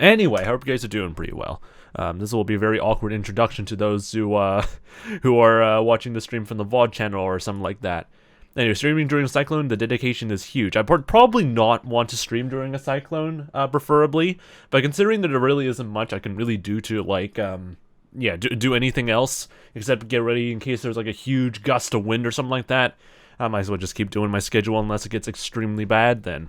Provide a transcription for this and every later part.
Anyway, I hope you guys are doing pretty well. This will be a very awkward introduction to those who are watching the stream from the VOD channel or something like that. Anyway, streaming during a cyclone, the dedication is huge. I would probably not want to stream during a cyclone, preferably, but considering that there really isn't much I can really do to, like, yeah, do anything else except get ready in case there's, like, a huge gust of wind or something like that, I might as well just keep doing my schedule unless it gets extremely bad, then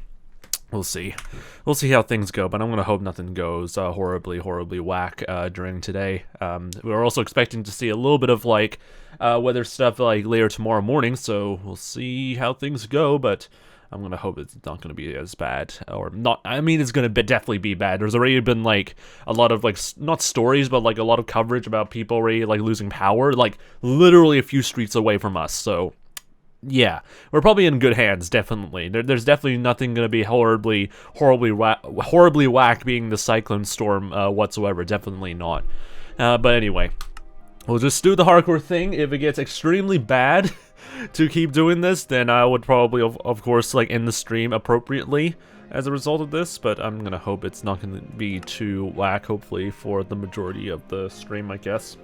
we'll see. We'll see how things go, but I'm going to hope nothing goes horribly whack during today. We're also expecting to see a little bit of, like, weather stuff, like, later tomorrow morning, so we'll see how things go, but I'm going to hope it's not going to be as bad, or not. I mean, it's going to definitely be bad. There's already been, like, a lot of, like, not stories, but, like, a lot of coverage about people already, like, losing power, like, literally a few streets away from us, so yeah, we're probably in good hands, definitely. There's definitely nothing going to be horribly whack being the cyclone storm whatsoever. Definitely not. But anyway, we'll just do the hardcore thing. If it gets extremely bad to keep doing this, then I would probably, of course, like, end the stream appropriately as a result of this. But I'm going to hope it's not going to be too whack, hopefully, for the majority of the stream, I guess.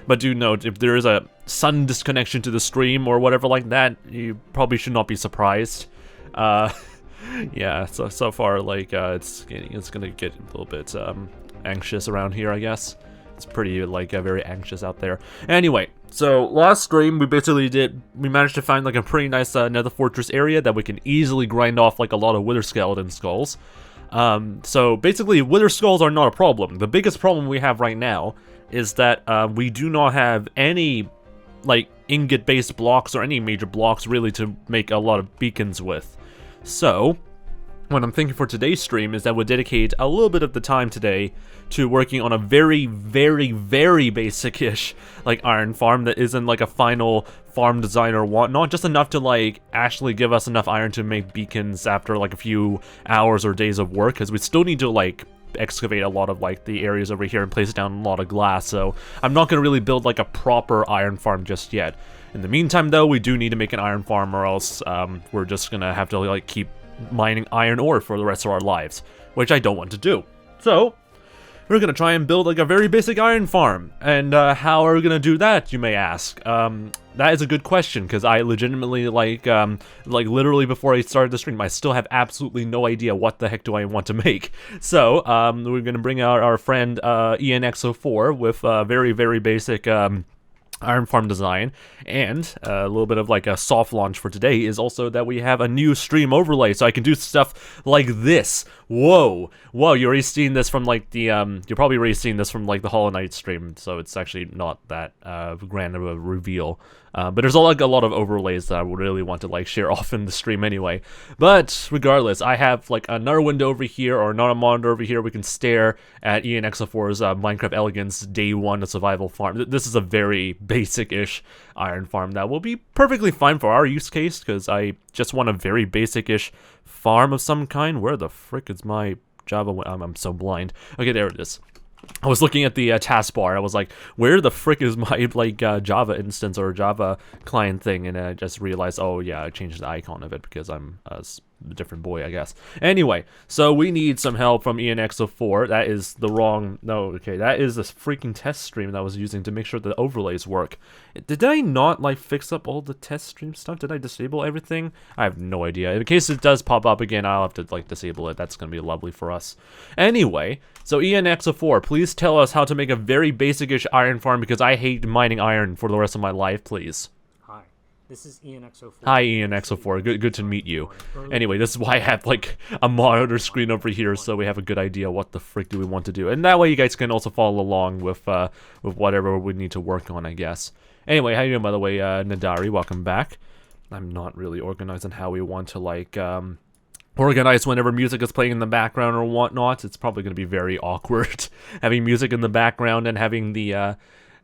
But do note, if there is a sudden disconnection to the stream or whatever like that, you probably should not be surprised. Yeah, so far, like, it's gonna get a little bit anxious around here, I guess. It's pretty, like, very anxious out there. Anyway, so last stream we managed to find, like, a pretty nice nether fortress area that we can easily grind off, like, a lot of wither skeleton skulls. So basically, wither skulls are not a problem. The biggest problem we have right now is that we do not have any, like, ingot-based blocks or any major blocks really to make a lot of beacons with. So what I'm thinking for today's stream is that we'll dedicate a little bit of the time today to working on a very basic-ish, like, iron farm that isn't, like, a final farm design or whatnot, just enough to, like, actually give us enough iron to make beacons after, like, a few hours or days of work, because we still need to, like, excavate a lot of, like, the areas over here and place down a lot of glass, so I'm not going to really build, like, a proper iron farm just yet. In the meantime, though, we do need to make an iron farm, or else we're just going to have to, like, keep mining iron ore for the rest of our lives, which I don't want to do. So we're going to try and build, like, a very basic iron farm. And how are we going to do that, you may ask? That is a good question, because I legitimately, like, literally before I started the stream, I still have absolutely no idea what the heck do I want to make. So, we're going to bring out our friend 𝗦cie𝗰𝗶 with a very basic iron farm design, and a little bit of, like, a soft launch for today is also that we have a new stream overlay, so I can do stuff like this. Whoa, you're already seeing this from, like, the you're probably already seeing this from, like, the Hollow Knight stream, so it's actually not that grand of a reveal. But there's like a lot of overlays that I would really want to, like, share off in the stream anyway. But regardless, I have, like, another window over here, or another monitor over here. We can stare at 𝗦cie𝗰𝗶 Minecraft Elegance Day 1 of Survival Farm. This is a very basic-ish iron farm that will be perfectly fine for our use case, because I just want a very basic-ish farm of some kind. Where the frick is my Java? I'm so blind. Okay, there it is. I was looking at the taskbar. I was like, where the frick is my, like, Java instance or Java client thing? And I just realized, oh yeah, I changed the icon of it because I'm a different boy, I guess. Anyway, so we need some help from 𝗦cie𝗰𝗶. That is the wrong, no, okay, that is the freaking test stream that I was using to make sure the overlays work. Did I not, like, fix up all the test stream stuff? Did I disable everything? I have no idea. In case it does pop up again, I'll have to, like, disable it. That's gonna be lovely for us. Anyway, so 𝗦cie𝗰𝗶, please tell us how to make a very basic-ish iron farm, because I hate mining iron for the rest of my life, please. Hi, this is 𝗦cie𝗰𝗶. Hi, 𝗦cie𝗰𝗶. Good to meet you. Anyway, this is why I have, like, a monitor screen over here, so we have a good idea what the frick do we want to do. And that way you guys can also follow along with whatever we need to work on, I guess. Anyway, how you doing, by the way, Nadari? Welcome back. I'm not really organized on how we want to, like, organize whenever music is playing in the background or whatnot. It's probably going to be very awkward having music in the background and having the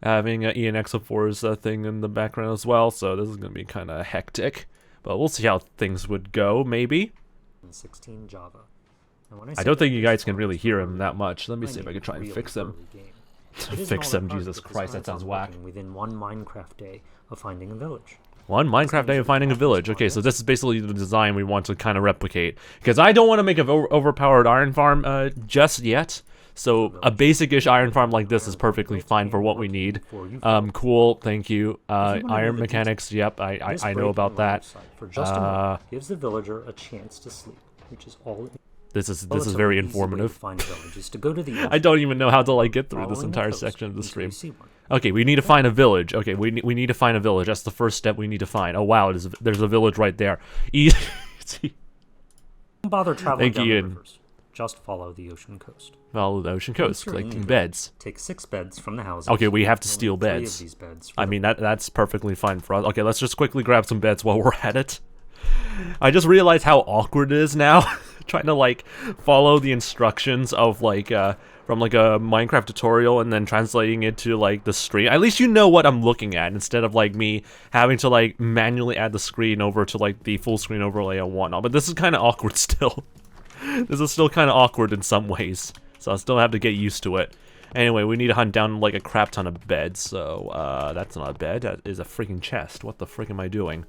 𝗦cie𝗰𝗶's thing in the background as well, so this is going to be kind of hectic, but we'll see how things would go, maybe. 16 Java. I don't think you guys can really hear him that much. Let me see if I can try and fix him. Fix him, Jesus Christ, that sounds whack. Within one Minecraft day of finding a village. One Minecraft day of finding a village. Okay, so this is basically the design we want to kind of replicate. Because I don't want to make an overpowered iron farm just yet. So a basic-ish iron farm like this is perfectly fine for what we need. Cool, thank you. Iron mechanics, yep, I know about that. For just a moment, gives the villager a chance to sleep, which is all. This is very informative. Find a village is to go to the I don't even know how to like get through this entire section of the stream. Okay, we need to find a village. Okay, we need to find a village. That's the first step we need to find. Oh wow, there's a village right there. Easy. Don't bother traveling down the rivers. Just follow the ocean coast. Follow the ocean coast, collecting beds. Take 6 beds from the houses. Okay, we have to steal beds. 3 of these beds I mean, that's perfectly fine for us. Okay, let's just quickly grab some beds while we're at it. I just realized how awkward it is now, trying to like follow the instructions of like from like a Minecraft tutorial and then translating it to like the stream. At least you know what I'm looking at instead of like me having to like manually add the screen over to like the full screen overlay and whatnot. But this is kind of awkward still. This is still kind of awkward in some ways, so I still have to get used to it. Anyway, we need to hunt down like a crap ton of beds. So that's not a bed. That is a freaking chest. What the frick am I doing?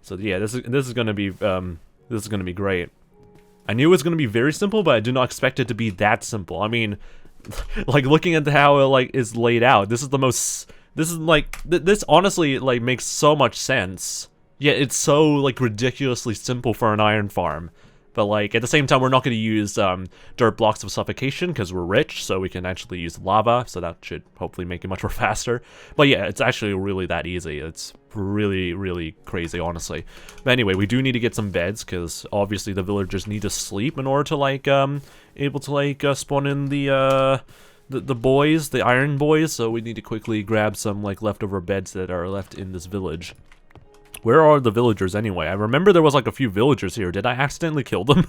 So yeah, this is gonna be great. I knew it was gonna be very simple, but I did not expect it to be that simple. I mean, like looking at how it like is laid out, this honestly like makes so much sense. Yet it's so like ridiculously simple for an iron farm. But like at the same time, we're not going to use dirt blocks of suffocation because we're rich, so we can actually use lava. So that should hopefully make it much more faster. But yeah, it's actually really that easy. It's really, really crazy, honestly. But anyway, we do need to get some beds because obviously the villagers need to sleep in order to like able to like spawn in the boys, the iron boys. So we need to quickly grab some like leftover beds that are left in this village. Where are the villagers anyway? I remember there was like a few villagers here. Did I accidentally kill them?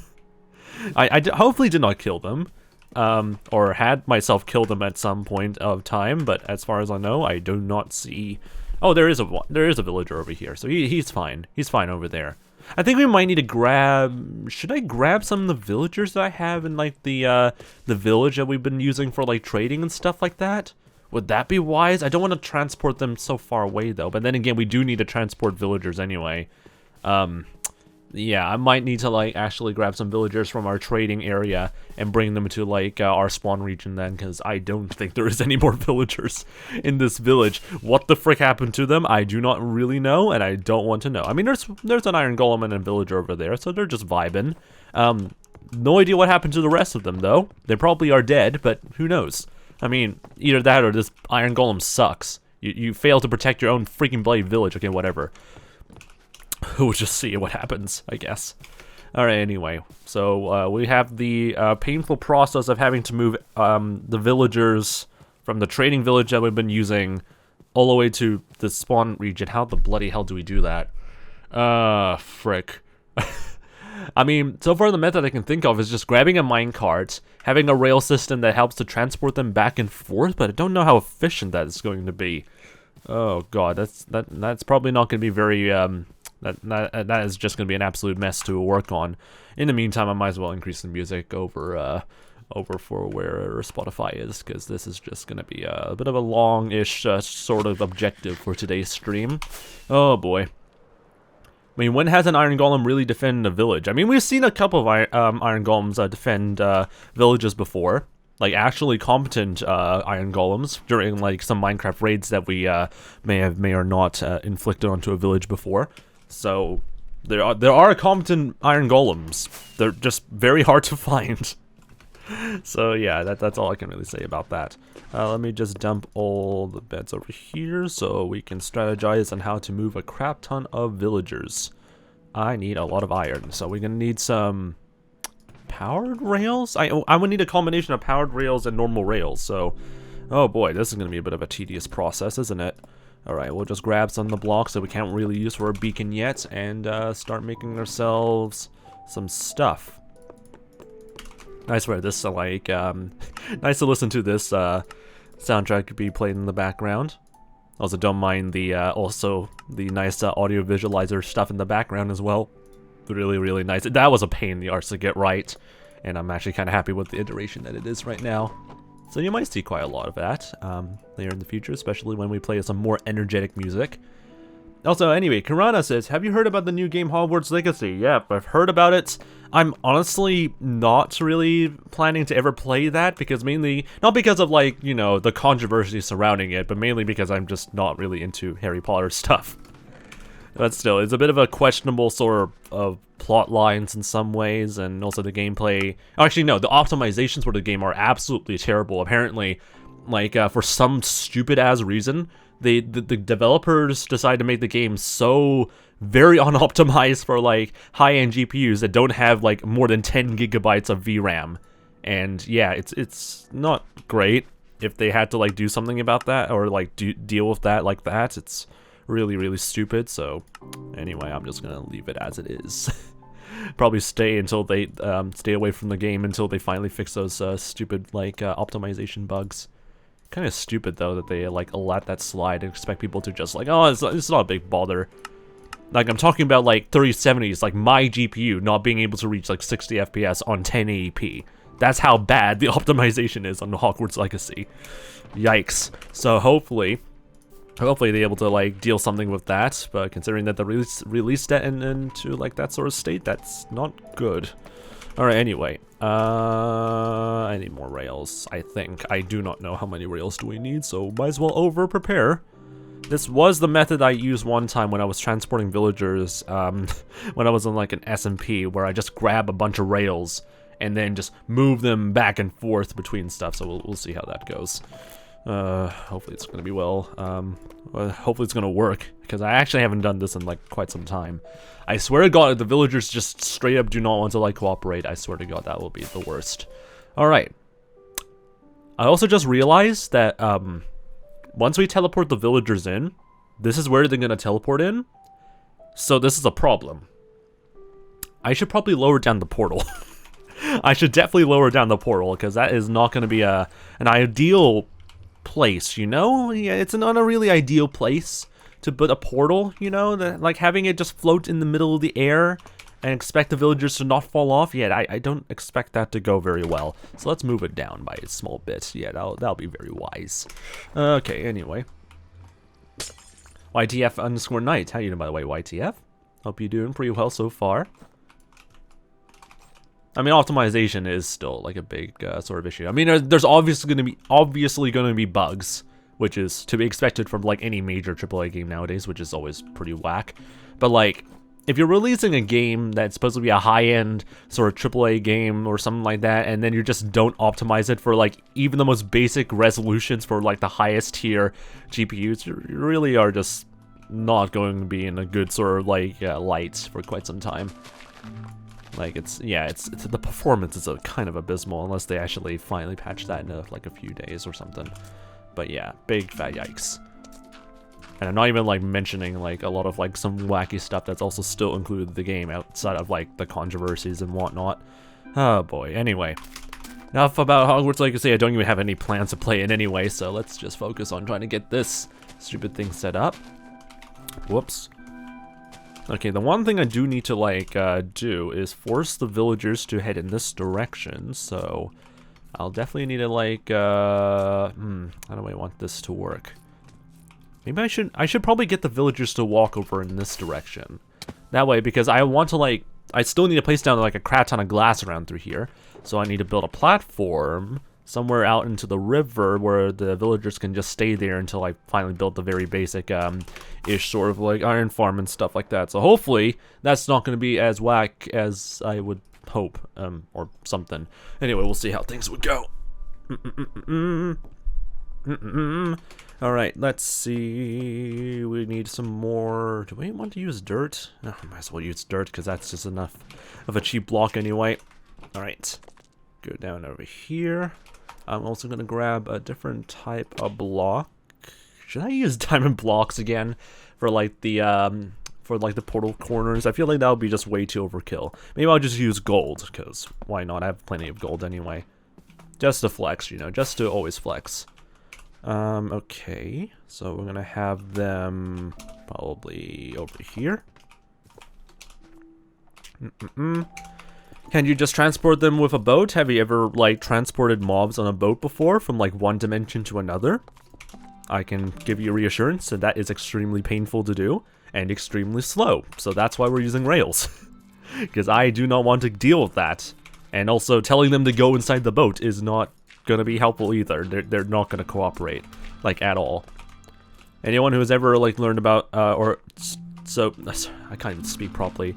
I hopefully did not kill them. Or had myself kill them at some point of time, but as far as I know, I do not see... Oh, there is a villager over here, so he's fine. He's fine over there. I think we might need to grab... Should I grab some of the villagers that I have in like the village that we've been using for like trading and stuff like that? Would that be wise? I don't want to transport them so far away, though. But then again, we do need to transport villagers anyway. Yeah, I might need to, like, actually grab some villagers from our trading area and bring them to, like, our spawn region then, because I don't think there is any more villagers in this village. What the frick happened to them? I do not really know, and I don't want to know. I mean, there's an iron golem and a villager over there, so they're just vibing. No idea what happened to the rest of them, though. They probably are dead, but who knows? I mean, either that or this iron golem sucks. You fail to protect your own freaking bloody village. Okay, whatever. We'll just see what happens, I guess. Alright, anyway. So, we have the painful process of having to move the villagers from the trading village that we've been using all the way to the spawn region. How the bloody hell do we do that? Frick. I mean, so far the method I can think of is just grabbing a minecart, having a rail system that helps to transport them back and forth, but I don't know how efficient that is going to be. Oh god, that's probably not going to be very, that is just going to be an absolute mess to work on. In the meantime, I might as well increase the music over for where Spotify is, because this is just going to be a bit of a long-ish sort of objective for today's stream. Oh boy. I mean, when has an iron golem really defended a village? I mean, we've seen a couple of iron golems defend villages before. Like, actually competent iron golems during, like, some Minecraft raids that we may or not inflicted onto a village before. So, there are competent iron golems. They're just very hard to find. So, yeah, that's all I can really say about that. Let me just dump all the beds over here so we can strategize on how to move a crap ton of villagers. I need a lot of iron, so we're gonna need some powered rails? I would need a combination of powered rails and normal rails, so... Oh boy, this is gonna be a bit of a tedious process, isn't it? Alright, we'll just grab some of the blocks that we can't really use for a beacon yet, and start making ourselves some stuff. I swear, this like, nice to listen to this soundtrack be played in the background. Also, don't mind the also the nice audio visualizer stuff in the background as well. Really, really nice. That was a pain in the arse to get right, and I'm actually kind of happy with the iteration that it is right now. So you might see quite a lot of that later in the future, especially when we play some more energetic music. Also, anyway, Karana says, have you heard about the new game Hogwarts Legacy? Yep, I've heard about it. I'm honestly not really planning to ever play that, because mainly, not because of like, you know, the controversy surrounding it, but mainly because I'm just not really into Harry Potter stuff. But still, it's a bit of a questionable sort of plot lines in some ways, and also the gameplay. Actually, no, the optimizations for the game are absolutely terrible. Apparently, like, for some stupid-ass reason, the developers decide to make the game so very unoptimized for, like, high-end GPUs that don't have, like, more than 10 gigabytes of VRAM. And, yeah, it's not great if they had to, like, do something about that, or, like, deal with that like that. It's really, really stupid, so anyway, I'm just gonna leave it as it is. Probably stay until they, stay away from the game until they finally fix those, stupid, like, optimization bugs. Kind of stupid, though, that they, like, let that slide and expect people to just, like, oh, it's not a big bother. Like, I'm talking about, like, 3070s, like, my GPU not being able to reach, like, 60 FPS on 1080p. That's how bad the optimization is on the Hogwarts Legacy. Yikes. So, hopefully they're able to, like, deal something with that, but considering that they released that into, like, that sort of state, that's not good. Alright, anyway, I need more rails, I think. I do not know how many rails do we need, so might as well over-prepare. This was the method I used one time when I was transporting villagers, when I was on, like, an SMP, where I just grab a bunch of rails and then just move them back and forth between stuff, so we'll see how that goes. Hopefully it's gonna be well. Hopefully it's gonna work, because I actually haven't done this in, like, quite some time. I swear to God, if the villagers just straight up do not want to, like, cooperate, I swear to God, that will be the worst. Alright. I also just realized that, once we teleport the villagers in, this is where they're gonna teleport in. So this is a problem. I should probably lower down the portal. I should definitely lower down the portal, because that is not gonna be an ideal place, you know? Yeah, it's not a really ideal place to put a portal, you know? Like, having it just float in the middle of the air and expect the villagers to not fall off. Yeah, I don't expect that to go very well. So let's move it down by a small bit. Yeah, that'll be very wise. Okay, anyway. YTF_night. How you doing, by the way, YTF? Hope you're doing pretty well so far. I mean, optimization is still, like, a big sort of issue. I mean, there's obviously going to be bugs, which is to be expected from, like, any major AAA game nowadays, which is always pretty whack. But, like, if you're releasing a game that's supposed to be a high-end sort of AAA game or something like that, and then you just don't optimize it for, like, even the most basic resolutions for, like, the highest tier GPUs, you really are just not going to be in a good sort of, like, light for quite some time. Like, it's the performance is kind of abysmal, unless they actually finally patch that in, like, a few days or something. But yeah, big fat yikes. And I'm not even, like, mentioning, like, a lot of, like, some wacky stuff that's also still included in the game outside of, like, the controversies and whatnot. Oh boy, anyway. Enough about Hogwarts Legacy. I don't even have any plans to play it anyway, so let's just focus on trying to get this stupid thing set up. Whoops. Okay, the one thing I do need to, like, do is force the villagers to head in this direction, so I'll definitely need to, like, how do I want this to work? Maybe I should probably get the villagers to walk over in this direction. That way, because I want to, like, I still need to place down, like, a crap ton of glass around through here, so I need to build a platform somewhere out into the river where the villagers can just stay there until I finally build the very basic, ish sort of, like, iron farm and stuff like that. So hopefully that's not going to be as whack as I would hope, or something. Anyway, we'll see how things would go. Alright, let's see. We need some more. Do we want to use dirt? Oh, might as well use dirt, because that's just enough of a cheap block anyway. Alright, go down over here. I'm also going to grab a different type of block. Should I use diamond blocks again for, like, the portal corners? I feel like that would be just way too overkill. Maybe I'll just use gold, because why not? I have plenty of gold anyway. Just to flex, you know, just to always flex. Okay, so we're going to have them probably over here. Can you just transport them with a boat? Have you ever, like, transported mobs on a boat before from, like, one dimension to another? I can give you reassurance that that is extremely painful to do, and extremely slow. So that's why we're using rails. Because I do not want to deal with that. And also, telling them to go inside the boat is not going to be helpful either. They're not going to cooperate, like, at all. Anyone who has ever, like, learned about, I can't even speak properly.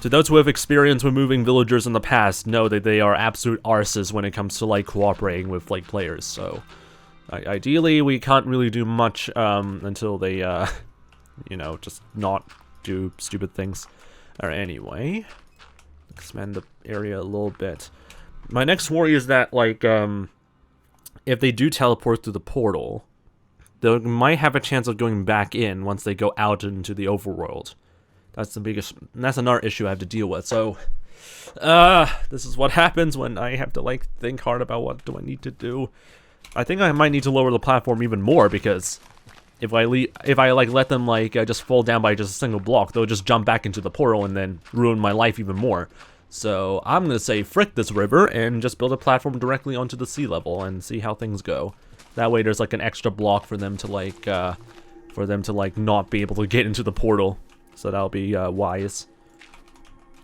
To those who have experience with moving villagers in the past, know that they are absolute arses when it comes to, like, cooperating with, like, players. So, ideally, we can't really do much, until they, you know, just not do stupid things. Alright, anyway, expand the area a little bit. My next worry is that, like, if they do teleport through the portal, they might have a chance of going back in once they go out into the overworld. That's another issue I have to deal with. So, this is what happens when I have to, like, think hard about what do I need to do. I think I might need to lower the platform even more, because if I like let them like just fall down by just a single block, they'll just jump back into the portal and then ruin my life even more. So I'm gonna say frick this river and just build a platform directly onto the sea level and see how things go. That way there's like an extra block for them to like not be able to get into the portal. So that'll be wise.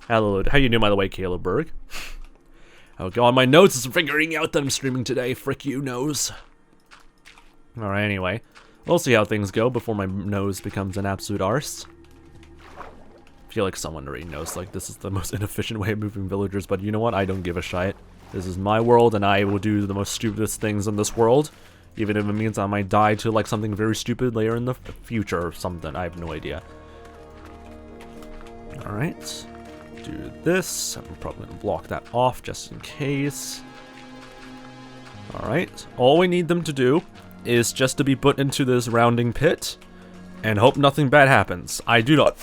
Hello, how you doing by the way, Caleb Berg? Oh god, my nose is figuring out that I'm streaming today. Frick you, nose. Alright, anyway. We'll see how things go before my nose becomes an absolute arse. I feel like someone already knows, like, this is the most inefficient way of moving villagers, but you know what? I don't give a shit. This is my world, and I will do the most stupidest things in this world, even if it means I might die to, like, something very stupid later in the future or something. I have no idea. Alright. Do this. I'm probably going to block that off just in case. Alright. All we need them to do is just to be put into this rounding pit and hope nothing bad happens. I do not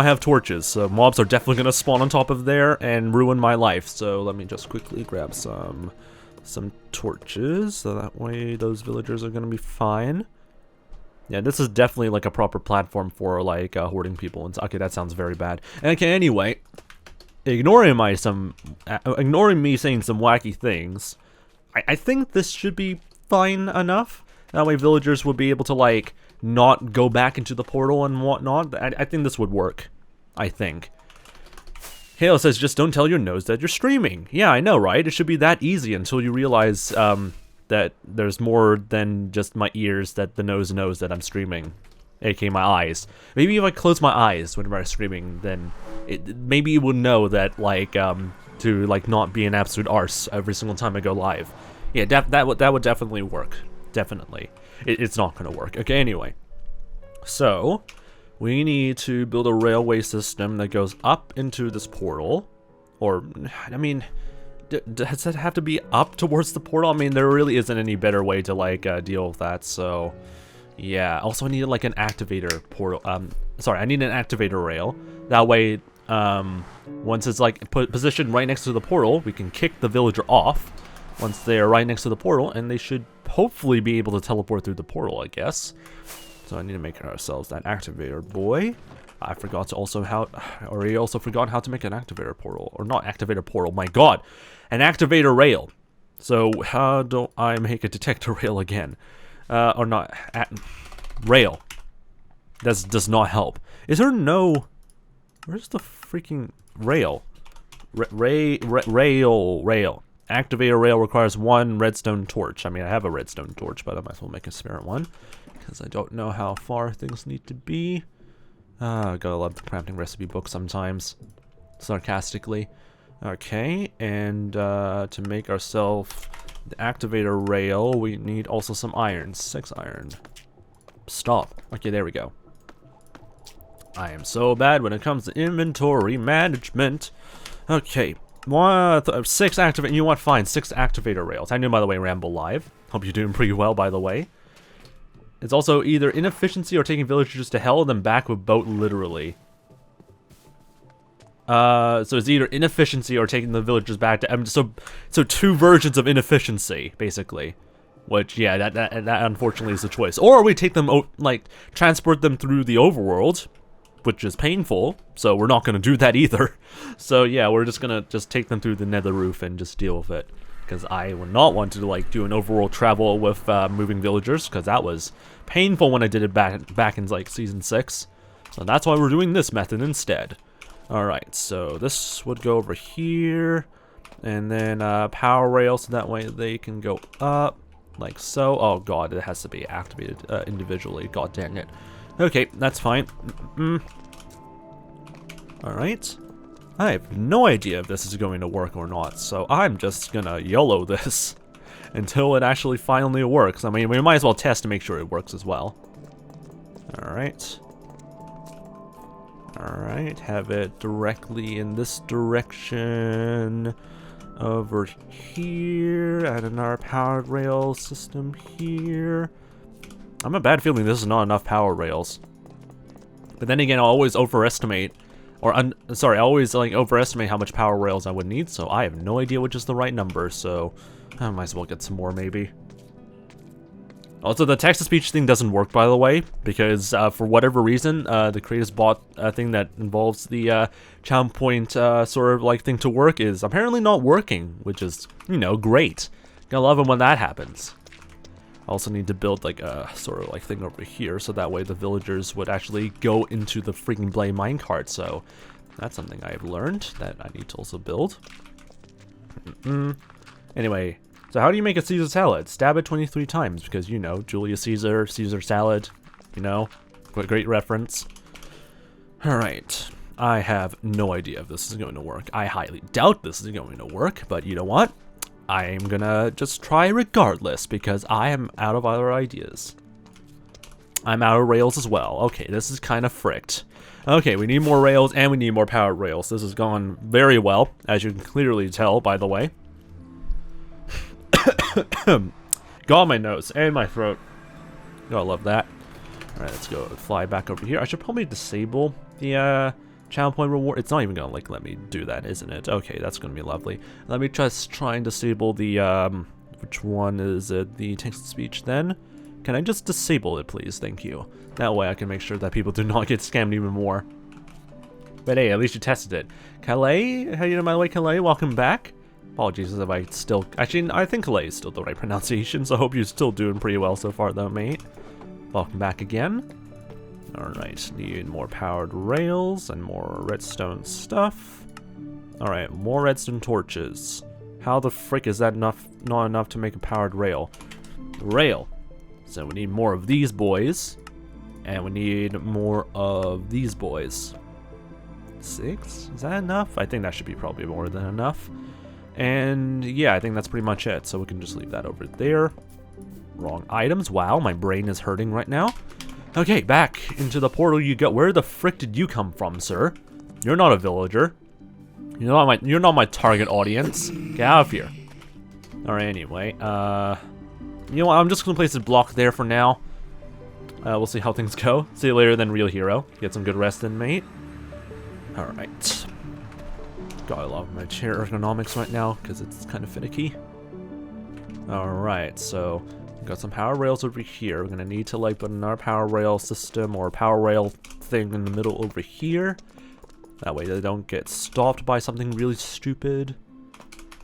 have torches, so mobs are definitely going to spawn on top of there and ruin my life. So let me just quickly grab some torches, so that way those villagers are going to be fine. Yeah, this is definitely like a proper platform for like hoarding people. And okay, that sounds very bad. And okay, anyway, ignoring me saying some wacky things, I think this should be fine enough. That way villagers would be able to like not go back into the portal and whatnot. I think this would work. I think. Halo says, just don't tell your nose that you're streaming. Yeah, I know, right? It should be that easy until you realize that there's more than just my ears, that the nose knows that I'm streaming. aka my eyes. Maybe if I close my eyes whenever I'm streaming, then maybe it would know that like to like not be an absolute arse every single time I go live. Yeah, that would definitely work. Definitely. It's not gonna work. Okay, anyway. So, we need to build a railway system that goes up into this portal. Or, I mean, does that have to be up towards the portal? I mean, there really isn't any better way to, like, deal with that, so... Yeah, also I need, like, an activator portal, sorry, I need an activator rail. That way, once it's, like, positioned right next to the portal, we can kick the villager off once they're right next to the portal, and they should hopefully be able to teleport through the portal, I guess. So I need to make ourselves that activator boy. I forgot to also I also forgot how to make an activator portal, or not activator portal, my god, an activator rail. So how do I make a detector rail again? Or not, rail. That does not help. Is there no, where's the freaking rail? Rail. Activator rail requires 1 redstone torch. I mean, I have a redstone torch, but I might as well make a spare one, because I don't know how far things need to be. Gotta love the crafting recipe book sometimes, sarcastically. Okay, and to make ourselves the activator rail, we need also some iron. 6 iron. Stop. Okay, there we go. I am so bad when it comes to inventory management. Okay, 6 activate. You know what? Fine, 6 activator rails. I knew, by the way, Ramble Live. Hope you're doing pretty well, by the way. It's also either inefficiency or taking villagers to hell and then back with boat, literally. So it's either inefficiency or taking the villagers back to so 2 versions of inefficiency, basically. Which, yeah, that unfortunately is the choice. Or we take them, like, transport them through the overworld, which is painful, so we're not gonna do that either. So yeah, we're just gonna take them through the nether roof and just deal with it. Because I would not want to, like, do an overworld travel with moving villagers, because that was painful when I did it back in, like, Season 6. So that's why we're doing this method instead. Alright, so this would go over here. And then power rail, so that way they can go up. Like so. Oh god, it has to be activated individually. God dang it. Okay, that's fine. Alright. I have no idea if this is going to work or not, so I'm just gonna YOLO this until it actually finally works. I mean, we might as well test to make sure it works as well. Alright. Alright, have it directly in this direction. Over here, add another power rail system here. I have a bad feeling this is not enough power rails. But then again, I always overestimate, I always like overestimate how much power rails I would need, so I have no idea which is the right number, so I might as well get some more maybe. Also, the text-to-speech thing doesn't work, by the way, because for whatever reason, the Creators bot thing that involves the challenge point sort of like thing to work is apparently not working, which is, you know, great. Gotta love it when that happens. I also need to build like a sort of like thing over here, so that way the villagers would actually go into the freaking Blade minecart. So that's something I've learned that I need to also build. Anyway. So how do you make a Caesar salad? Stab it 23 times, because, you know, Julius Caesar, Caesar salad, you know, what a great reference. Alright, I have no idea if this is going to work. I highly doubt this is going to work, but you know what? I am gonna just try regardless, because I am out of other ideas. I'm out of rails as well. Okay, this is kind of fricked. Okay, we need more rails, and we need more power rails. This has gone very well, as you can clearly tell, by the way. Got my nose and my throat. Gotta love that. Alright, let's go fly back over here. I should probably disable the channel point reward. It's not even gonna like let me do that, isn't it? Okay, that's gonna be lovely. Let me just try and disable the which one is it? The text-to-speech then? Can I just disable it, please? Thank you. That way I can make sure that people do not get scammed even more. But hey, at least you tested it. Calais? How you doing, by the way, Calais? Welcome back. Apologies if I still... Actually, I think Calais is still the right pronunciation, so I hope you're still doing pretty well so far, though, mate. Welcome back again. Alright, need more powered rails and more redstone stuff. Alright, more redstone torches. How the frick is that not enough to make a powered rail? Rail. So we need more of these boys. And we need more of these boys. 6? Is that enough? I think that should be probably more than enough. And yeah, I think that's pretty much it. So we can just leave that over there. Wrong items. Wow, my brain is hurting right now. Okay, back into the portal you go. Where the frick did you come from, sir? You're not a villager. You're not my target audience. Get out of here. Alright, anyway. You know what? I'm just gonna place a block there for now. We'll see how things go. See you later then, real hero. Get some good rest in, mate. Alright. Gotta love my chair ergonomics right now, because it's kind of finicky. Alright, so got some power rails over here. We're gonna need to like put another power rail system or power rail thing in the middle over here. That way they don't get stopped by something really stupid.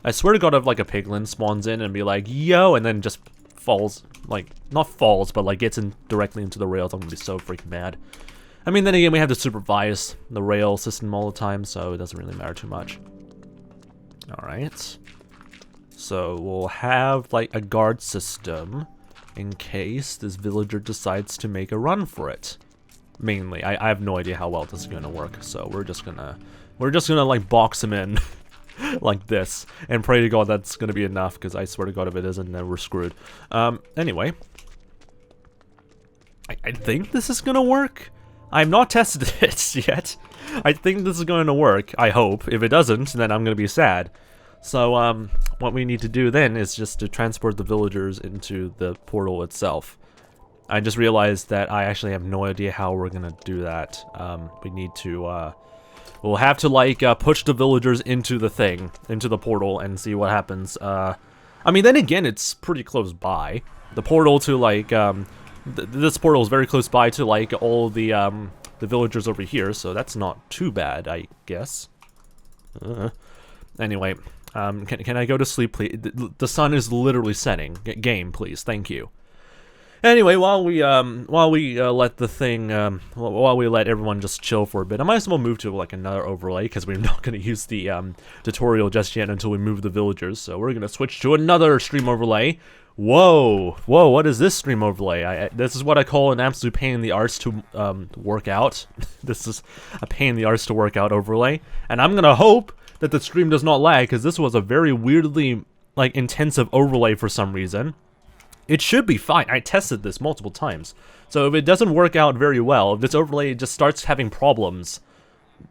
I swear to God, if like a piglin spawns in and be like, yo, and then just falls, like, not falls, but like gets in directly into the rails, I'm gonna be so freaking mad. I mean, then again, we have to supervise the rail system all the time, so it doesn't really matter too much. Alright. So we'll have like a guard system in case this villager decides to make a run for it. Mainly, I have no idea how well this is gonna work, so we're just gonna like box him in like this and pray to God that's gonna be enough, because I swear to God if it isn't, then we're screwed. Anyway, I think this is gonna work. I've not tested it yet. I think this is going to work, I hope. If it doesn't, then I'm going to be sad. So, what we need to do then is just to transport the villagers into the portal itself. I just realized that I actually have no idea how we're going to do that. We need to, we'll have to, like, push the villagers into the thing, into the portal, and see what happens. I mean, then again, it's pretty close by. The portal to, like, this portal is very close by to like all the villagers over here, so that's not too bad, I guess. Anyway, can I go to sleep, please? The sun is literally setting. Game, please. Thank you. Anyway, while we let the thing while we let everyone just chill for a bit, I might as well move to like another overlay because we're not going to use the tutorial just yet until we move the villagers. So we're going to switch to another stream overlay. Whoa, what is this stream overlay? This is what I call an absolute pain in the arse to work out. This is a pain in the arse to work out overlay, and I'm gonna hope that the stream does not lag because this was a very weirdly like intensive overlay for some reason. It should be fine. I tested this multiple times. So if it doesn't work out very well, if this overlay just starts having problems,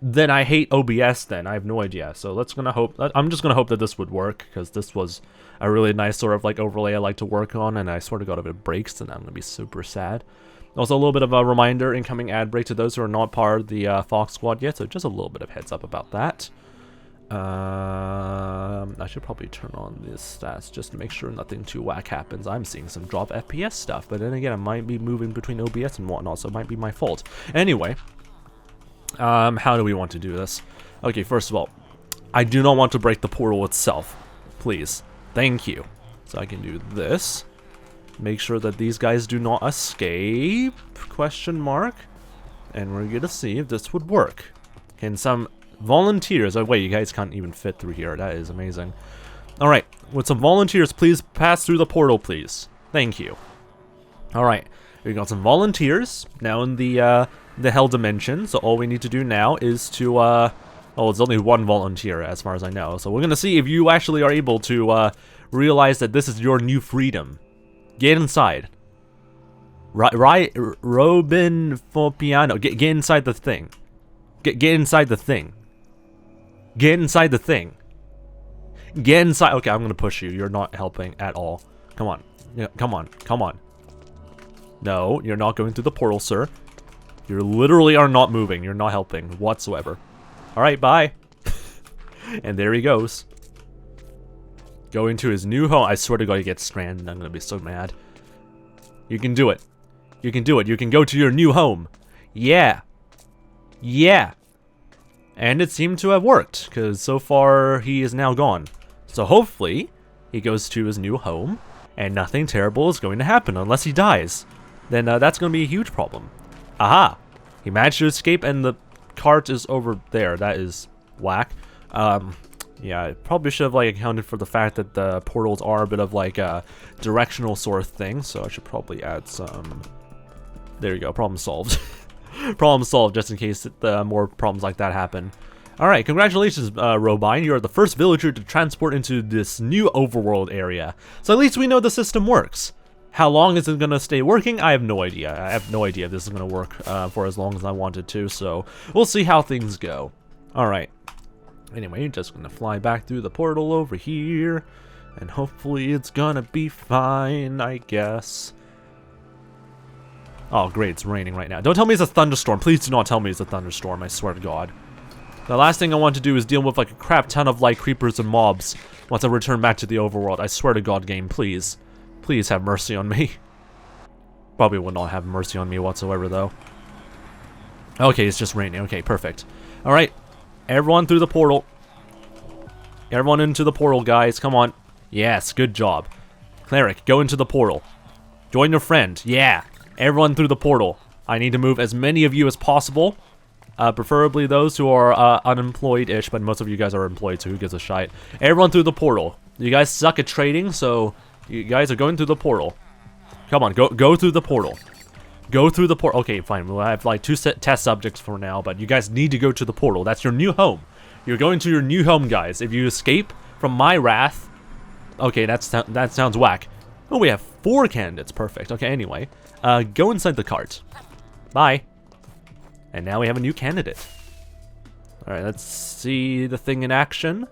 then I hate OBS then. I have no idea. So I'm just gonna hope that this would work, because this was a really nice sort of like overlay I like to work on, and I swear to God if it breaks, then I'm gonna be super sad. Also, a little bit of a reminder, incoming ad break to those who are not part of the Fox Squad yet, so just a little bit of heads up about that. I should probably turn on this stats just to make sure nothing too whack happens. I'm seeing some drop FPS stuff, but then again, I might be moving between OBS and whatnot, so it might be my fault. Anyway, how do we want to do this? Okay, first of all, I do not want to break the portal itself. Please. Thank you. So I can do this. Make sure that these guys do not escape? Question mark. And we're gonna see if this would work. Can some volunteers... Oh, wait, you guys can't even fit through here. That is amazing. Alright, with some volunteers, please pass through the portal, please. Thank you. Alright, we got some volunteers now in the hell dimension. So all we need to do now is to... oh, it's only one volunteer as far as I know. So we're gonna see if you actually are able to realize that this is your new freedom. Get inside. 𝗦cie𝗰𝗶𝗹 get inside the thing. Get inside the thing. Get inside the thing. Get inside. Okay, I'm gonna push you. You're not helping at all. Come on. Yeah, come on. Come on. No, you're not going through the portal, sir. You literally are not moving. You're not helping whatsoever. Alright, bye. And there he goes. Going to his new home. I swear to God, he gets stranded. I'm gonna be so mad. You can do it. You can do it. You can go to your new home. Yeah. Yeah. And it seemed to have worked, because so far he is now gone. So hopefully he goes to his new home and nothing terrible is going to happen unless he dies. Then that's going to be a huge problem. Aha! He managed to escape and the cart is over there. That is whack. Yeah, I probably should have like accounted for the fact that the portals are a bit of like a directional sort of thing, so I should probably add some... There you go, problem solved. Problem solved, just in case more problems like that happen. Alright, congratulations, 𝗦cie. You are the first villager to transport into this new overworld area. So at least we know the system works. How long is it going to stay working? I have no idea. I have no idea if this is going to work for as long as I want it to, so we'll see how things go. Alright. Anyway, just going to fly back through the portal over here, and hopefully it's going to be fine, I guess. Oh, great, it's raining right now. Don't tell me it's a thunderstorm. Please do not tell me it's a thunderstorm, I swear to God. The last thing I want to do is deal with like a crap ton of like creepers and mobs once I return back to the overworld. I swear to God, game, please. Please have mercy on me. Probably will not have mercy on me whatsoever, though. Okay, it's just raining. Okay, perfect. Alright, everyone through the portal. Everyone into the portal, guys. Come on. Yes, good job. Cleric, go into the portal. Join your friend. Yeah. Everyone through the portal. I need to move as many of you as possible. Preferably those who are unemployed-ish, but most of you guys are employed, so who gives a shite. Everyone through the portal. You guys suck at trading, so you guys are going through the portal. Come on, go through the portal. Go through the portal. Okay, fine. We'll have like 2 test subjects for now, but you guys need to go to the portal. That's your new home. You're going to your new home, guys. If you escape from my wrath... Okay, that sounds whack. Oh, we have 4 candidates. Perfect. Okay, anyway. Go inside the cart. Bye. And now we have a new candidate. Alright, let's see the thing in action.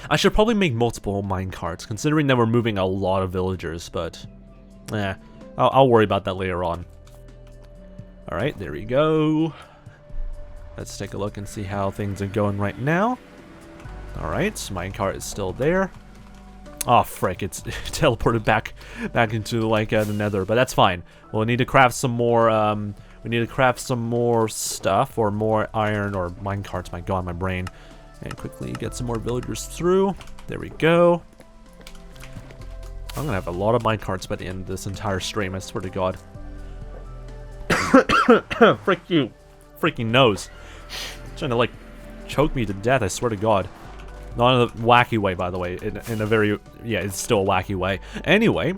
I should probably make multiple mine carts, considering that we're moving a lot of villagers, but... I'll worry about that later on. Alright, there we go. Let's take a look and see how things are going right now. Alright, minecart is still there. Oh frick, it's teleported back into like the nether, but that's fine. We'll need to craft some more we need to craft some more stuff, or more iron or minecarts. My God, my brain. And quickly get some more villagers through. There we go. I'm gonna have a lot of minecarts by the end of this entire stream, I swear to God. Frick you. Freaking nose. Trying to, like, choke me to death, I swear to God. Not in a wacky way, by the way. In a very... Yeah, it's still a wacky way. Anyway,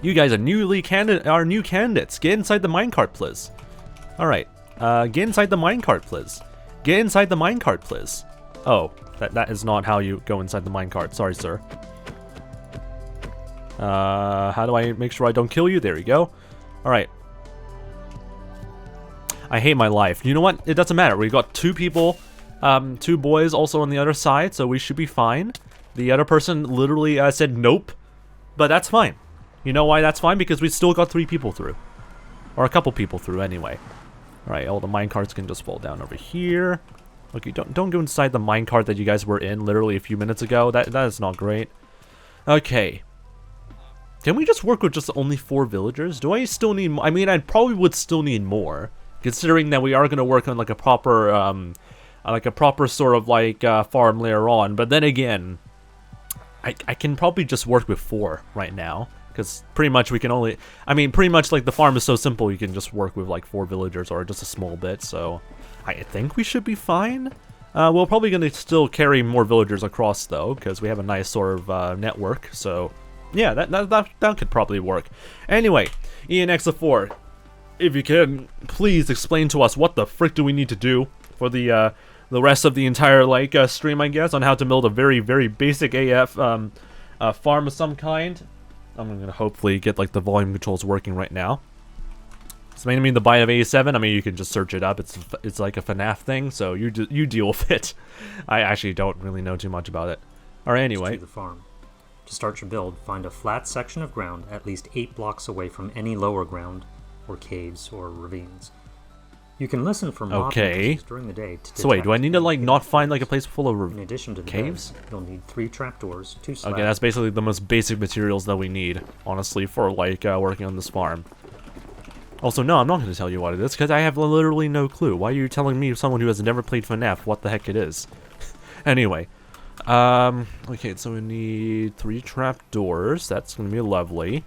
you guys are new candidates. Get inside the minecart, please. Alright. Get inside the minecart, please. Get inside the minecart, please. Oh, that is not how you go inside the minecart. Sorry, sir. How do I make sure I don't kill you? There we go. Alright. I hate my life. You know what? It doesn't matter. We got 2 people, 2 boys also on the other side, so we should be fine. The other person literally said nope, but that's fine. You know why that's fine? Because we still got 3 people through. Or a couple people through anyway. Alright, all the minecarts can just fall down over here. Okay, don't go inside the minecart that you guys were in literally a few minutes ago. That is not great. Okay. Can we just work with just only 4 villagers? Do I still need more? I mean, I probably would still need more. Considering that we are going to work on like a proper sort of like farm later on, but then again, I can probably just work with 4 right now, because pretty much we can only, I mean, pretty much like the farm is so simple, you can just work with like 4 villagers or just a small bit, so I think we should be fine. We're probably going to still carry more villagers across though, because we have a nice sort of network, so yeah, that could probably work. Anyway, 𝗦cie𝗰𝗶𝗟𝗀, if you can, please explain to us what the frick do we need to do for the rest of the entire, like, stream, I guess, on how to build a very, very basic AF farm of some kind. I'm gonna hopefully get, like, the volume controls working right now. It's mainly the Bite of 𝗦cie𝗰𝗶. I mean, you can just search it up. It's like a FNAF thing, so you deal with it. I actually don't really know too much about it. Alright, anyway. To the farm. To start your build, find a flat section of ground at least 8 blocks away from any lower ground, or caves, or ravines. You can listen for mob during the day to so wait, do I need to like not find like a place full of in addition to the caves? bed, you'll need 3 trapdoors, 2 slabs. Okay, that's basically the most basic materials that we need, honestly, for like working on this farm. Also, no, I'm not going to tell you what it is, because I have literally no clue. Why are you telling me, someone who has never played FNAF, what the heck it is? Anyway, okay, so we need 3 trapdoors. That's going to be lovely.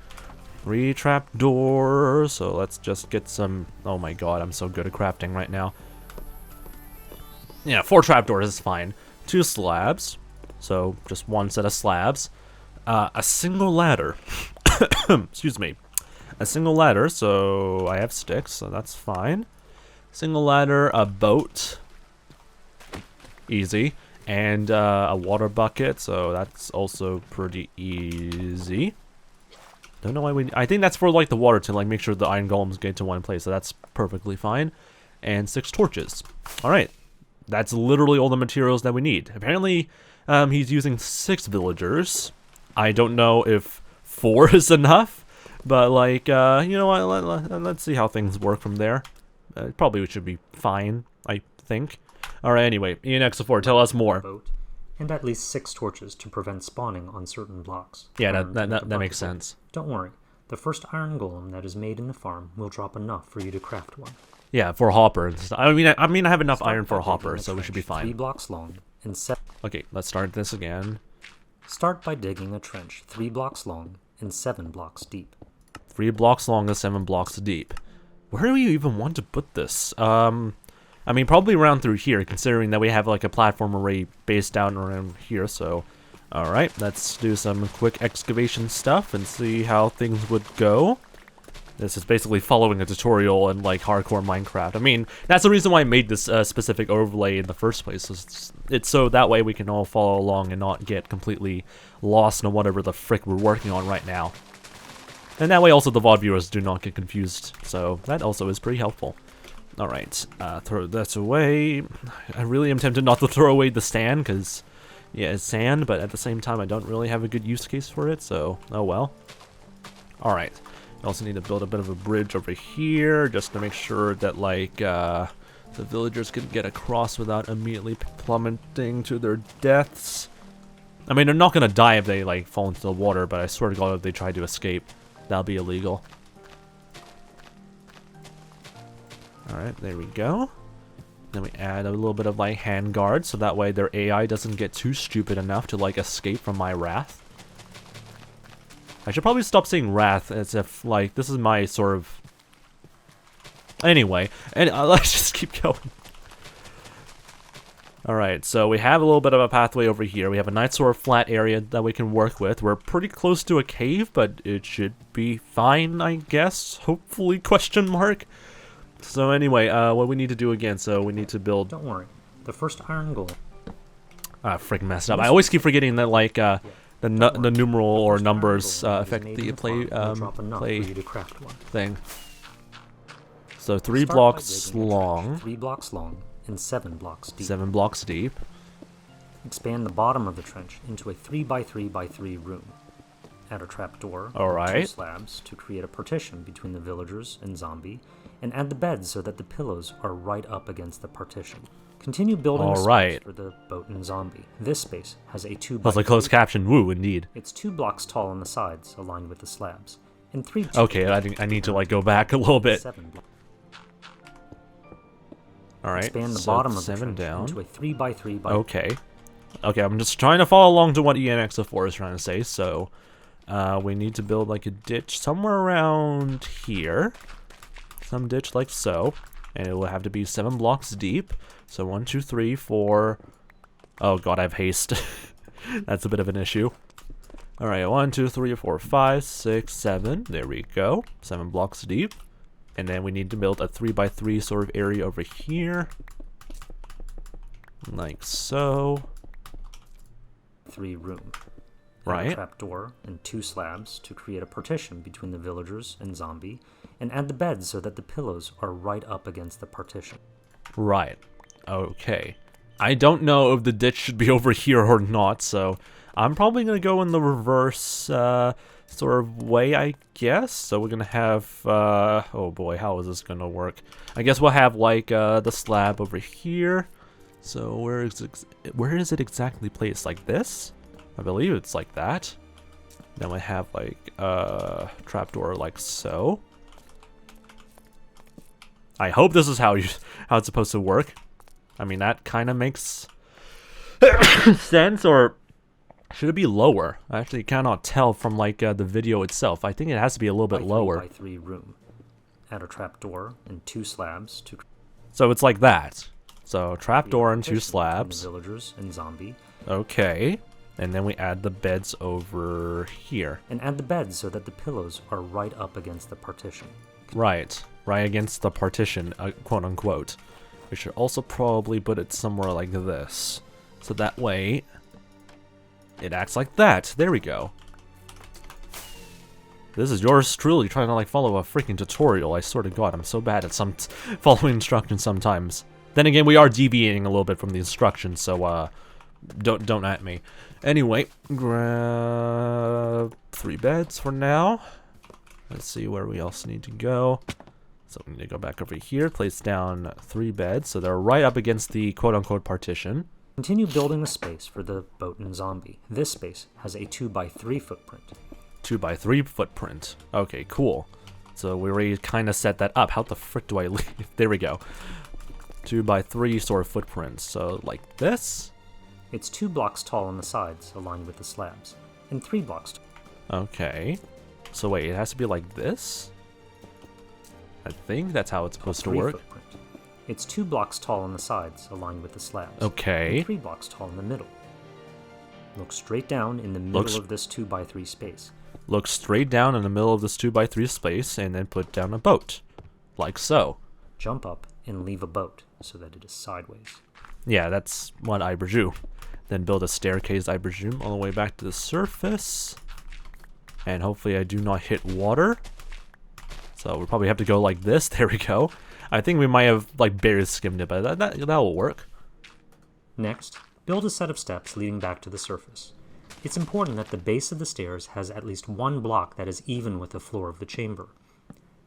3 trapdoors, so let's just get some... Oh my god, I'm so good at crafting right now. Yeah, 4 trapdoors is fine. 2 slabs, so just 1 set of slabs. A single ladder. Excuse me. A single ladder, so I have sticks, so that's fine. Single ladder, a boat. Easy. And a water bucket, so that's also pretty easy. Don't know why we... I think that's for, like, the water to, like, make sure the iron golems get to one place, so that's perfectly fine. And 6 torches. Alright. That's literally all the materials that we need. Apparently, he's using 6 villagers. I don't know if 4 is enough, but, like, you know what, let's see how things work from there. Probably should be fine, I think. Alright, anyway, 𝗦cie𝗰𝗶𝗟𝗀, tell us more. And at least 6 torches to prevent spawning on certain blocks. Yeah, that makes sense. Don't worry, the first iron golem that is made in the farm will drop enough for you to craft one. Yeah, for a hopper and stuff. I mean, I have enough iron for a hopper, so we should be fine. 3 blocks long and 7. Okay, let's start this again. Start by digging a trench 3 blocks long and 7 blocks deep. 3 blocks long and 7 blocks deep. Where do we even want to put this? I mean, probably around through here, considering that we have like a platform already based down around here, so... Alright, let's do some quick excavation stuff and see how things would go. This is basically following a tutorial in like hardcore Minecraft. I mean, that's the reason why I made this specific overlay in the first place. It's so that way we can all follow along and not get completely lost in whatever the frick we're working on right now. And that way also the VOD viewers do not get confused, so that also is pretty helpful. Alright, throw that away. I really am tempted not to throw away the stand, because, yeah, it's sand, but at the same time I don't really have a good use case for it, so, oh well. Alright, I also need to build a bit of a bridge over here, just to make sure that, like, the villagers can get across without immediately plummeting to their deaths. I mean, they're not gonna die if they, like, fall into the water, but I swear to God, if they try to escape, that'll be illegal. Alright, there we go. Then we add a little bit of like hand guard, so that way their AI doesn't get too stupid enough to like escape from my wrath. I should probably stop saying wrath as if, like, this is my sort of... Anyway, and let's just keep going. Alright, so we have a little bit of a pathway over here. We have a nice sort of flat area that we can work with. We're pretty close to a cave, but it should be fine, I guess. Hopefully, question mark. So anyway, what we need to do again, so we need to build... Don't worry. The first iron golem... freaking messed up. I always keep forgetting that, like, the numeral or numbers affect the play thing. So 3 blocks long. 3 blocks long and 7 blocks deep. 7 blocks deep. Expand the bottom of the trench into a 3x3x3 room. Add a trapdoor and 2 slabs to create a partition between the villagers and zombie, and add the beds so that the pillows are right up against the partition. Continue building a space for the boat and zombie. This space has a 2x3. That's like closed caption. Woo, indeed. It's 2 blocks tall on the sides, aligned with the slabs, and 3. Okay, I need to like go back a little bit. All right. Expand the so bottom of 7 the down. into a 3x3x3. Okay. Okay, I'm just trying to follow along to what 𝗫𝗍_4 is trying to say. So, we need to build like a ditch somewhere around here. Some ditch like so, and it will have to be 7 blocks deep. So 1, 2, 3, 4. Oh god, I have haste. That's a bit of an issue. All right, 1, 2, 3, 4, 5, 6, 7. There we go. 7 blocks deep. And then we need to build a 3x3 sort of area over here. Like so. 3 room. Right. Add a trapdoor and 2 slabs to create a partition between the villagers and zombie, and add the beds so that the pillows are right up against the partition. Right. Okay. I don't know if the ditch should be over here or not, so I'm probably going to go in the reverse sort of way, I guess. So we're going to have, oh boy, how is this going to work? I guess we'll have like the slab over here. So where is it exactly placed? Like this? I believe it's like that. Then we have like trapdoor like so. I hope this is how it's supposed to work. I mean, that kind of makes sense, or should it be lower? I actually cannot tell from like the video itself. I think it has to be a little bit lower. 3 room. Add a trapdoor and 2 slabs to. So it's like that. So trapdoor and 2 slabs. The villagers and zombie. Okay. And then we add the beds over here. And add the beds so that the pillows are right up against the partition. Right against the partition, quote unquote. We should also probably put it somewhere like this. So that way, it acts like that. There we go. This is yours truly trying to like follow a freaking tutorial. I swear to God, I'm so bad at following instructions sometimes. Then again, we are deviating a little bit from the instructions, so don't at me. Anyway, grab 3 beds for now. Let's see where we else need to go. So we need to go back over here, place down 3 beds, so they're right up against the quote-unquote partition. Continue building a space for the boat and zombie. This space has a 2x3 footprint. 2x3 footprint. Okay, cool. So we already kind of set that up. How the frick do I leave? There we go. 2x3 sort of footprints. So like this. It's 2 blocks tall on the sides, aligned with the slabs, and 3 blocks tall. Okay. So wait, it has to be like this? I think that's how it's supposed to work. Footprint. It's 2 blocks tall on the sides, aligned with the slabs. Okay. And 3 blocks tall in the middle. Look straight down in the middle of this 2x3 space. Look straight down in the middle of this 2x3 space, and then put down a boat. Like so. Jump up and leave a boat, so that it is sideways. Yeah, that's what I presume. Then build a staircase, I presume, all the way back to the surface. And hopefully I do not hit water. So we'll probably have to go like this. There we go. I think we might have like barely skimmed it, but that will work. Next, build a set of steps leading back to the surface. It's important that the base of the stairs has at least 1 block that is even with the floor of the chamber.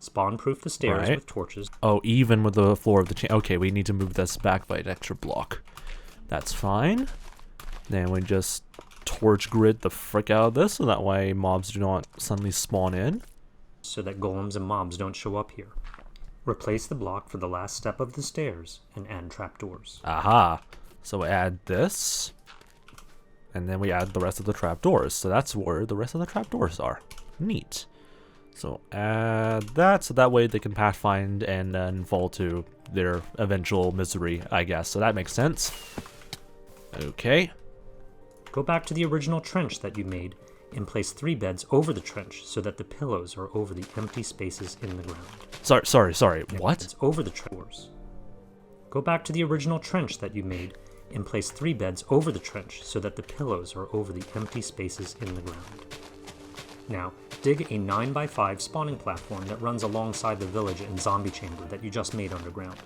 Spawn-proof the stairs with torches. Oh, even with the floor of the chamber. Okay, we need to move this back by an extra block. That's fine. Then we just torch grid the frick out of this, so that way mobs do not suddenly spawn in. So that golems and mobs don't show up here. Replace the block for the last step of the stairs and add trapdoors. Aha. So we add this. And then we add the rest of the trapdoors. So that's where the rest of the trapdoors are. Neat. So add that, so that way they can pathfind and then fall to their eventual misery, I guess. So that makes sense. Okay. Go back to the original trench that you made and place 3 beds over the trench so that the pillows are over the empty spaces in the ground. Sorry. What? It's over the trench. Go back to the original trench that you made and place 3 beds over the trench so that the pillows are over the empty spaces in the ground. Now, dig a 9x5 spawning platform that runs alongside the village and zombie chamber that you just made underground.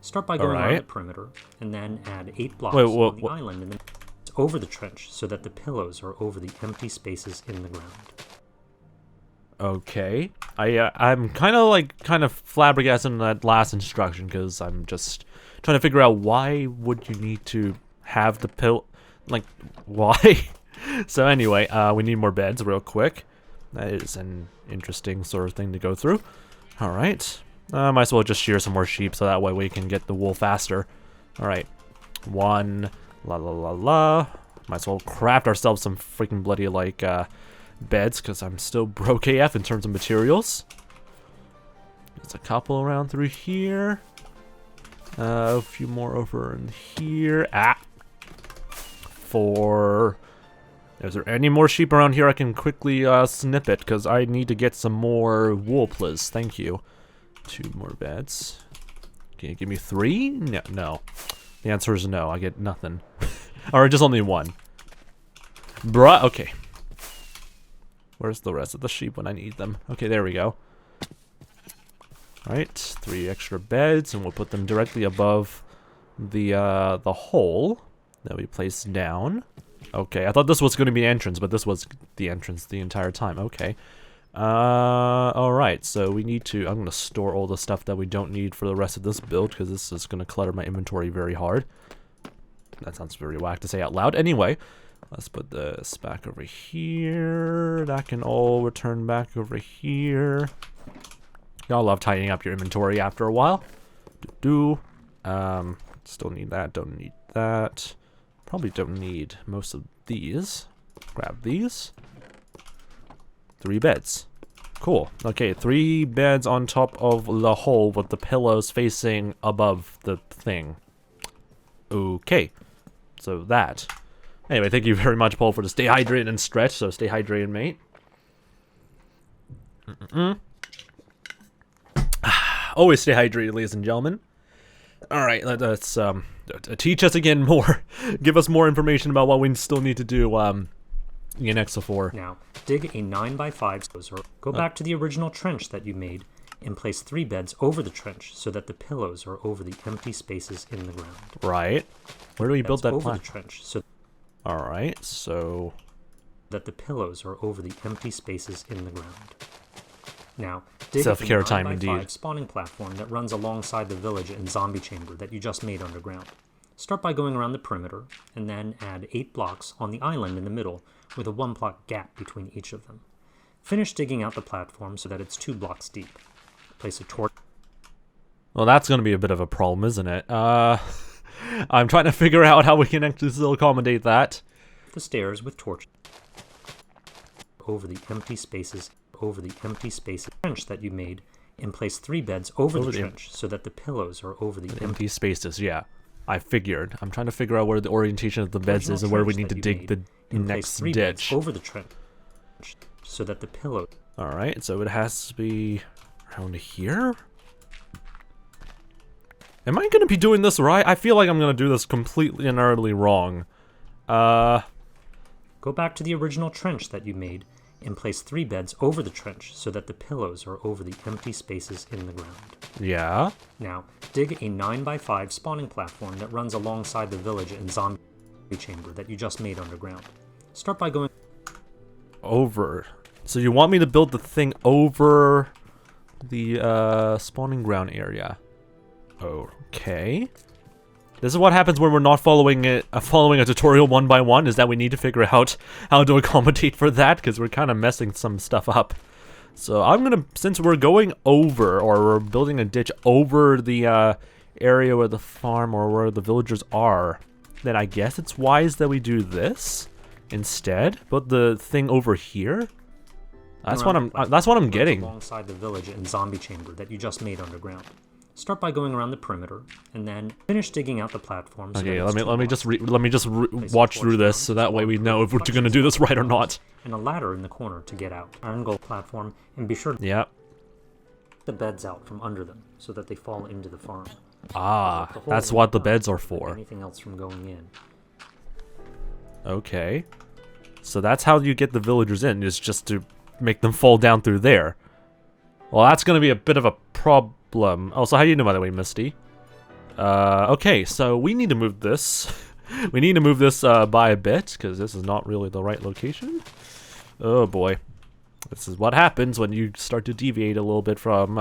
Start by going around the perimeter, and then add 8 blocks on the island and then over the trench so that the pillows are over the empty spaces in the ground. Okay. I'm kind of flabbergasted in that last instruction because I'm just trying to figure out why would you need to have the why? So anyway, we need more beds real quick. That is an interesting sort of thing to go through. Alright. Might as well just shear some more sheep so that way we can get the wool faster. Alright. 1. Might as well craft ourselves some freaking bloody, beds, because I'm still broke AF in terms of materials. There's a couple around through here. A few more over in here. 4. Is there any more sheep around here I can quickly snip it? Because I need to get some more wool, please. Thank you. 2 more beds. Can you give me 3? No. The answer is no. I get nothing. Or just only 1. Bruh. Okay. Where's the rest of the sheep when I need them? Okay, there we go. Alright, 3 extra beds, and we'll put them directly above the hole that we placed down. Okay, I thought this was going to be the entrance, but this was the entrance the entire time. Okay. Alright, so we need to... I'm going to store all the stuff that we don't need for the rest of this build, because this is going to clutter my inventory very hard. That sounds very whack to say out loud. Anyway, let's put this back over here. That can all return back over here. Y'all love tidying up your inventory after a while. Still need that, don't need that. Probably don't need most of these. Grab these. 3 beds. Cool. Okay, 3 beds on top of the hole with the pillows facing above the thing. Okay. So that. Anyway, thank you very much, Paul, for the stay hydrated and stretch. So stay hydrated, mate. Always stay hydrated, ladies and gentlemen. Alright, let's teach us again more. Give us more information about what we still need to do in 𝗦liche𝗰𝗶. Now, dig a 9x5 go back to the original trench that you made and place 3 beds over the trench so that the pillows are over the empty spaces in the ground. Right. Where do we build that over the trench so Alright, so that the pillows are over the empty spaces in the ground. Now, dig self-care a time 9x5 indeed. spawning platform that runs alongside the village and zombie chamber that you just made underground. Start by going around the perimeter, and then add 8 blocks on the island in the middle, with a 1-block gap between each of them. Finish digging out the platform so that it's 2 blocks deep. Place a torch. Well, that's going to be a bit of a problem, isn't it? I'm trying to figure out how we can actually still accommodate that. The stairs with torches over the empty spaces. Trench that you made, and place 3 beds over the trench so that the pillows are over the empty spaces. Yeah, I figured. I'm trying to figure out where the orientation of the beds is and where we need to dig the next ditch. Over the trench so that the pillow. All right, so it has to be around here. Am I going to be doing this right? I feel like I'm going to do this completely and utterly wrong. Go back to the original trench that you made and place 3 beds over the trench so that the pillows are over the empty spaces in the ground. Yeah. Now, dig a 9x5 spawning platform that runs alongside the village and zombie chamber that you just made underground. Start by going over. So you want me to build the thing over the spawning ground area? Okay. This is what happens when we're not following a tutorial 1 by 1, is that we need to figure out how to accommodate for that, because we're kind of messing some stuff up. So I'm going to, since we're going over, or we're building a ditch over the area where the farm or where the villagers are, then I guess it's wise that we do this instead. But the thing over here, That's what I'm getting. Alongside the village and zombie chamber that you just made underground. Start by going around the perimeter, and then finish digging out the platforms. Okay, let me just watch through this, so that way we know if we're gonna do this right or not. And a ladder in the corner to get out. Iron gold platform, and be sure to get the beds out from under them, so that they fall into the farm. Ah, that's what the beds are for. Anything else from going in. Okay, so that's how you get the villagers in, is just to make them fall down through there. Well, that's gonna be a bit of a problem. Also, how do you know, by the way, Misty? Okay, so we need to move this. We need to move this by a bit, because this is not really the right location. Oh boy. This is what happens when you start to deviate a little bit from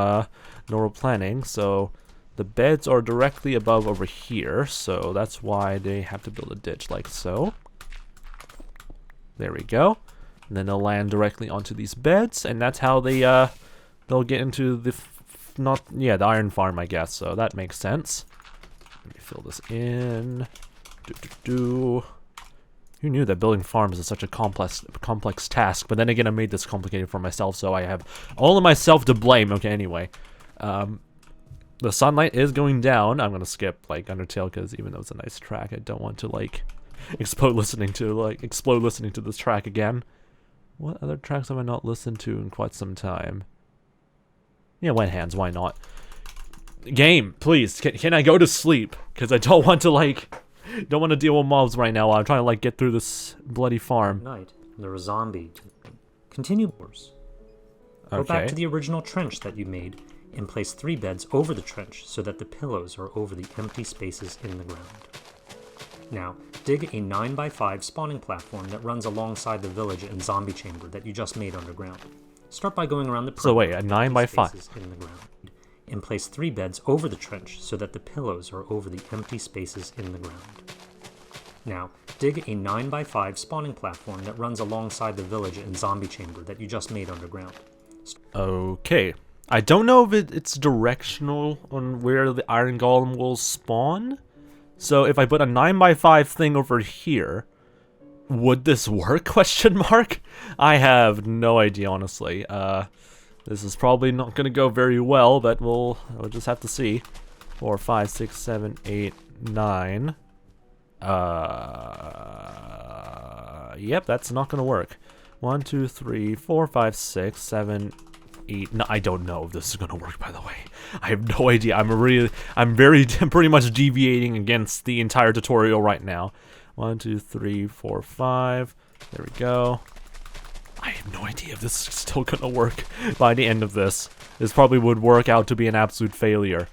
normal planning. So the beds are directly above over here, so that's why they have to build a ditch like so. There we go. And then they'll land directly onto these beds, and that's how they they'll get into the the iron farm, I guess. So that makes sense. Let me fill this in. Who knew that building farms is such a complex task? But then again, I made this complicated for myself, so I have all of myself to blame. Okay, anyway. The sunlight is going down. I'm gonna skip like Undertale, because even though it's a nice track, I don't want to like explode listening to this track again. What other tracks have I not listened to in quite some time? Yeah, Wet Hands, why not? Game, please, can I go to sleep? Because I don't want to deal with mobs right now while I'm trying to like get through this bloody farm. Night, there are zombies. Continue. Go back to the original trench that you made and place 3 beds over the trench so that the pillows are over the empty spaces in the ground. Now, dig a 9x5 spawning platform that runs alongside the village and zombie chamber that you just made underground. Start by going around the so wait, a 9x5 in the ground, and place 3 beds over the trench so that the pillows are over the empty spaces in the ground. Now, dig a 9x5 spawning platform that runs alongside the village and zombie chamber that you just made underground. Okay. I don't know if it's directional on where the iron golem will spawn. So if I put a 9x5 thing over here, would this work? Question mark? I have no idea, honestly. This is probably not going to go very well, but we'll just have to see. 4, 5, 6, 7, 8, 9. Yep, that's not going to work. 1, 2, 3, 4, 5, 6, 7, 8. No, I don't know if this is going to work, by the way. I have no idea. I'm pretty much deviating against the entire tutorial right now. 1, 2, 3, 4, 5. There we go. I have no idea if this is still gonna work by the end of this. This probably would work out to be an absolute failure.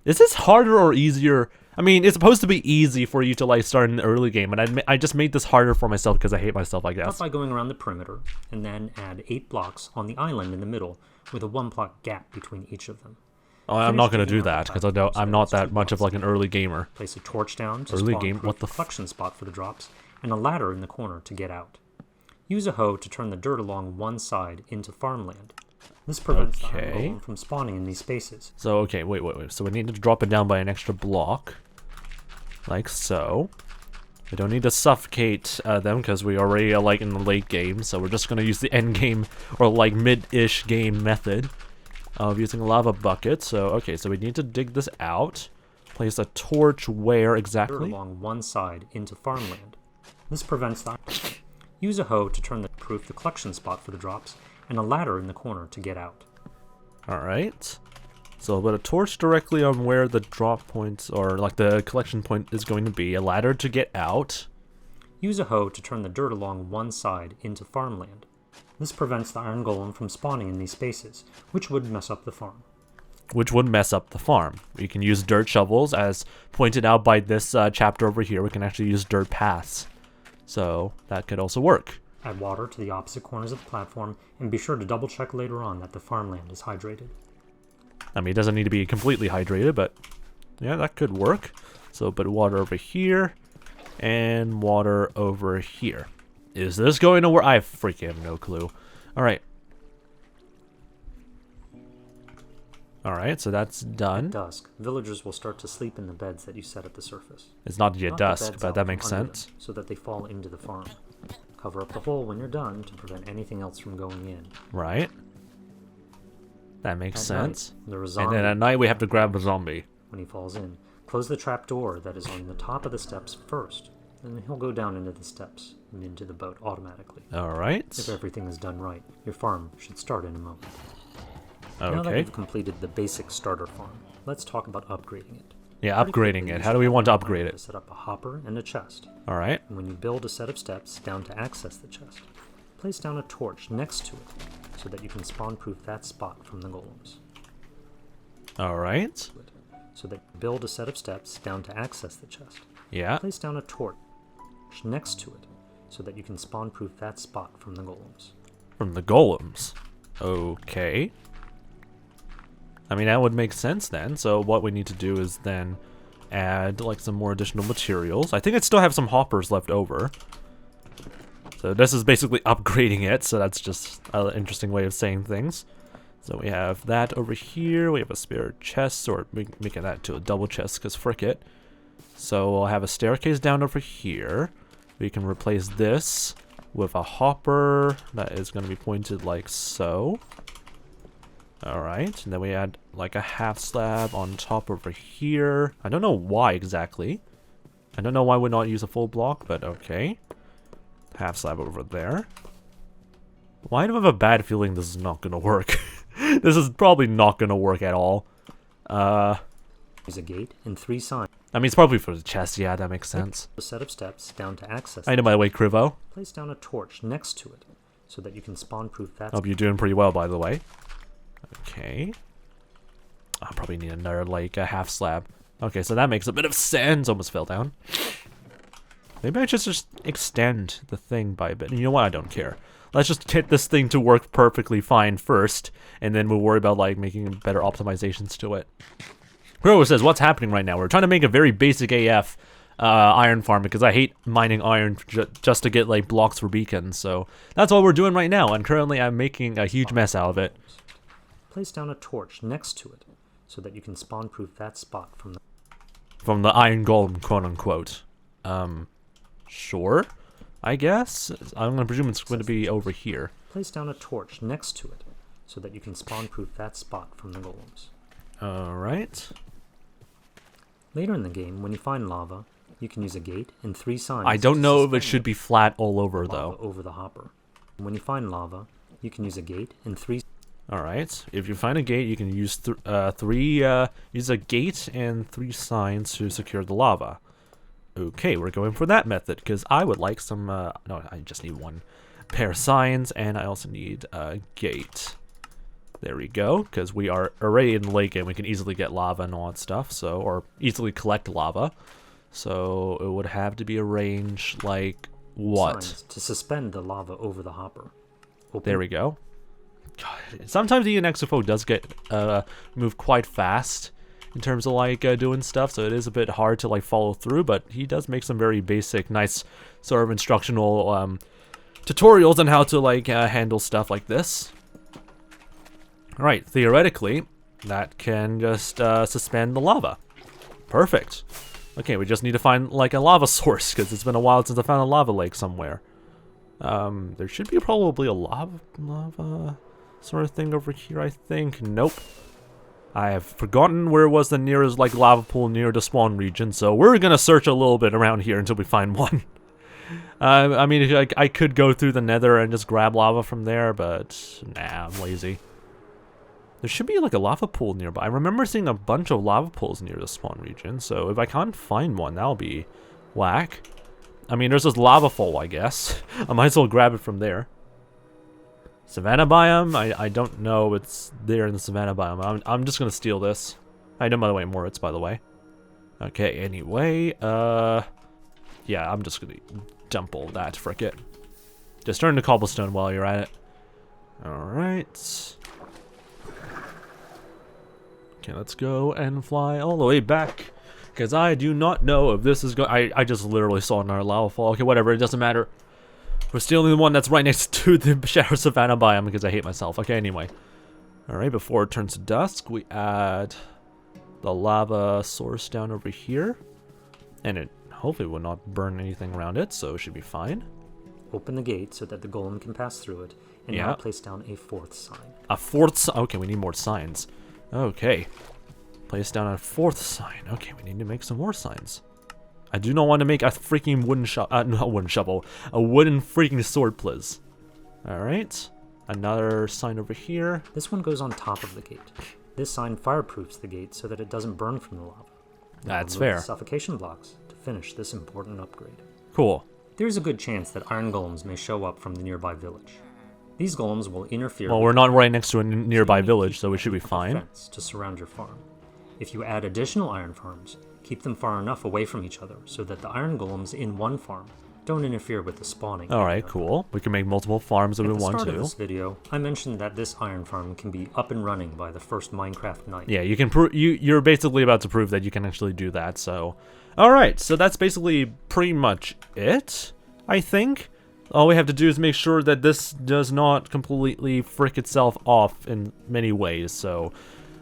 Is this harder or easier? I mean, it's supposed to be easy for you to like start in the early game, and I just made this harder for myself because I hate myself, I guess. Start by going around the perimeter, and then add 8 blocks on the island in the middle, with a 1-block gap between each of them. Oh, I'm not gonna do that because I'm not that much of like an early gamer. Place a torch down to spawn what the collection spot for the drops, and a ladder in the corner to get out. Use a hoe to turn the dirt along one side into farmland. This prevents the iron golem from spawning in these spaces. So okay, wait. So we need to drop it down by an extra block, like so. We don't need to suffocate them because we already are like in the late game. So we're just gonna use the end game or like mid-ish game method of using a lava bucket. So okay, so we need to dig this out. Place a torch where exactly? Dirt along one side into farmland. This prevents the. Use a hoe to turn the collection spot for the drops, and a ladder in the corner to get out. Alright. So put a torch directly on where the drop points, or like the collection point is going to be. A ladder to get out. Use a hoe to turn the dirt along one side into farmland. This prevents the iron golem from spawning in these spaces, which would mess up the farm. We can use dirt shovels, as pointed out by this chapter over here. We can actually use dirt paths. So that could also work. Add water to the opposite corners of the platform, and be sure to double check later on that the farmland is hydrated. I mean, it doesn't need to be completely hydrated, but yeah, that could work. So put water over here, and water over here. Is this going to work? I freaking have no clue. Alright. Alright, so that's done. At dusk, villagers will start to sleep in the beds that you set at the surface. It's not yet dusk, but that makes sense. So that they fall into the farm. Cover up the hole when you're done to prevent anything else from going in. Right. That makes sense. Night, there is and then at night we have to grab a zombie. When he falls in, close the trap door that is on the top of the steps first. Then he'll go down into the steps and into the boat automatically. Alright. If everything is done right, your farm should start in a moment. Okay. Now that we've completed the basic starter farm, let's talk about upgrading it. Yeah, upgrading it. How do we want to upgrade it? Set up a hopper and a chest. Alright. And when you build a set of steps down to access the chest, place down a torch next to it so that you can spawn-proof that spot from the golems. Alright. So that you build a set of steps down to access the chest. Yeah. Place down a torch next to it so that you can spawn-proof that spot from the golems. From the golems. Okay. I mean, that would make sense then. So what we need to do is then add like some more additional materials. I think I still have some hoppers left over. So this is basically upgrading it. So that's just an interesting way of saying things. So we have that over here. We have a spare chest, or making that to a double chest because frick it. So we'll have a staircase down over here. We can replace this with a hopper that is going to be pointed like so. Alright, and then we add like a half slab on top over here. I don't know why exactly. I don't know why we'd not use a full block, but okay. Half slab over there. Why do I have a bad feeling this is not gonna work? This is probably not gonna work at all. There's a gate and 3 signs. I mean, it's probably for the chest, yeah, that makes sense. A set of steps down to access. I know, by the way, 𝗦cie𝗰𝗶𝗹. Place down a torch next to it so that you can spawn-proof that. Hope you're doing pretty well, by the way. Okay. I'll probably need another, like, a half slab. Okay, so that makes a bit of sense. Almost fell down. Maybe I should just extend the thing by a bit. You know what? I don't care. Let's just get this thing to work perfectly fine first, and then we'll worry about, like, making better optimizations to it. 𝗏 says, what's happening right now? We're trying to make a very basic AF iron farm because I hate mining iron just to get, like, blocks for beacons. So that's what we're doing right now, and currently I'm making a huge mess out of it. Place down a torch next to it so that you can spawn-proof that spot from the iron golem, quote-unquote. Sure, I guess. I'm going to presume it's going to be over here. Place down a torch next to it so that you can spawn-proof that spot from the golems. Alright. Later in the game, when you find lava, you can use a gate and 3 signs. I don't know if it should be flat all over, though. Over the hopper. When you find lava, you can use a gate and 3. Alright, if you find a gate, you can use use a gate and 3 signs to secure the lava. Okay, we're going for that method, because I would like some, no, I just need 1 pair of signs, and I also need a gate. There we go, because we are already in the lake game, we can easily get lava and all that stuff, so, or easily collect lava. So, it would have to be arranged like, what? Signs to suspend the lava over the hopper. There we go. God, sometimes the 𝗦cie𝗰𝗶𝗹 does get moved quite fast in terms of like doing stuff, so it is a bit hard to like follow through, but he does make some very basic, nice sort of instructional tutorials on how to like handle stuff like this. Alright, theoretically, that can just suspend the lava. Perfect. Okay, we just need to find like a lava source, because it's been a while since I found a lava lake somewhere. There should be probably a lava sort of thing over here, I think. Nope. I have forgotten where was the nearest like lava pool near the spawn region, so we're gonna search a little bit around here until we find one. I mean, I could go through the nether and just grab lava from there, but nah, I'm lazy. There should be like a lava pool nearby. I remember seeing a bunch of lava pools near the spawn region, so if I can't find one, that'll be whack. I mean, there's this lava fall, I guess. I might as well grab it from there. Savannah biome? I don't know if it's there in the savannah biome. I'm just gonna steal this. I know, by the way, Moritz, by the way. Okay, anyway, yeah, I'm just gonna dump all that, frick it. Just turn to cobblestone while you're at it. Alright. Okay, let's go and fly all the way back. Because I do not know if this is going. I just literally saw another lava fall. Okay, whatever, it doesn't matter. We're stealing the one that's right next to the Shadow Savannah biome because I hate myself. Okay, anyway. Alright, before it turns to dusk, we add the lava source down over here. And it hopefully will not burn anything around it, so it should be fine. Open the gate so that the golem can pass through it, and now place down a 4th sign. A 4th sign? Okay, we need more signs. Okay. Place down a 4th sign. Okay, we need to make some more signs. I do not want to make a freaking not wooden shovel. A wooden freaking sword, please. Alright. Another sign over here. This one goes on top of the gate. This sign fireproofs the gate so that it doesn't burn from the lava. Now That's remove fair. the suffocation blocks to finish this important upgrade. Cool. There is a good chance that iron golems may show up from the nearby village. These golems will interfere Well, we're not right next to a nearby village, so we should be fine. Fence to surround your farm. If you add additional iron farms, keep them far enough away from each other so that the iron golems in one farm don't interfere with the spawning. Alright, cool. We can make multiple farms if we want to. At the start of this video, I mentioned that this iron farm can be up and running by the first Minecraft night. Yeah, you can you're basically about to prove that you can actually do that, so... Alright, so that's basically pretty much it, I think. All we have to do is make sure that this does not completely frick itself off in many ways, so...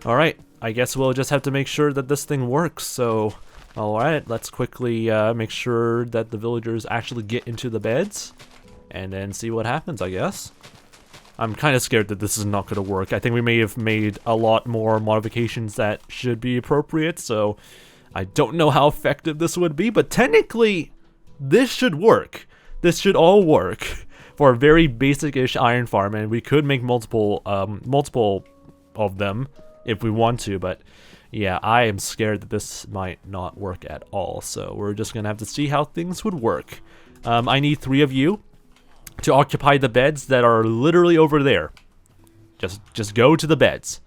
Alright, I guess we'll just have to make sure that this thing works, so... Alright, let's quickly make sure that the villagers actually get into the beds, and then see what happens, I guess. I'm kind of scared that this is not going to work. I think we may have made a lot more modifications that should be appropriate, so I don't know how effective this would be, but technically, this should work. This should all work for a very basic-ish iron farm, and we could make multiple of them if we want to, but... Yeah, I am scared that this might not work at all, so we're just gonna have to see how things would work. I need 3 of you to occupy the beds that are literally over there. Just go to the beds.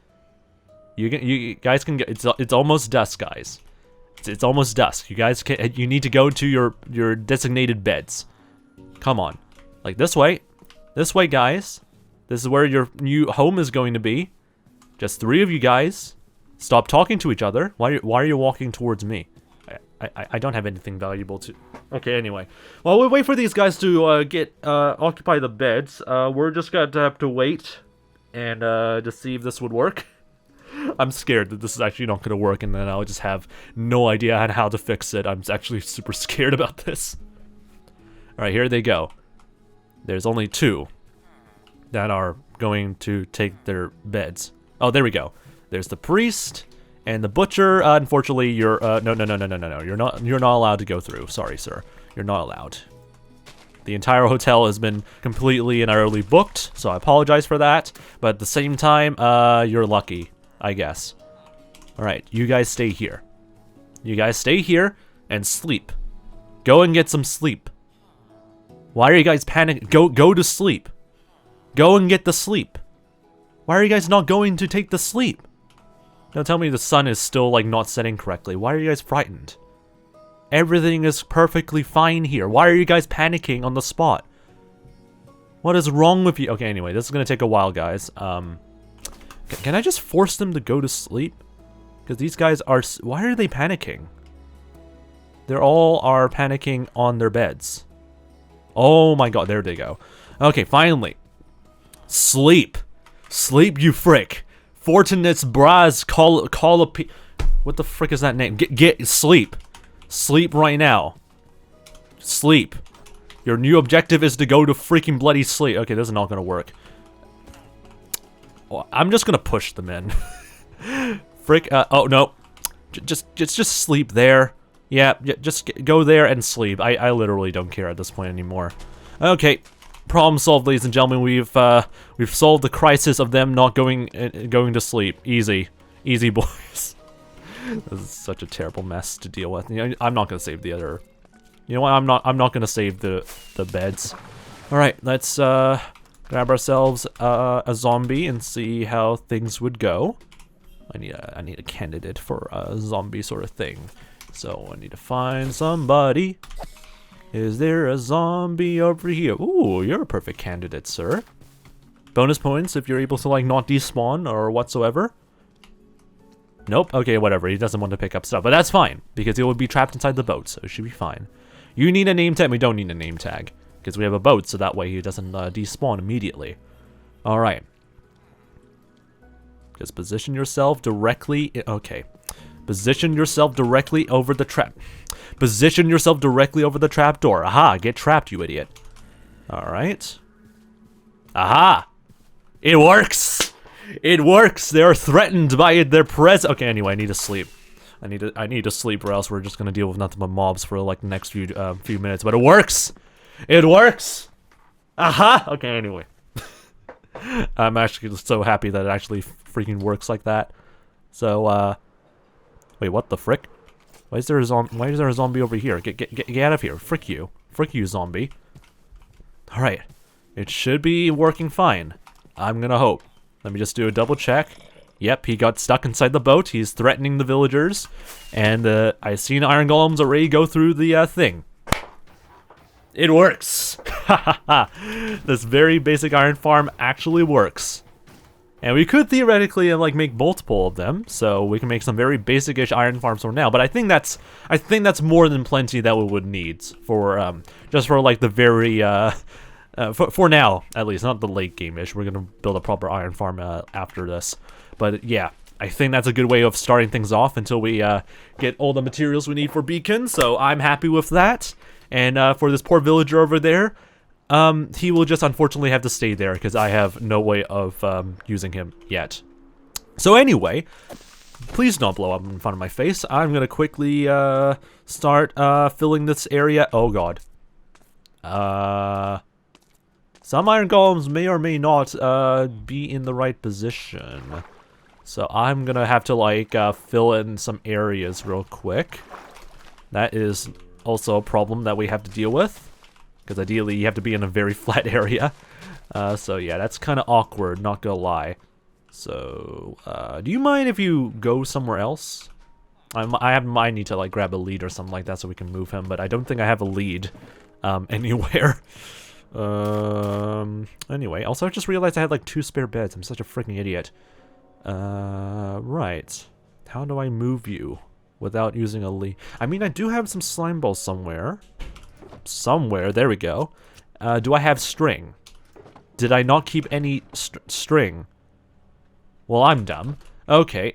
You guys can get. It's almost dusk, guys. It's almost dusk. You need to go to your designated beds. Come on, like this way, guys. This is where your new home is going to be. Just 3 of you guys. Stop talking to each other. Why are you walking towards me? I don't have anything valuable to... Okay, anyway. While we wait for these guys to occupy the beds, we're just going to have to wait and just see if this would work. I'm scared that this is actually not going to work, and then I'll just have no idea on how to fix it. I'm actually super scared about this. Alright, here they go. There's only 2 that are going to take their beds. Oh, there we go. There's the priest and the butcher. Unfortunately, you're no. You're not allowed to go through. Sorry, sir. You're not allowed. The entire hotel has been completely and utterly booked, so I apologize for that. But at the same time, you're lucky, I guess. All right, you guys stay here. You guys stay here and sleep. Go and get some sleep. Why are you guys panicking? Go to sleep. Go and get the sleep. Why are you guys not going to take the sleep? Don't tell me the sun is still, like, not setting correctly. Why are you guys frightened? Everything is perfectly fine here. Why are you guys panicking on the spot? What is wrong with you? Okay, anyway, this is gonna take a while, guys. Can I just force them to go to sleep? Because these guys are... Why are they panicking? They're all panicking on their beds. Oh my god, there they go. Okay, finally. Sleep. Sleep, you frick. 𝗦cie𝗰𝗶𝗹 What the frick is that name? Get sleep. Sleep right now. Sleep. Your new objective is to go to freaking bloody sleep. Okay, this is not gonna work. Oh, I'm just gonna push them in. Frick. Oh no. Just sleep there. Yeah. Just go there and sleep. I literally don't care at this point anymore. Okay. Problem solved, ladies and gentlemen. We've solved the crisis of them not going to sleep. Easy, boys. This is such a terrible mess to deal with. You know, I'm not gonna save the other. You know what? I'm not gonna save the beds. All right, let's grab ourselves a zombie and see how things would go. I need a candidate for a zombie sort of thing. So I need to find somebody. Is there a zombie over here? Ooh, you're a perfect candidate, sir. Bonus points if you're able to, like, not despawn or whatsoever. Nope. Okay, whatever. He doesn't want to pick up stuff, but that's fine because he will be trapped inside the boat, so it should be fine. You need a name tag. We don't need a name tag because we have a boat, so that way he doesn't despawn immediately. All right. Just position yourself directly. Okay. Position yourself directly over the trap. Position yourself directly over the trap door. Aha, get trapped, you idiot. Alright. Aha! It works! It works! They're threatened by their presence. Okay, anyway, I need to sleep. I need to sleep, or else we're just gonna deal with nothing but mobs for like the next few minutes. But it works! It works! Aha! Okay, anyway. I'm actually just so happy that it actually freaking works like that. So, wait, what the frick? Why is there a zombie over here? Get out of here! Frick you! Frick you, zombie! All right, it should be working fine. I'm gonna hope. Let me just do a double check. Yep, he got stuck inside the boat. He's threatening the villagers, and I've seen iron golems already go through the thing. It works! This very basic iron farm actually works. And we could theoretically like make multiple of them, so we can make some very basic-ish iron farms for now. But I think that's more than plenty that we would need for just for like the very for now at least, not the late game-ish. We're gonna build a proper iron farm after this. But yeah, I think that's a good way of starting things off until we get all the materials we need for beacons. So I'm happy with that. And for this poor villager over there, he will just unfortunately have to stay there because I have no way of using him yet. So anyway, please don't blow up in front of my face. I'm gonna quickly start filling this area. Oh god. Some iron golems may or may not be in the right position. So I'm gonna have to like fill in some areas real quick. That is also a problem that we have to deal with, because ideally you have to be in a very flat area. So yeah, that's kind of awkward, not gonna lie. So do you mind if you go somewhere else? I need to like grab a lead or something like that so we can move him, but I don't think I have a lead anywhere. Anyway, also I just realized I had like 2 spare beds. I'm such a freaking idiot. Right. How do I move you without using a lead? I mean, I do have some slime balls somewhere. Somewhere, there we go. Do I have string? Did I not keep any string? Well, I'm dumb. Okay,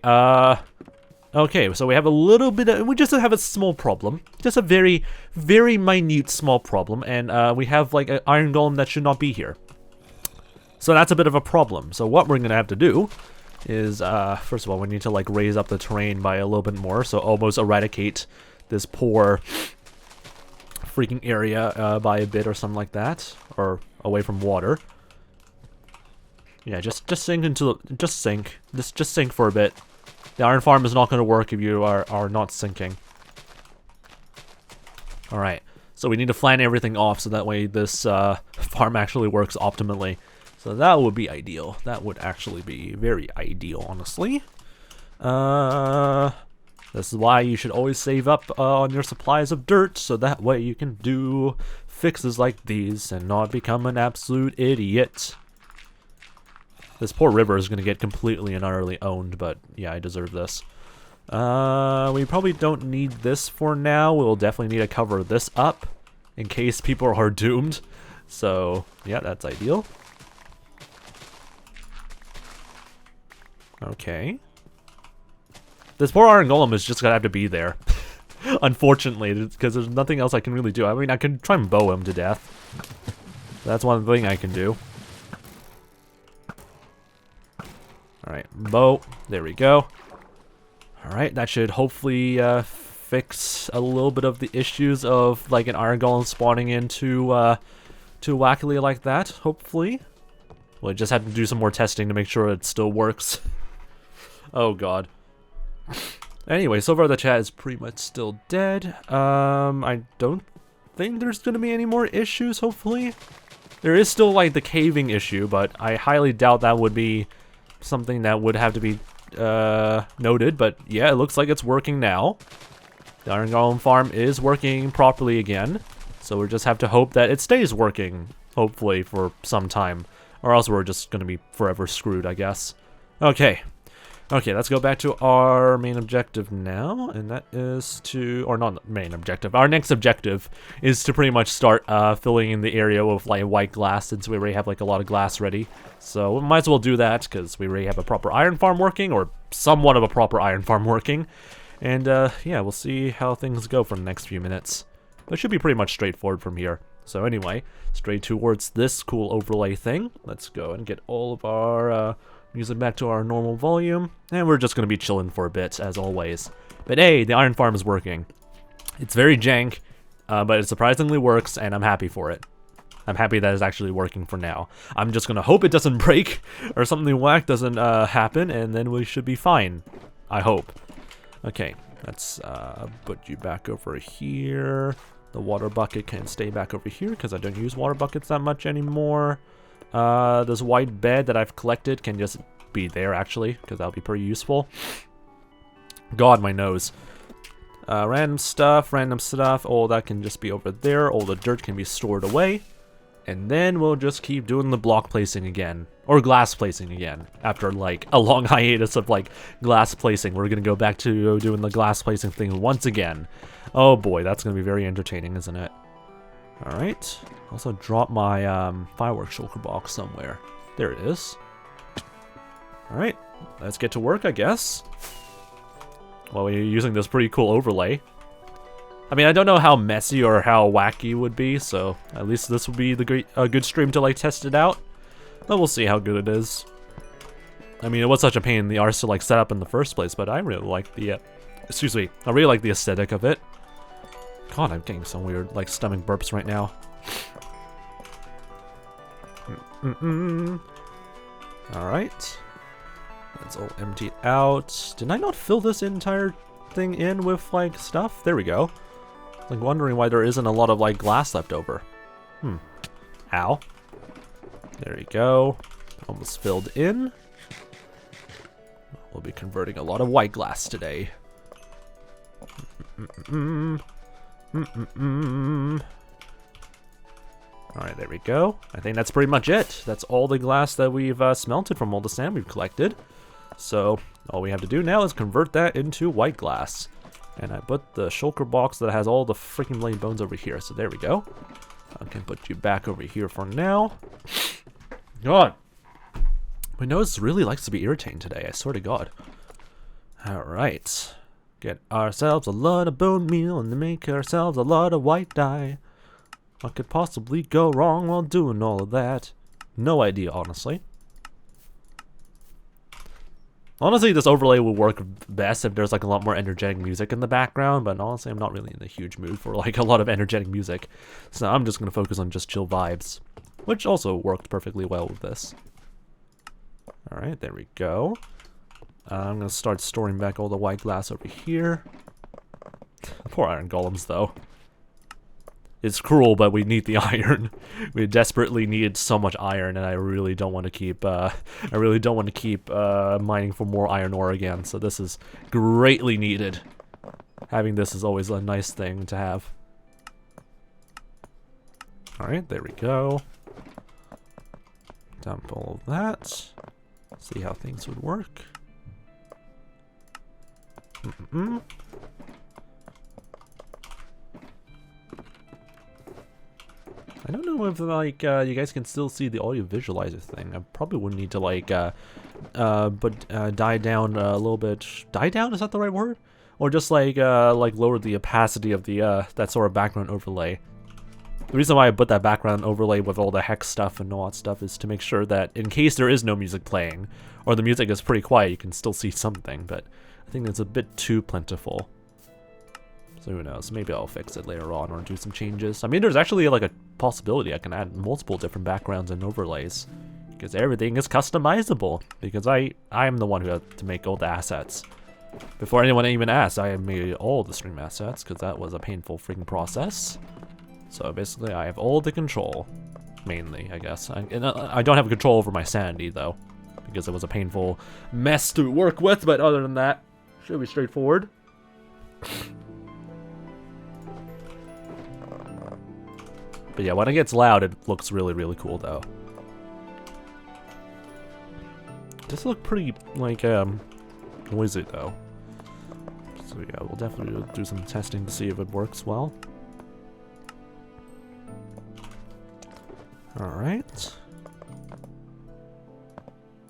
okay, so we have a little bit of, we just have a small problem. Just a very, very minute small problem, and we have like an iron golem that should not be here. So that's a bit of a problem. So what we're gonna have to do is, first of all, we need to like raise up the terrain by a little bit more, so almost eradicate this poor freaking area by a bit or something like that, or away from water. Yeah, just sink into the, just sink for a bit. The iron farm is not going to work if you are not sinking. All right, so we need to flatten everything off so that way this farm actually works optimally. So that would be ideal. That would actually be very ideal, honestly. This is why you should always save up on your supplies of dirt, so that way you can do fixes like these and not become an absolute idiot. This poor river is going to get completely and utterly owned, but yeah, I deserve this. We probably don't need this for now. We'll definitely need to cover this up in case people are doomed. So yeah, that's ideal. Okay. This poor iron golem is just gonna have to be there. Unfortunately, because there's nothing else I can really do. I mean, I can try and bow him to death. That's one thing I can do. Alright, bow. There we go. Alright, that should hopefully fix a little bit of the issues of like an iron golem spawning into too wackily like that, hopefully. We'll just have to do some more testing to make sure it still works. Oh god. Anyway, so far the chat is pretty much still dead. I don't think there's gonna be any more issues, hopefully. There is still like the caving issue, but I highly doubt that would be something that would have to be noted. But yeah, it looks like it's working now. The iron golem farm is working properly again. So we just have to hope that it stays working, hopefully, for some time. Or else we're just gonna be forever screwed, I guess. Okay. Okay, let's go back to our main objective now, and that is to, or not main objective, our next objective is to pretty much start filling in the area with like white glass, since we already have like a lot of glass ready. So we might as well do that, because we already have a proper iron farm working, or somewhat of a proper iron farm working. And yeah, we'll see how things go for the next few minutes. But it should be pretty much straightforward from here. So anyway, straight towards this cool overlay thing. Let's go and get all of our music back to our normal volume. And we're just going to be chilling for a bit, as always. But hey, the iron farm is working. It's very jank, but it surprisingly works, and I'm happy for it. I'm happy that it's actually working for now. I'm just going to hope it doesn't break, or something whack doesn't happen, and then we should be fine. I hope. Okay, let's put you back over here. The water bucket can stay back over here because I don't use water buckets that much anymore. This white bed that I've collected can just be there, actually, because that'll be pretty useful. God, my nose. Random stuff, all that can just be over there. All the dirt can be stored away. And then we'll just keep doing the block placing again. Or glass placing again. After, like, a long hiatus of, like, glass placing. We're gonna go back to doing the glass placing thing once again. Oh boy, that's gonna be very entertaining, isn't it? Alright. Also drop my fireworks shulker box somewhere. There it is. Alright, let's get to work, I guess. Well, we're using this pretty cool overlay. I mean, I don't know how messy or how wacky it would be, so at least this would be a good stream to like test it out. But we'll see how good it is. I mean, it was such a pain in the arse to like set up in the first place, but I really like the, excuse me, I really like the aesthetic of it. God, I'm getting some weird like stomach burps right now. All right, that's all emptied out. Did I not fill this entire thing in with like stuff? There we go. Like wondering why there isn't a lot of like glass left over. Ow. There you go. Almost filled in. We'll be converting a lot of white glass today. Alright, there we go. I think that's pretty much it. That's all the glass that we've smelted from all the sand we've collected. So all we have to do now is convert that into white glass. And I put the shulker box that has all the freaking blade bones over here. So there we go. I can put you back over here for now. God. My nose really likes to be irritating today, I swear to God. Alright. Get ourselves a lot of bone meal and make ourselves a lot of white dye. What could possibly go wrong while doing all of that? No idea, honestly. Honestly, this overlay will work best if there's like a lot more energetic music in the background, but honestly, I'm not really in a huge mood for like a lot of energetic music. So I'm just going to focus on just chill vibes, which also worked perfectly well with this. Alright, there we go. I'm going to start storing back all the white glass over here. Poor iron golems, though. It's cruel, but we need the iron. We desperately need so much iron, and I really don't want to keep. Mining for more iron ore again. So this is greatly needed. Having this is always a nice thing to have. All right, there we go. Dump all of that. See how things would work. I don't know if like you guys can still see the audio visualizer thing. I probably would need to like die down a little bit. Die down, is that the right word? Or just like lower the opacity of the that sort of background overlay. The reason why I put that background overlay with all the hex stuff and all that stuff is to make sure that in case there is no music playing or the music is pretty quiet, you can still see something. But I think it's a bit too plentiful. So who knows, maybe I'll fix it later on or do some changes. I mean, there's actually like a possibility I can add multiple different backgrounds and overlays. Because everything is customizable. Because I am the one who had to make all the assets. Before anyone even asked, I have made all the stream assets because that was a painful freaking process. So basically I have all the control. Mainly, I guess. I don't have control over my sanity though. Because it was a painful mess to work with, but other than that, should be straightforward. But yeah, when it gets loud, it looks really, really cool, though. This looks pretty, like, noisy, though. So yeah, we'll definitely do some testing to see if it works well. Alright.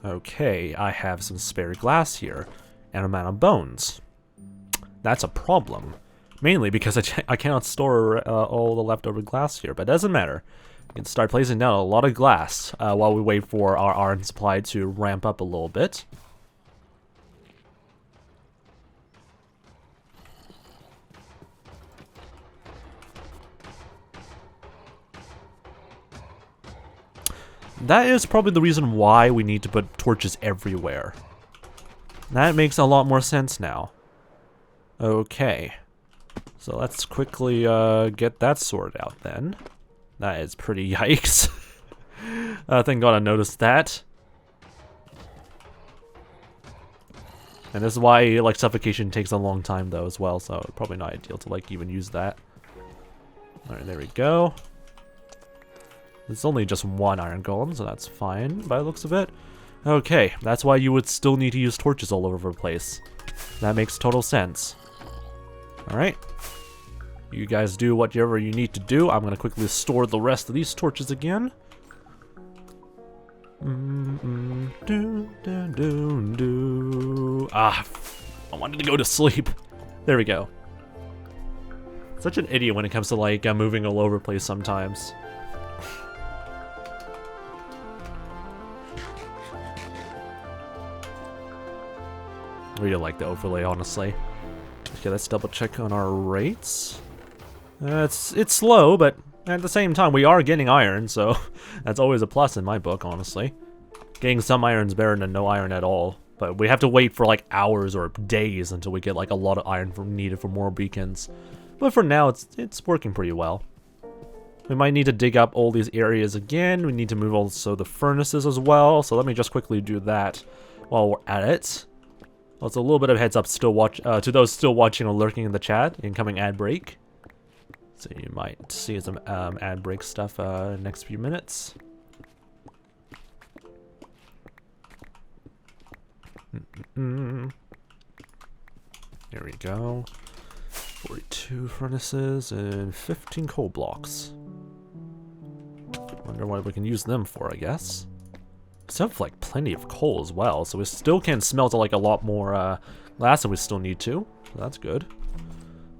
Okay, I have some spare glass here, and I'm out of bones. That's a problem. Mainly because I cannot store all the leftover glass here, but it doesn't matter. We can start placing down a lot of glass while we wait for our iron supply to ramp up a little bit. That is probably the reason why we need to put torches everywhere. That makes a lot more sense now. Okay. So let's quickly get that sorted out then. That is pretty yikes. Thank God I noticed that. And this is why like suffocation takes a long time though as well, so probably not ideal to like even use that. Alright, there we go. It's only just one iron golem, so that's fine by the looks of it. Okay, that's why you would still need to use torches all over the place. That makes total sense. Alright. You guys do whatever you need to do. I'm gonna quickly store the rest of these torches again. Ah, I wanted to go to sleep. There we go. Such an idiot when it comes to like moving all over the place sometimes. I really like the overlay, honestly. Okay, let's double check on our rates. It's slow, but at the same time, we are getting iron, so that's always a plus in my book, honestly. Getting some iron's better than no iron at all, but we have to wait for like hours or days until we get like a lot of iron needed for more beacons. But for now, it's working pretty well. We might need to dig up all these areas again. We need to move also the furnaces as well, so let me just quickly do that while we're at it. Also, a little bit of heads up to those still watching or lurking in the chat. Incoming ad break. So you might see some ad break stuff next few minutes. There we go. 42 furnaces and 15 coal blocks. Wonder what we can use them for, I guess. We still have like plenty of coal as well, so we still can smelt like a lot more glass than we still need to. So that's good.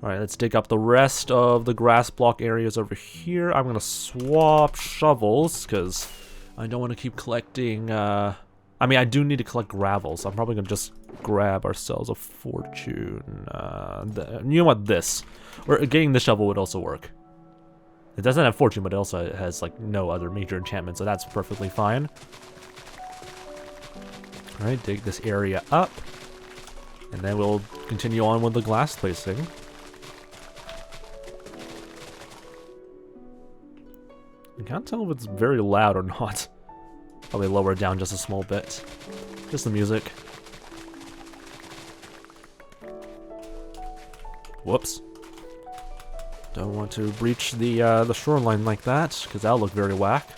Alright, let's dig up the rest of the grass block areas over here. I'm gonna swap shovels because I don't want to keep collecting I mean, I do need to collect gravel, so I'm probably gonna just grab ourselves a fortune. You know what, this. Or getting the shovel would also work. It doesn't have fortune, but it also has like no other major enchantment, so that's perfectly fine. Alright, dig this area up. And then we'll continue on with the glass placing. I can't tell if it's very loud or not. Probably lower it down just a small bit. Just the music. Whoops. Don't want to breach the shoreline like that, because that'll look very whack.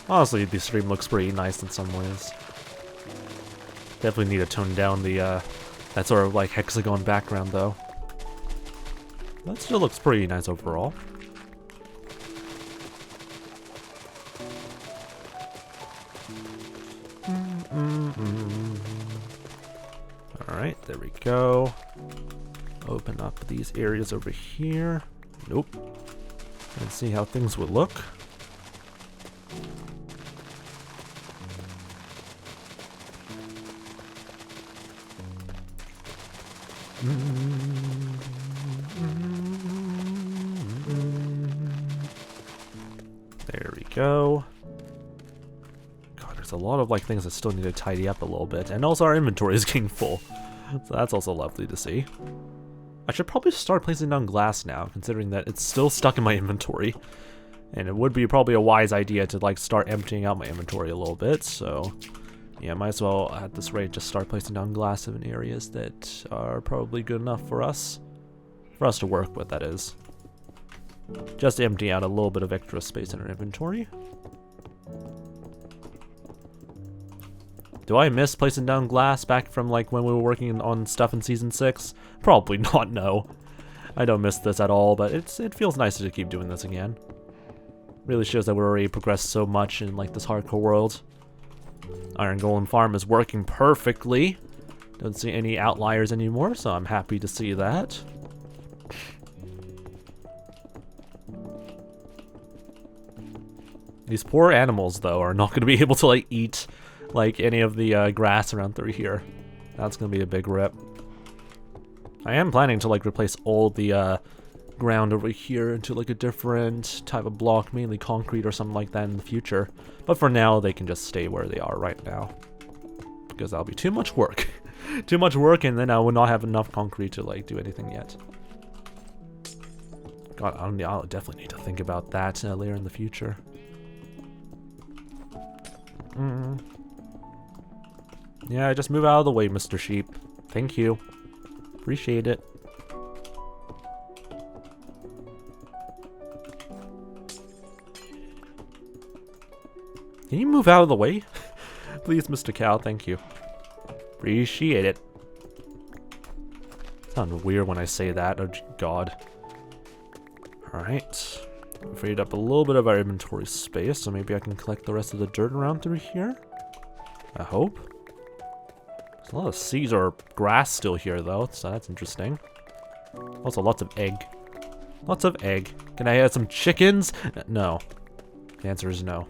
Honestly, the stream looks pretty nice in some ways. Definitely need to tone down the that sort of like hexagon background though. That still looks pretty nice overall. Alright, there we go. Open up these areas over here. Nope. And see how things would look. There we go. God, there's a lot of like things that still need to tidy up a little bit, and also our inventory is getting full, so that's also lovely to see. I should probably start placing down glass now, considering that it's still stuck in my inventory, and it would be probably a wise idea to like start emptying out my inventory a little bit. So yeah, might as well at this rate just start placing down glass in areas that are probably good enough for us to work with, that is. Just empty out a little bit of extra space in our inventory. Do I miss placing down glass back from like when we were working on stuff in Season 6? Probably not, no. I don't miss this at all, but it feels nicer to keep doing this again. Really shows that we're already progressed so much in like this hardcore world. Iron Golem farm is working perfectly. Don't see any outliers anymore, so I'm happy to see that. These poor animals, though, are not going to be able to, like, eat, like, any of the grass around through here. That's going to be a big rip. I am planning to, like, replace all the ground over here into, like, a different type of block, mainly concrete or something like that in the future. But for now, they can just stay where they are right now. Because that'll be too much work. Too much work, and then I will not have enough concrete to, like, do anything yet. God, I'll definitely need to think about that later in the future. Yeah, just move out of the way, Mr. Sheep. Thank you. Appreciate it. Can you move out of the way? Please, Mr. Cow, thank you. Appreciate it. Sounds weird when I say that, oh god. Alright. Freed up a little bit of our inventory space, so maybe I can collect the rest of the dirt around through here. I hope. There's a lot of seeds or grass still here, though, so that's interesting. Also, lots of egg. Lots of egg. Can I add some chickens? No. The answer is no.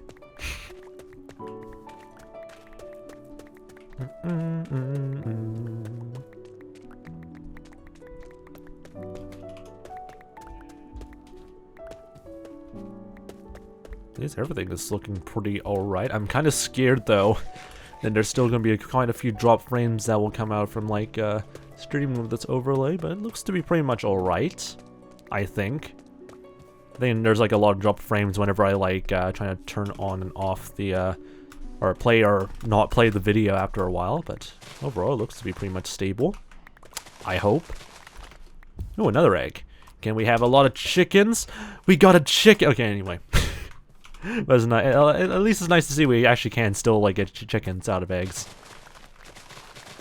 Everything is looking pretty alright. I'm kind of scared though that there's still going to be quite a few drop frames that will come out from like streaming with this overlay, but it looks to be pretty much alright, I think. I think there's like a lot of drop frames whenever I like try to turn on and off the or play or not play the video after a while, but overall it looks to be pretty much stable. I hope. Oh, another egg. Can we have a lot of chickens? We got a chicken. Okay, anyway. But it's not, at least it's nice to see we actually can still like get chickens out of eggs.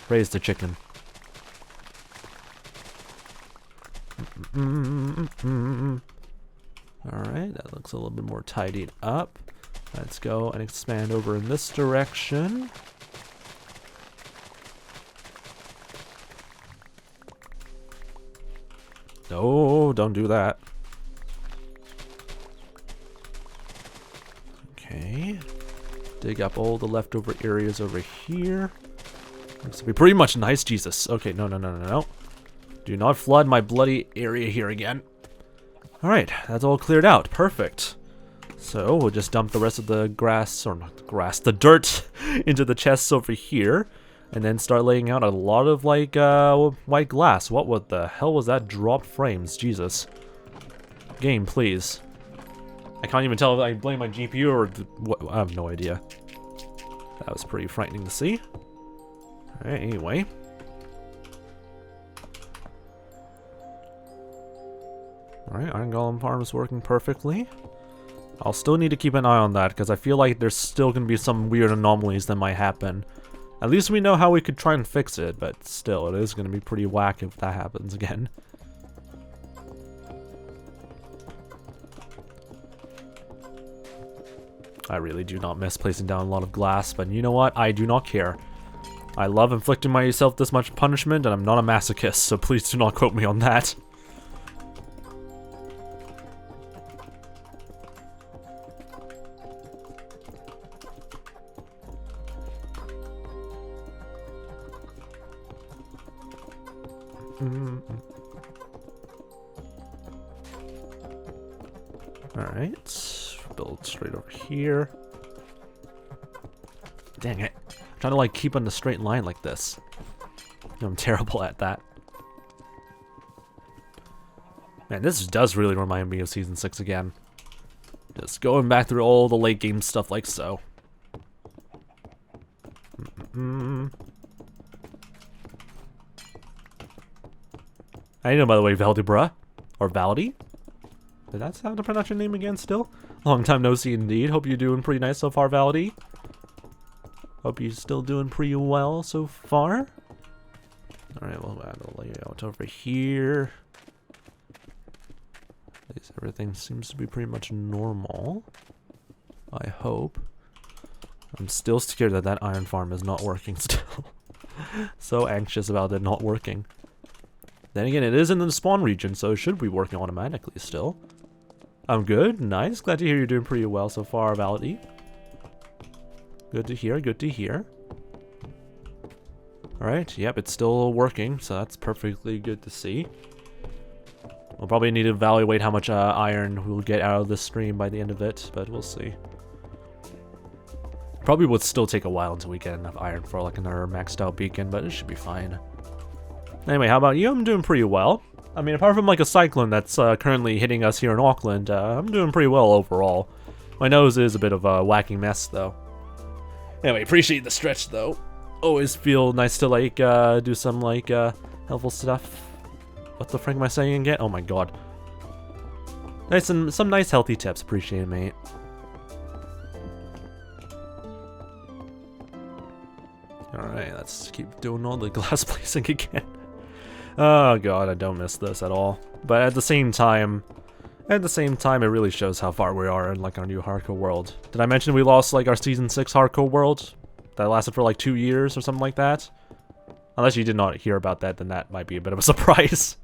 Raise the chicken. Alright, that looks a little bit more tidied up. Let's go and expand over in this direction. No, don't do that. Okay. Dig up all the leftover areas over here. Looks to be pretty much nice, Jesus. Okay, no. Do not flood my bloody area here again. Alright, that's all cleared out. Perfect. So, we'll just dump the rest of the grass, or not the grass, the dirt into the chests over here. And then start laying out a lot of, like, white glass. What the hell was that? Dropped frames. Jesus. Game, please. I can't even tell if I blame my GPU or what. I have no idea. That was pretty frightening to see. Alright, anyway. Alright, Iron Golem farm is working perfectly. I'll still need to keep an eye on that, because I feel like there's still going to be some weird anomalies that might happen. At least we know how we could try and fix it, but still, it is going to be pretty whack if that happens again. I really do not miss placing down a lot of glass, but you know what? I do not care. I love inflicting myself this much punishment, and I'm not a masochist, so please do not quote me on that. Alright, build straight over here. Dang it. I'm trying to like keep on the straight line like this. I'm terrible at that. Man, this does really remind me of Season 6 again. Just going back through all the late game stuff like so. How you doing, by the way, 𝗦𝗂? Or 𝗦𝗬? Did that sound to pronounce your name again still? Long time no see indeed. Hope you're doing pretty nice so far, 𝗦𝗬. Hope you're still doing pretty well so far. Alright, we'll add a layout over here. At least everything seems to be pretty much normal. I hope. I'm still scared that that iron farm is not working still. So anxious about it not working. Then again, it is in the spawn region, so it should be working automatically still. I'm good. Nice. Glad to hear you're doing pretty well so far, 𝗦cie. Good to hear. Good to hear. Alright, yep, it's still working, so that's perfectly good to see. We'll probably need to evaluate how much iron we'll get out of this stream by the end of it, but we'll see. Probably would still take a while until we get enough iron for like another maxed out beacon, but it should be fine. Anyway, how about you? I'm doing pretty well. I mean, apart from like a cyclone that's currently hitting us here in Auckland, I'm doing pretty well overall. My nose is a bit of a whacking mess, though. Anyway, appreciate the stretch, though. Always feel nice to like do some like helpful stuff. What the frick am I saying again? Oh my god. Nice and some nice healthy tips. Appreciate it, mate. Alright, let's keep doing all the glass placing again. Oh god, I don't miss this at all. But at the same time, it really shows how far we are in like our new hardcore world. Did I mention we lost like our season 6 hardcore world? That lasted for like 2 years or something like that? Unless you did not hear about that, then that might be a bit of a surprise.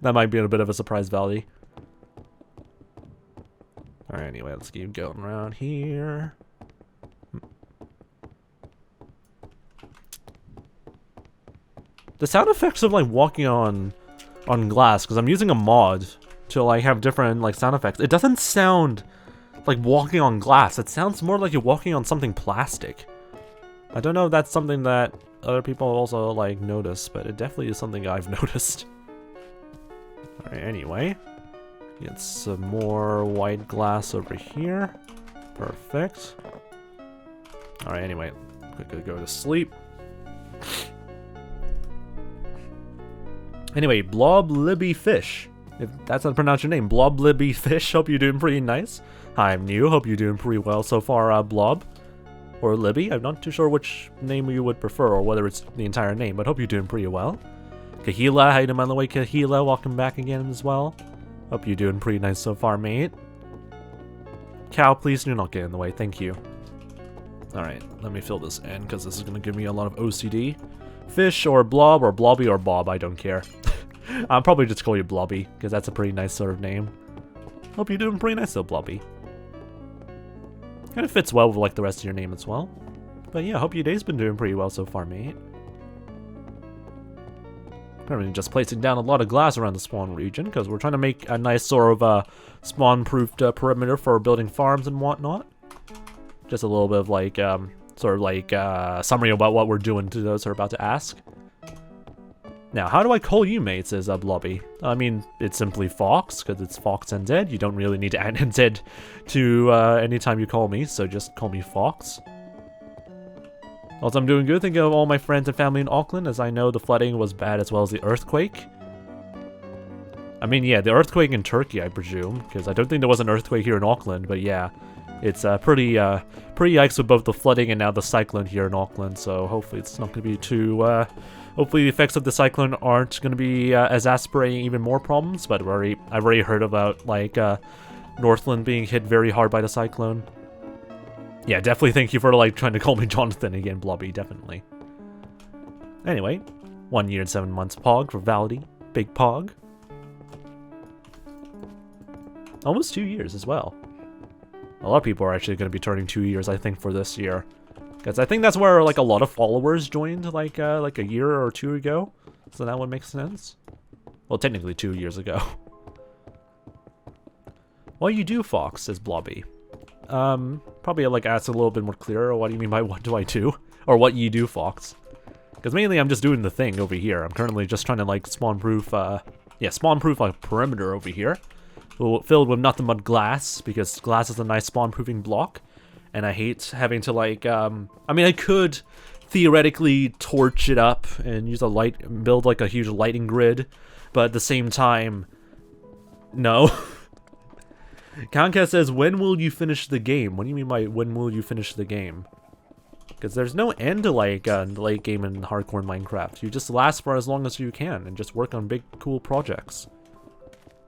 That might be a bit of a surprise, 𝗦cie. Alright, anyway, let's keep going around here. The sound effects of like walking on glass, because I'm using a mod to like have different like sound effects. It doesn't sound like walking on glass. It sounds more like you're walking on something plastic. I don't know if that's something that other people also like notice, but it definitely is something I've noticed. Alright, anyway. Get some more white glass over here. Perfect. Alright, anyway. Quickly go to sleep. Anyway, 𝗦cije𝗰𝗶, if that's how to pronounce your name. 𝗦cije𝗰𝗶, hope you're doing pretty nice. Hi, I'm new, hope you're doing pretty well so far, Blob. Or Libby, I'm not too sure which name you would prefer, or whether it's the entire name, but hope you're doing pretty well. 𝗂𝗑𝗓, how you doing by the way, 𝗂𝗓, welcome back again as well. Hope you're doing pretty nice so far, mate. Cow, please do not get in the way, thank you. Alright, let me fill this in, because this is going to give me a lot of OCD. Fish, or Blob, or Blobby, or Bob, I don't care. I'll probably just call you Blobby, because that's a pretty nice sort of name. Hope you're doing pretty nice though, Blobby. Kind of fits well with like the rest of your name as well. But yeah, hope your day's been doing pretty well so far, mate. Currently just placing down a lot of glass around the spawn region, because we're trying to make a nice sort of spawn-proofed perimeter for building farms and whatnot. Just a little bit of like, sort of like summary about what we're doing to those who are about to ask. Now, how do I call you, mate, says Blobby. I mean, it's simply Fox, because it's FoxNZ. You don't really need to add NZ to anytime you call me, so just call me Fox. Also, I'm doing good. Thinking of all my friends and family in Auckland, as I know the flooding was bad as well as the earthquake. I mean, yeah, the earthquake in Turkey, I presume, because I don't think there was an earthquake here in Auckland, but yeah. It's pretty yikes with both the flooding and now the cyclone here in Auckland, so hopefully it's not going to be too, hopefully the effects of the cyclone aren't going to be exasperating even more problems, but I've already heard about, like, Northland being hit very hard by the cyclone. Yeah, definitely thank you for, like, trying to call me Jonathan again, Blobby, definitely. Anyway, 1 year and 7 months Pog for 𝗦cie, big Pog. Almost 2 years as well. A lot of people are actually going to be turning 2 years, I think, for this year. Because I think that's where, like, a lot of followers joined, like a year or two ago. So that would make sense. Well, technically 2 years ago. What do you do, Fox, says Blobby. Probably, like, ask a little bit more clearer. What do you mean by what do I do? Or what you do, Fox. Because mainly I'm just doing the thing over here. I'm currently just trying to, like, spawn-proof, spawn-proof, like, perimeter over here. Filled with nothing but glass, because glass is a nice spawn-proofing block, and I hate having to, like, I mean, I could theoretically torch it up and use a light, build, like, a huge lighting grid, but at the same time, no. Conca says, when will you finish the game? What do you mean by, when will you finish the game? Because there's no end to, like, the late game in hardcore Minecraft. You just last for as long as you can, and just work on big, cool projects.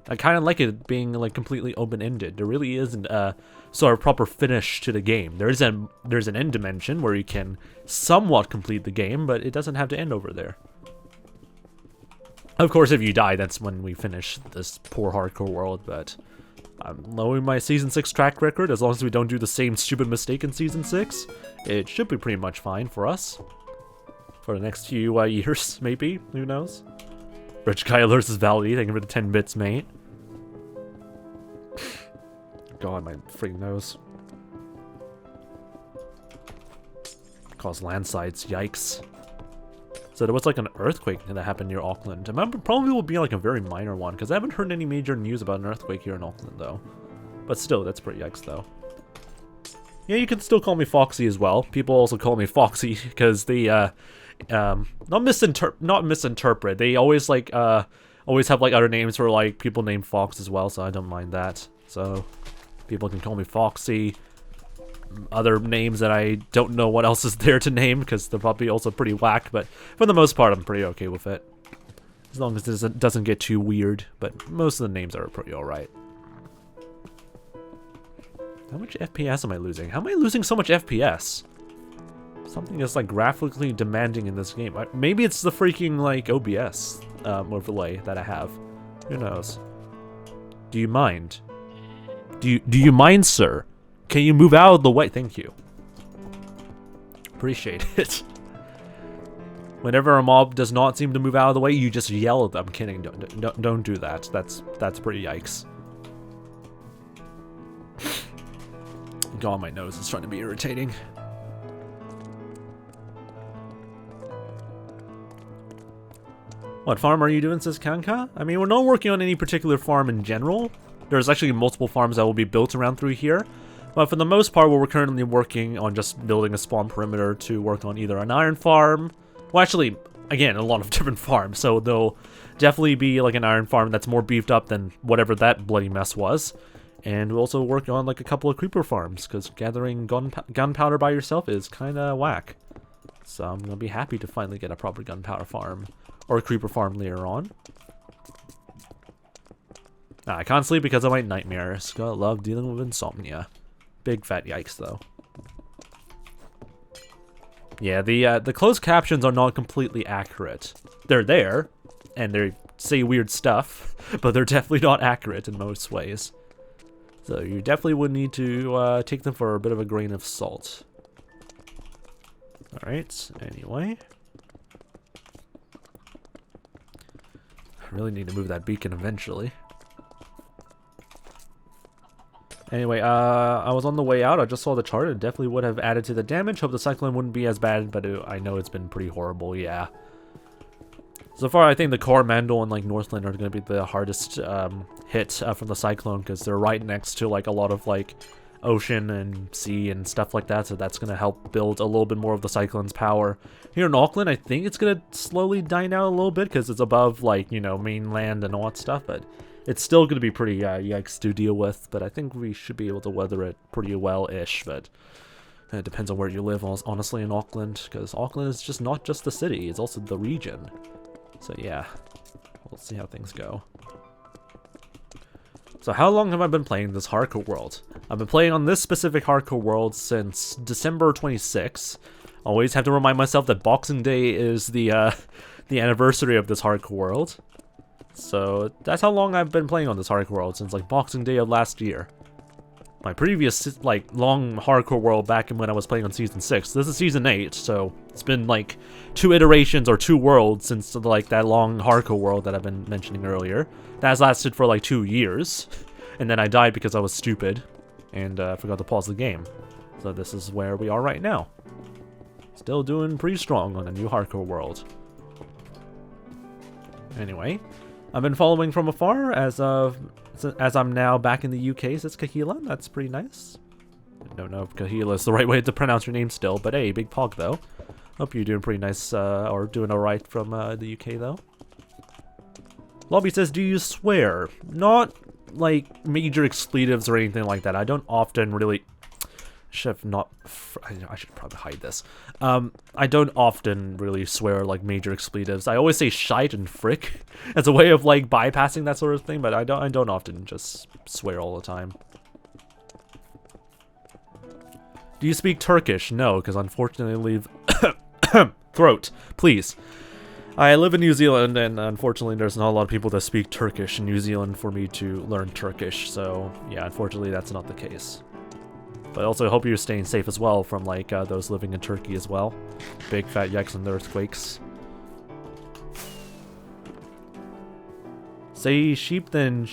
I kind of like it being like completely open-ended. There really isn't a sort of proper finish to the game. There's an end dimension where you can somewhat complete the game, but it doesn't have to end over there. Of course, if you die, that's when we finish this poor hardcore world, but I'm lowering my Season 6 track record. As long as we don't do the same stupid mistake in Season 6, it should be pretty much fine for us. For the next few years, maybe. Who knows? Rich Guy alerts his Valley. Thank you for the 10 bits, mate. God, my freaking nose. Cause landslides, yikes. So there was like an earthquake that happened near Auckland. I remember probably will be like a very minor one, because I haven't heard any major news about an earthquake here in Auckland though. But still, that's pretty yikes though. Yeah, you can still call me Foxy as well. People also call me Foxy because they not misinterpret. They always like always have like other names for like people named Fox as well, so I don't mind that. So people can call me Foxy. Other names that I don't know what else is there to name because they're probably also pretty whack, but for the most part I'm pretty okay with it. As long as it doesn't get too weird, but most of the names are pretty alright. How much FPS am I losing? How am I losing so much FPS? Something is like graphically demanding in this game. Maybe it's the freaking like OBS overlay that I have. Who knows? Do you mind? Do you mind, sir? Can you move out of the way? Thank you. Appreciate it. Whenever a mob does not seem to move out of the way, you just yell at them. I'm kidding. Don't do that. That's pretty yikes. God, my nose is trying to be irritating. What farm are you doing, says Kanka? I mean, we're not working on any particular farm in general. There's actually multiple farms that will be built around through here. But for the most part, we're currently working on just building a spawn perimeter to work on either an iron farm. Well, actually, again, a lot of different farms. So there'll definitely be like an iron farm that's more beefed up than whatever that bloody mess was. And we'll also work on like a couple of creeper farms, because gathering gunpowder by yourself is kind of whack. So I'm going to be happy to finally get a proper gunpowder farm, or a creeper farm later on. I can't sleep because of my nightmares. Gotta love dealing with insomnia. Big fat yikes though. Yeah, the closed captions are not completely accurate. They're there, and they say weird stuff, but they're definitely not accurate in most ways. So you definitely would need to take them for a bit of a grain of salt. Alright, anyway. I really need to move that beacon eventually. Anyway, I was on the way out. I just saw the chart. It definitely would have added to the damage. Hope the cyclone wouldn't be as bad, but I know it's been pretty horrible, yeah. So far, I think the Coromandel and like Northland are going to be the hardest hit from the cyclone, because they're right next to like a lot of like ocean and sea and stuff like that, so that's going to help build a little bit more of the cyclone's power. Here in Auckland, I think it's going to slowly die down a little bit, because it's above like, you know, mainland and all that stuff, but it's still going to be pretty yikes to deal with, but I think we should be able to weather it pretty well-ish, but it depends on where you live, honestly, in Auckland, because Auckland is just not just the city, it's also the region. So yeah, we'll see how things go. So how long have I been playing this hardcore world? I've been playing on this specific hardcore world since December 26th. Always have to remind myself that Boxing Day is the anniversary of this hardcore world. So that's how long I've been playing on this hardcore world, since like Boxing Day of last year. My previous like long hardcore world back when I was playing on Season 6. This is Season 8, so it's been like 2 iterations or 2 worlds since like that long hardcore world that I've been mentioning earlier. That's lasted for like 2 years, and then I died because I was stupid and forgot to pause the game. So this is where we are right now. Still doing pretty strong on a new hardcore world. Anyway, I've been following from afar as I'm now back in the UK, says Kahila. That's pretty nice. I don't know if Kahila is the right way to pronounce your name still, but hey, big pog though. Hope you're doing pretty nice, or doing alright from the UK though. Lobby says, do you swear? Not like major expletives or anything like that. I don't often really... Should have not. I should probably hide this. I don't often really swear like major expletives. I always say shite and frick as a way of like bypassing that sort of thing, but I don't often just swear all the time. Do you speak Turkish? No, because unfortunately, throat, please. I live in New Zealand, and unfortunately, there's not a lot of people that speak Turkish in New Zealand for me to learn Turkish. So yeah, unfortunately, that's not the case. But also, I hope you're staying safe as well from like those living in Turkey as well. Big fat yikes and earthquakes. Say sheep, then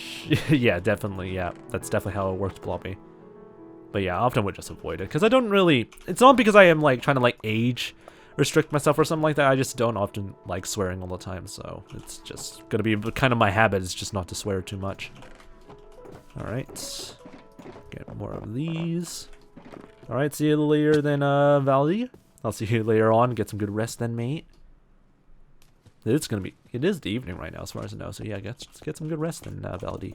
yeah, definitely, yeah. That's definitely how it works, Blobby. But yeah, I often would just avoid it because I don't really. It's not because I am like trying to like age restrict myself or something like that. I just don't often like swearing all the time, so it's just gonna be kind of my habit is just not to swear too much. All right. Get more of these. Alright, see you later then, 𝗦cie. I'll see you later on. Get some good rest then, mate. It's gonna be... It is the evening right now, as far as I know. So yeah, let's get some good rest then, 𝗦cie.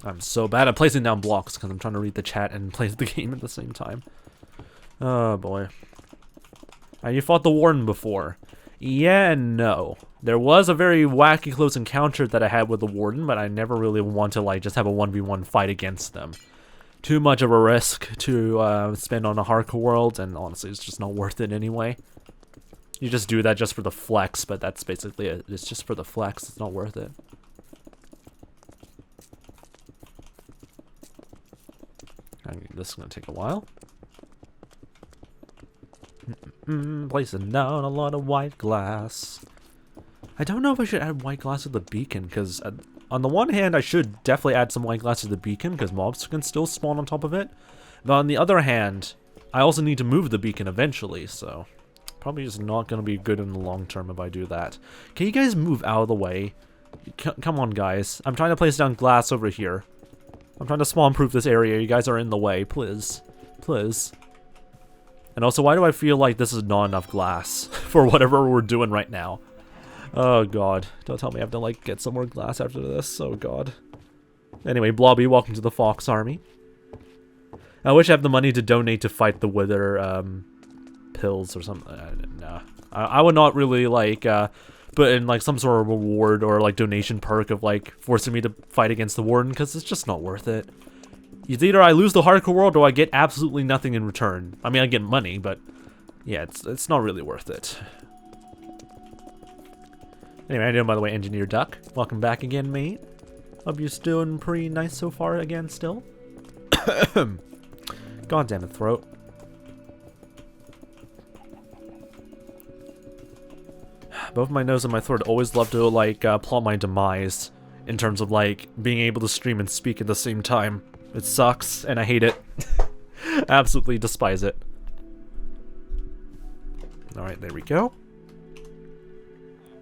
I'm so bad at placing down blocks because I'm trying to read the chat and play the game at the same time. Oh, boy. You fought the Warden before. Yeah and no. There was a very wacky close encounter that I had with the Warden, but I never really want to like just have a 1v1 fight against them. Too much of a risk to spend on a hardcore world, and honestly, it's just not worth it anyway. You just do that just for the flex, but that's basically it. It's just for the flex. It's not worth it. This is gonna take a while. Placing down a lot of white glass. I don't know if I should add white glass to the beacon, because on the one hand, I should definitely add some white glass to the beacon, because mobs can still spawn on top of it. But on the other hand, I also need to move the beacon eventually, so probably just not going to be good in the long term if I do that. Can you guys move out of the way? Come on, guys. I'm trying to place down glass over here. I'm trying to spawn-proof this area. You guys are in the way, please. Please. And also, why do I feel like this is not enough glass for whatever we're doing right now? Oh, God. Don't tell me I have to, like, get some more glass after this. Oh, God. Anyway, Blobby, welcome to the Fox Army. I wish I have the money to donate to fight the wither, pills or something. Nah. I would not really, like, put in, like, some sort of reward or, like, donation perk of, like, forcing me to fight against the Warden, because it's just not worth it. It's either I lose the hardcore world or I get absolutely nothing in return. I mean, I get money, but yeah, it's not really worth it. Anyway, I know, by the way, Engineer Duck. Welcome back again, mate. Hope you're doing pretty nice so far again still. God damn it, throat. Both my nose and my throat always love to, like, plot my demise in terms of, like, being able to stream and speak at the same time. It sucks, and I hate it. Absolutely despise it. Alright, there we go.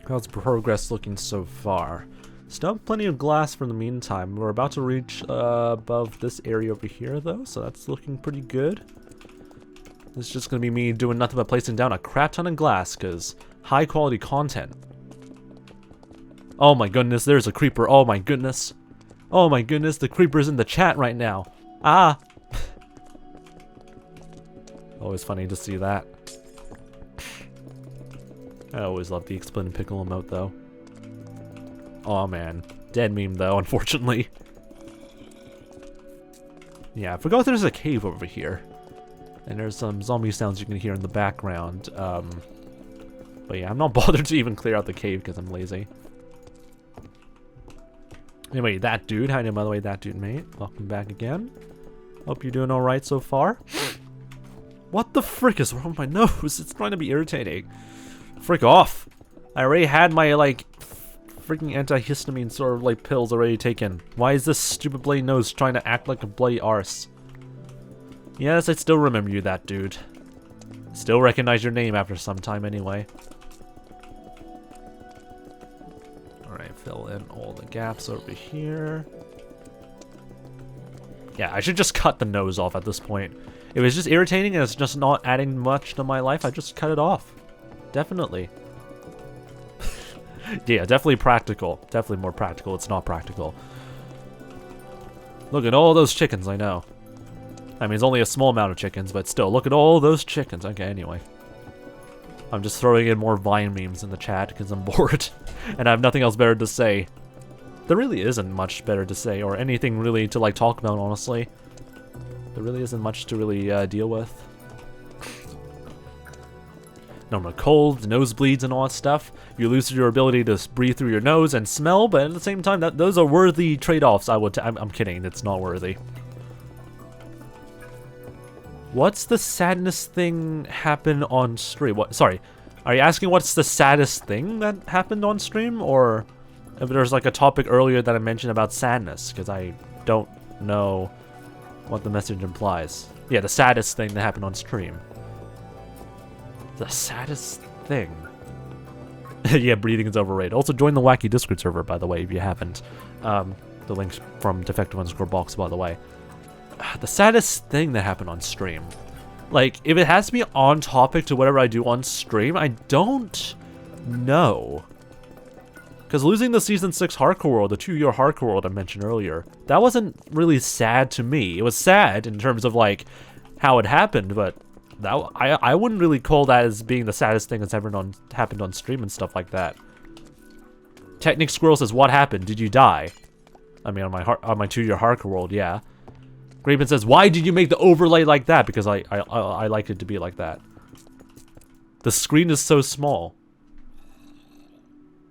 How's progress looking so far? Still have plenty of glass for the meantime. We're about to reach above this area over here, though, so that's looking pretty good. This is just going to be me doing nothing but placing down a crap ton of glass, because high quality content. Oh my goodness, there's a creeper. Oh my goodness. Oh my goodness, the creeper's in the chat right now. Ah! Always funny to see that. I always love the 𝗦cie𝗰𝗶 emote, though. Oh man. Dead meme, though, unfortunately. Yeah, I forgot there's a cave over here. And there's some zombie sounds you can hear in the background. But yeah, I'm not bothered to even clear out the cave because I'm lazy. Anyway, that dude. How you doing, by the way, that dude, mate? Welcome back again. Hope you're doing alright so far. What the frick is wrong with my nose? It's trying to be irritating. Frick off. I already had my, like, freaking antihistamine sort of, like, pills already taken. Why is this stupid bloody nose trying to act like a bloody arse? Yes, I still remember you, that dude. Still recognize your name after some time anyway. Alright, fill in all the gaps over here. Yeah, I should just cut the nose off at this point. If it's just irritating and it's just not adding much to my life, I just cut it off. Definitely. Yeah, definitely practical. Definitely more practical. It's not practical. Look at all those chickens, I know. I mean, it's only a small amount of chickens, but still, look at all those chickens. Okay, anyway. I'm just throwing in more Vine memes in the chat because I'm bored. And I have nothing else better to say. There really isn't much better to say, or anything really to, like, talk about, honestly. There really isn't much to really deal with. Normal colds, nosebleeds, and all that stuff. You lose your ability to breathe through your nose and smell, but at the same time, those are worthy trade-offs. I'm kidding. It's not worthy. What's the sadness thing happen on stream? What? Sorry, are you asking what's the saddest thing that happened on stream, or if there's like a topic earlier that I mentioned about sadness? Because I don't know what the message implies. Yeah, the saddest thing that happened on stream. The saddest thing. Yeah, breathing is overrated. Also, join the wacky Discord server, by the way, if you haven't. The link's from _𝗏_𝗟_box, by the way. The saddest thing that happened on stream. Like, if it has to be on topic to whatever I do on stream, I don't know. Because losing the Season 6 Hardcore World, the 2-year Hardcore World I mentioned earlier, that wasn't really sad to me. It was sad in terms of, like, how it happened, but I wouldn't really call that as being the saddest thing that's ever happened on stream and stuff like that. Technic Squirrel says, what happened? Did you die? I mean, on my 2-year Hardcore World, yeah. Graven says, why did you make the overlay like that? Because I like it to be like that. The screen is so small.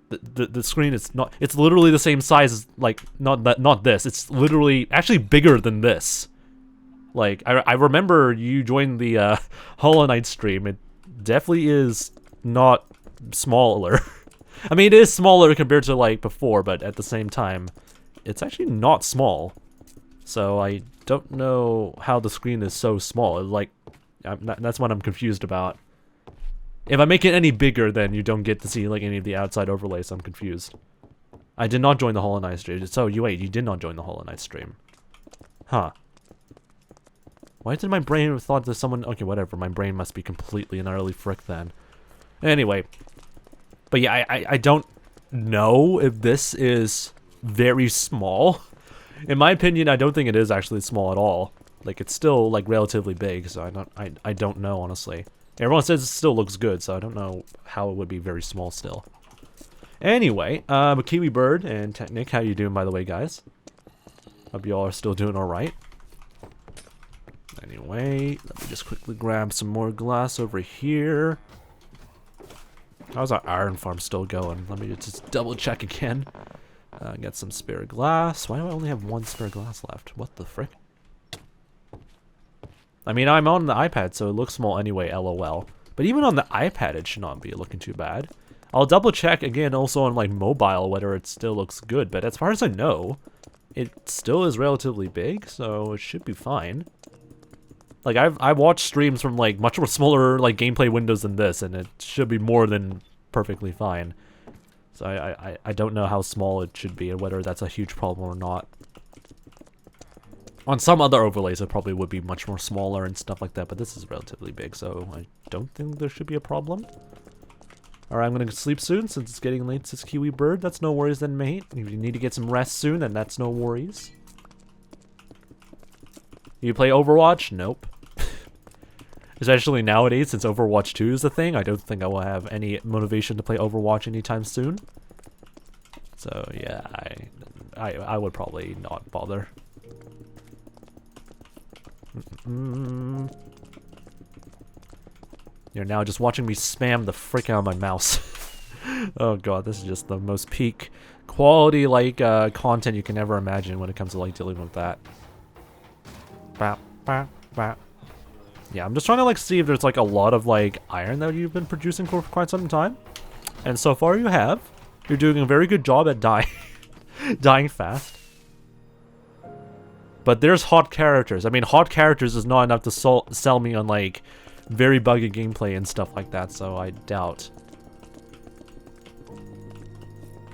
The screen is not, it's literally the same size as, like, not this. It's literally actually bigger than this. Like, I remember you joined the Hollow Knight stream. It definitely is not smaller. I mean, it is smaller compared to, like, before, but at the same time, it's actually not small. So I don't know how the screen is so small. Like, that's what I'm confused about. If I make it any bigger, then you don't get to see, like, any of the outside overlays. I'm confused. I did not join the Hollow Knight stream. So, you did not join the Hollow Knight stream. Huh. Why did my brain thought that someone... Okay, whatever. My brain must be completely and utterly frick then. Anyway. But yeah, I don't know if this is very small. In my opinion, I don't think it is actually small at all. Like, it's still, like, relatively big, so I don't know, honestly. Everyone says it still looks good, so I don't know how it would be very small still. Anyway, 𝗏𝗏_𝗟𝗏 and Technic, how you doing, by the way, guys? Hope you all are still doing alright. Anyway, let me just quickly grab some more glass over here. How's our iron farm still going? Let me just double check again. Get some spare glass. Why do I only have one spare glass left? What the frick? I mean, I'm on the iPad, so it looks small anyway, LOL. But even on the iPad, it should not be looking too bad. I'll double check again also on, like, mobile whether it still looks good. But as far as I know, it still is relatively big, so it should be fine. Like, I've watched streams from, like, much more smaller, like, gameplay windows than this, and it should be more than perfectly fine. So I don't know how small it should be, and whether that's a huge problem or not. On some other overlays, it probably would be much more smaller and stuff like that, but this is relatively big, so I don't think there should be a problem. Alright, I'm gonna sleep soon, since it's getting late, says 𝗏𝗏_𝗟𝗏. That's no worries then, mate. If you need to get some rest soon, then that's no worries. You play Overwatch? Nope. Especially nowadays, since Overwatch 2 is the thing, I don't think I will have any motivation to play Overwatch anytime soon. So yeah, I would probably not bother. You're now just watching me spam the frick out of my mouse. Oh god, this is just the most peak quality, like, content you can ever imagine when it comes to, like, dealing with that. Yeah, I'm just trying to, like, see if there's, like, a lot of, like, iron that you've been producing for quite some time. And so far you have. You're doing a very good job at dying fast. But there's hot characters. I mean, hot characters is not enough to sell me on, like, very buggy gameplay and stuff like that, so I doubt.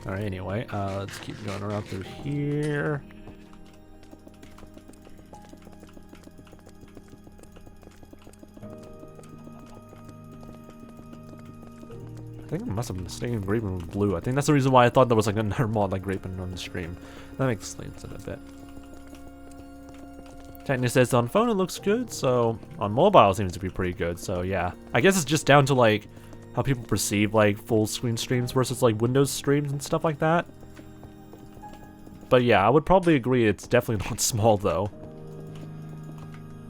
Alright, anyway, let's keep going around through here. think I must have been mistaken Grapen with blue. I think that's the reason why I thought there was like another mod like Grapen on the stream. That explains it a bit. Technically says on phone it looks good, so on mobile it seems to be pretty good, so yeah. I guess it's just down to like how people perceive like full screen streams versus like Windows streams and stuff like that. But yeah, I would probably agree it's definitely not small though.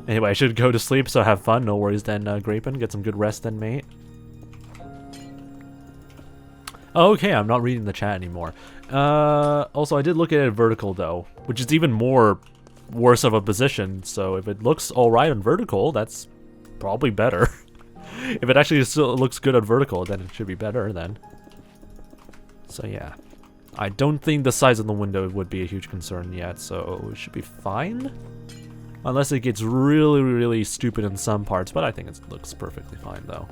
Anyway, I should go to sleep, so have fun. No worries then, Grapen. Get some good rest then, mate. Okay, I'm not reading the chat anymore. Also, I did look at it vertical though, which is even more worse of a position, so if it looks alright on vertical, that's probably better. If it actually still looks good on vertical, then it should be better then. So yeah. I don't think the size of the window would be a huge concern yet, so it should be fine. Unless it gets really, really stupid in some parts, but I think it looks perfectly fine though.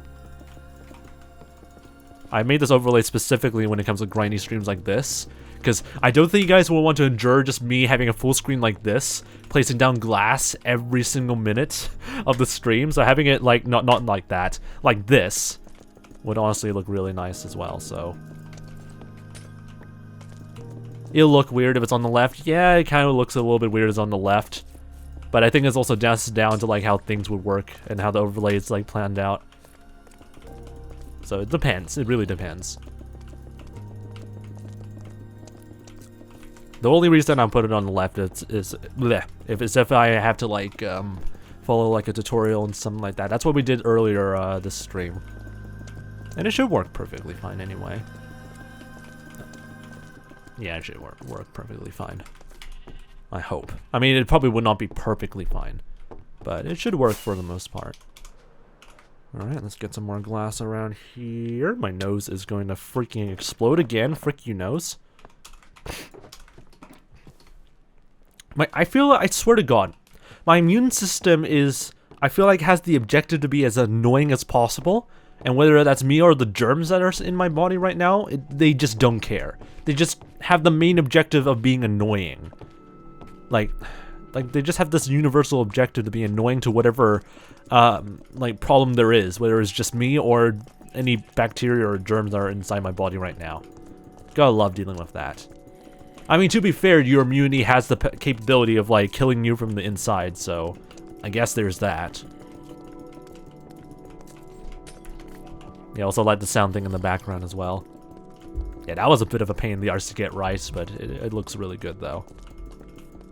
I made this overlay specifically when it comes to grindy streams like this, because I don't think you guys will want to endure just me having a full screen like this, placing down glass every single minute of the stream. So having it like not like that, like this, would honestly look really nice as well. So it'll look weird if it's on the left. Yeah, it kind of looks a little bit weird as on the left, but I think it's also just down to like how things would work and how the overlay is like planned out. So it depends. It really depends. The only reason I put it on the left is if I have to like follow like a tutorial and something like that. That's what we did earlier this stream, and it should work perfectly fine anyway. Yeah, it should work perfectly fine. I hope. I mean, it probably would not be perfectly fine, but it should work for the most part. Alright, let's get some more glass around here. My nose is going to freaking explode again. Frick you, nose. I swear to God, my immune system I feel like has the objective to be as annoying as possible. And whether that's me or the germs that are in my body right now, they just don't care. They just have the main objective of being annoying. Like they just have this universal objective to be annoying to whatever like problem there is, whether it's just me or any bacteria or germs that are inside my body right now. Gotta love dealing with that. I mean, to be fair, your immunity has the capability of like killing you from the inside, so I guess there's that. Yeah, also like the sound thing in the background as well. Yeah, that was a bit of a pain in the arse to get right, but it looks really good though.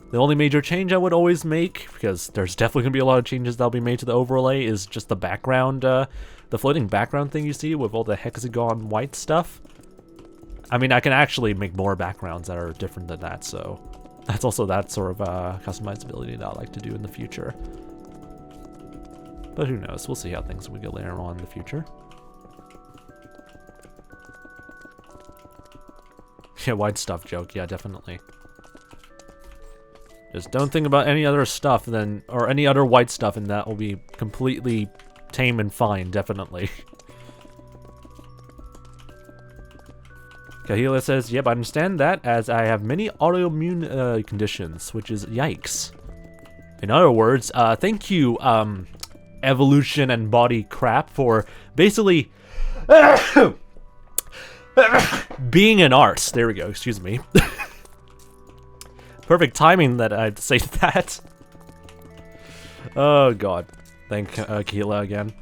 The only major change I would always make, because there's definitely going to be a lot of changes that'll be made to the overlay, is just the background, the floating background thing you see with all the hexagon white stuff. I mean, I can actually make more backgrounds that are different than that, so that's also that sort of customizability that I like to do in the future. But who knows, we'll see how things will go later on in the future. Yeah, white stuff joke, yeah, definitely. Just don't think about any other stuff then, or any other white stuff, and that will be completely tame and fine, definitely. Kahila says, yep, I understand that, as I have many autoimmune conditions, which is yikes. In other words, thank you, evolution and body crap, for basically being an arse. There we go, excuse me. Perfect timing that I had to say that. Oh god. Thank Keela again.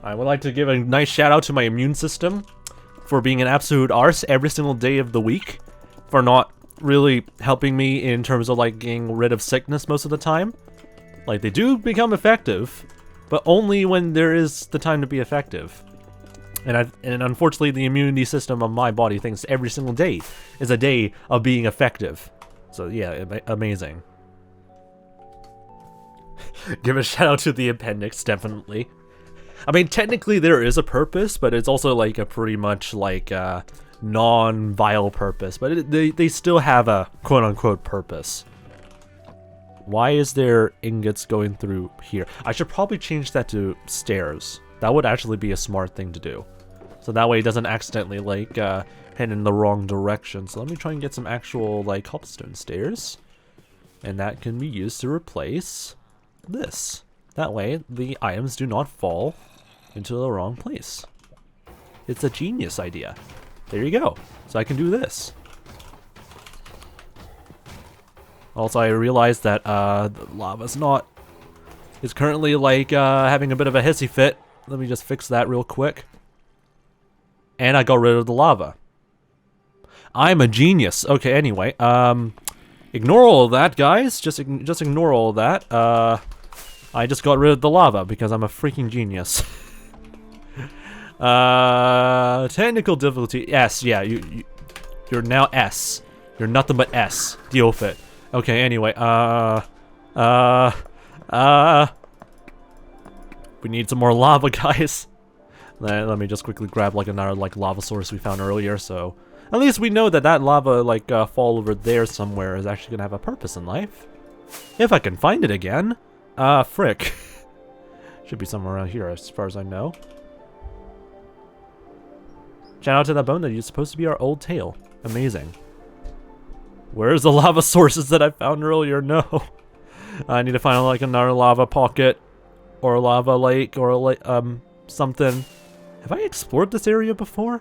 I would like to give a nice shout out to my immune system for being an absolute arse every single day of the week. For not really helping me in terms of like getting rid of sickness most of the time. Like they do become effective, but only when there is the time to be effective. And unfortunately, the immunity system of my body thinks every single day is a day of being effective. So yeah, amazing. Give a shout out to the appendix, definitely. I mean, technically there is a purpose, but it's also like a pretty much like non-vile purpose. But they still have a quote-unquote purpose. Why is there ingots going through here? I should probably change that to stairs. That would actually be a smart thing to do. So that way it doesn't accidentally like head in the wrong direction. So let me try and get some actual like cobblestone stairs. And that can be used to replace this. That way the items do not fall into the wrong place. It's a genius idea. There you go. So I can do this. Also, I realized that the lava's not... It's currently like having a bit of a hissy fit. Let me just fix that real quick. And I got rid of the lava. I'm a genius. Okay, anyway, ignore all of that, guys. Just ignore all of that. I just got rid of the lava because I'm a freaking genius. Technical difficulty S. Yeah, you're now S. You're nothing but S. Deal with it. Okay, anyway, we need some more lava, guys. Let me just quickly grab like another like lava source we found earlier, so at least we know that that lava like fall over there somewhere is actually gonna have a purpose in life. If I can find it again. Frick. Should be somewhere around here as far as I know. Shout out to that bone that is supposed to be our old tail. Amazing. Where's the lava sources that I found earlier? No. I need to find like another lava pocket or a lava lake or a something. Have I explored this area before?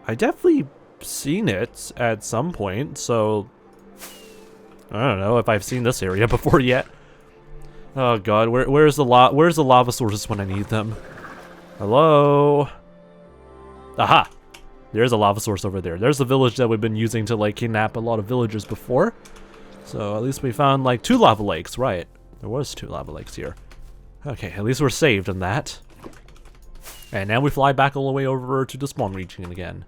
I definitely seen it at some point, so I don't know if I've seen this area before yet. Oh god, where's the lava sources when I need them? Hello? Aha! There's a lava source over there. There's the village that we've been using to like kidnap a lot of villagers before. So at least we found like 2 lava lakes, right? There was 2 lava lakes here. Okay, at least we're saved on that. And now we fly back all the way over to the spawn region again.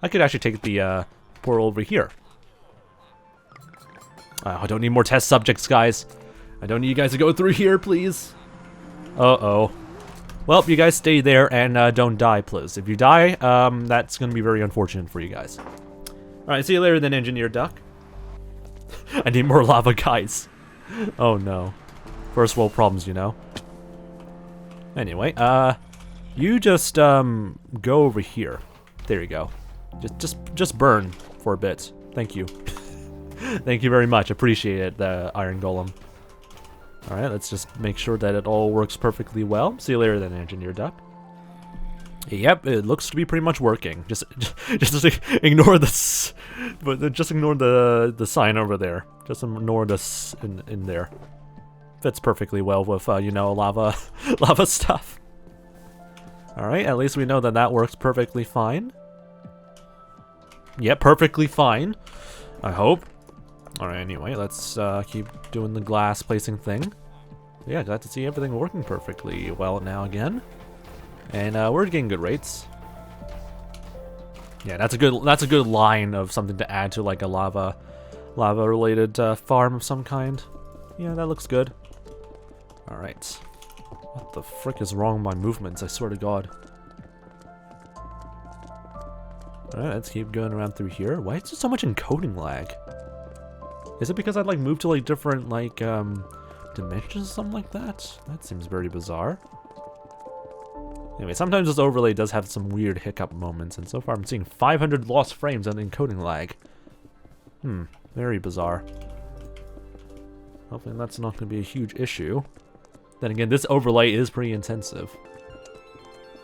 I could actually take the portal over here. I don't need more test subjects, guys. I don't need you guys to go through here, please. Uh-oh. Well, you guys stay there and don't die, please. If you die, that's going to be very unfortunate for you guys. Alright, see you later then, Engineer Duck. I need more lava, guys. Oh no. First world problems, you know. Anyway, you just go over here. There you go. Just burn for a bit. Thank you. Thank you very much. Appreciate it, the Iron Golem. Alright, let's just make sure that it all works perfectly well. See you later then, Engineer Duck. Yep, it looks to be pretty much working. Just ignore this, but just ignore the sign over there. Just ignore this in there. Fits perfectly well with you know, lava stuff. All right, at least we know that that works perfectly fine. Yep, perfectly fine. I hope. All right, anyway, let's keep doing the glass placing thing. Yeah, glad to see everything working perfectly well now again. And we're getting good rates. Yeah, that's a good line of something to add to like a lava related farm of some kind. Yeah, that looks good. All right. What the frick is wrong with my movements? I swear to God. All right, let's keep going around through here. Why is there so much encoding lag? Is it because I like moved to like different like dimensions or something like that? That seems very bizarre. Anyway, sometimes this overlay does have some weird hiccup moments, and so far I'm seeing 500 lost frames on encoding lag. Very bizarre. Hopefully that's not going to be a huge issue. Then again, this overlay is pretty intensive.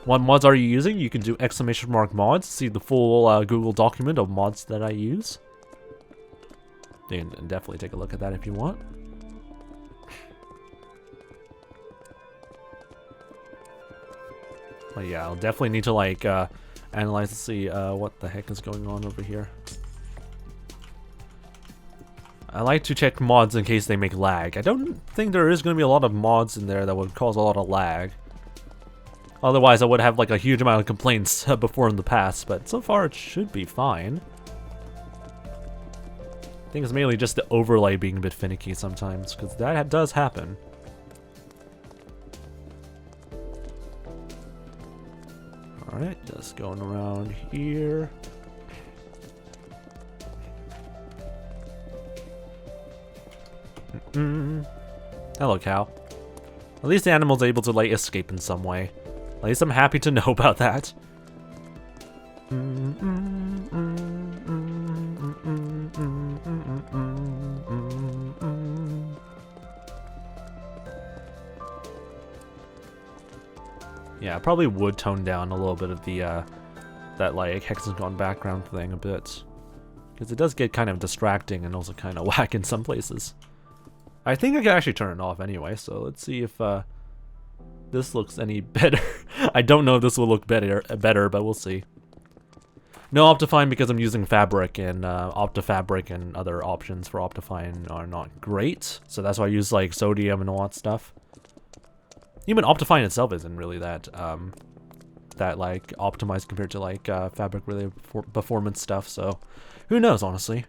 What mods are you using? You can do !mods, see the full Google document of mods that I use. You can definitely take a look at that if you want. But yeah, I'll definitely need to like analyze to see what the heck is going on over here. I like to check mods in case they make lag. I don't think there is going to be a lot of mods in there that would cause a lot of lag. Otherwise, I would have like a huge amount of complaints before in the past, but so far it should be fine. I think it's mainly just the overlay being a bit finicky sometimes, because that does happen. Alright, just going around here. Hello, cow. At least the animal's able to like escape in some way. At least I'm happy to know about that. Yeah, I probably would tone down a little bit of the, that, like, hexagon background thing a bit. Because it does get kind of distracting and also kind of whack in some places. I think I can actually turn it off anyway, so let's see if, this looks any better. I don't know if this will look better, but we'll see. No Optifine because I'm using Fabric, and Optifabric and other options for Optifine are not great. So that's why I use like Sodium and all that stuff. Even Optifine itself isn't really that that like optimized compared to like Fabric related performance stuff. So who knows, honestly.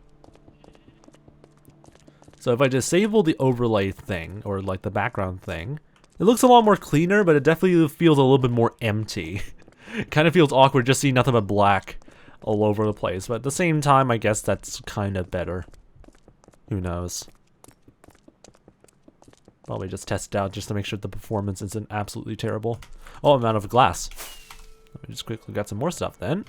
So if I disable the overlay thing or like the background thing, it looks a lot more cleaner, but it definitely feels a little bit more empty. It kind of feels awkward just seeing nothing but black all over the place, but at the same time, I guess that's kind of better. Who knows? Probably just test it out just to make sure the performance isn't absolutely terrible. Oh, I'm out of glass. Let me just quickly get some more stuff then.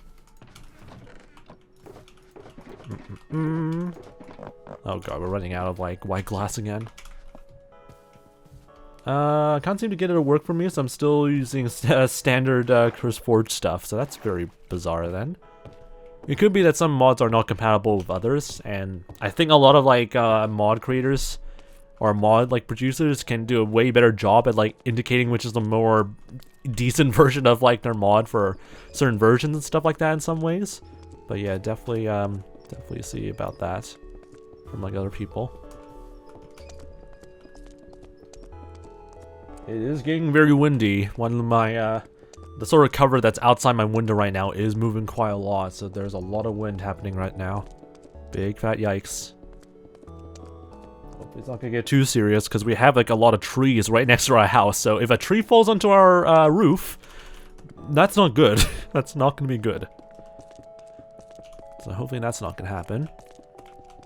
Oh god, we're running out of like white glass again. I can't seem to get it to work for me, so I'm still using standard CurseForge stuff, so that's very bizarre then. It could be that some mods are not compatible with others, and I think a lot of like mod creators or mod like producers can do a way better job at like indicating which is the more decent version of like their mod for certain versions and stuff like that in some ways. But yeah, definitely see about that from like other people. It is getting very windy. One of my the sort of cover that's outside my window right now is moving quite a lot, so there's a lot of wind happening right now. Big fat yikes. Hopefully it's not gonna get too serious, because we have like a lot of trees right next to our house, so if a tree falls onto our roof, that's not good. That's not gonna be good. So hopefully that's not gonna happen.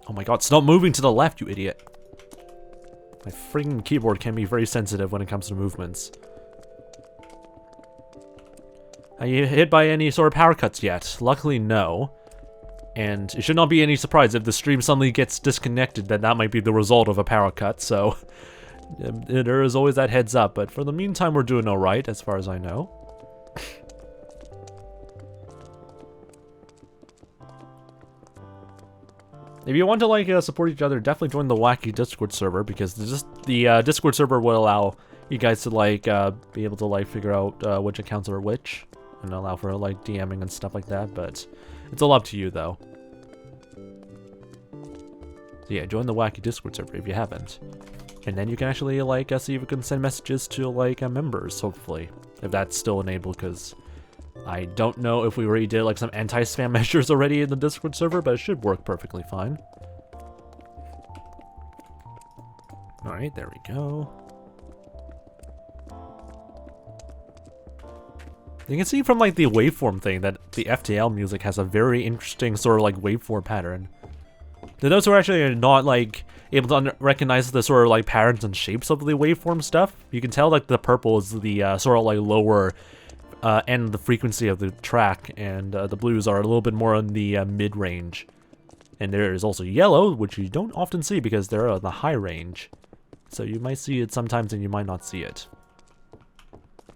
Oh my god, stop moving to the left, you idiot. My freaking keyboard can be very sensitive when it comes to movements. Are you hit by any sort of power cuts yet? Luckily, no. And it should not be any surprise if the stream suddenly gets disconnected, that might be the result of a power cut, so there is always that heads up, but for the meantime we're doing alright as far as I know. If you want to like support each other, definitely join the Wacky Discord server, because the Discord server will allow you guys to like be able to like figure out which accounts are which, and allow for like DMing and stuff like that. But it's all up to you though. So yeah, join the Wacky Discord server if you haven't, and then you can actually like see if you can send messages to like members, hopefully, if that's still enabled, because I don't know if we already did like some anti-spam measures already in the Discord server, but it should work perfectly fine. Alright, there we go. You can see from like the waveform thing that the FTL music has a very interesting sort of like waveform pattern. To those who are actually not like able to recognize the sort of like patterns and shapes of the waveform stuff, you can tell like the purple is the sort of like lower end of the frequency of the track, and the blues are a little bit more in the mid-range. And there is also yellow, which you don't often see because they're on the high range. So you might see it sometimes and you might not see it.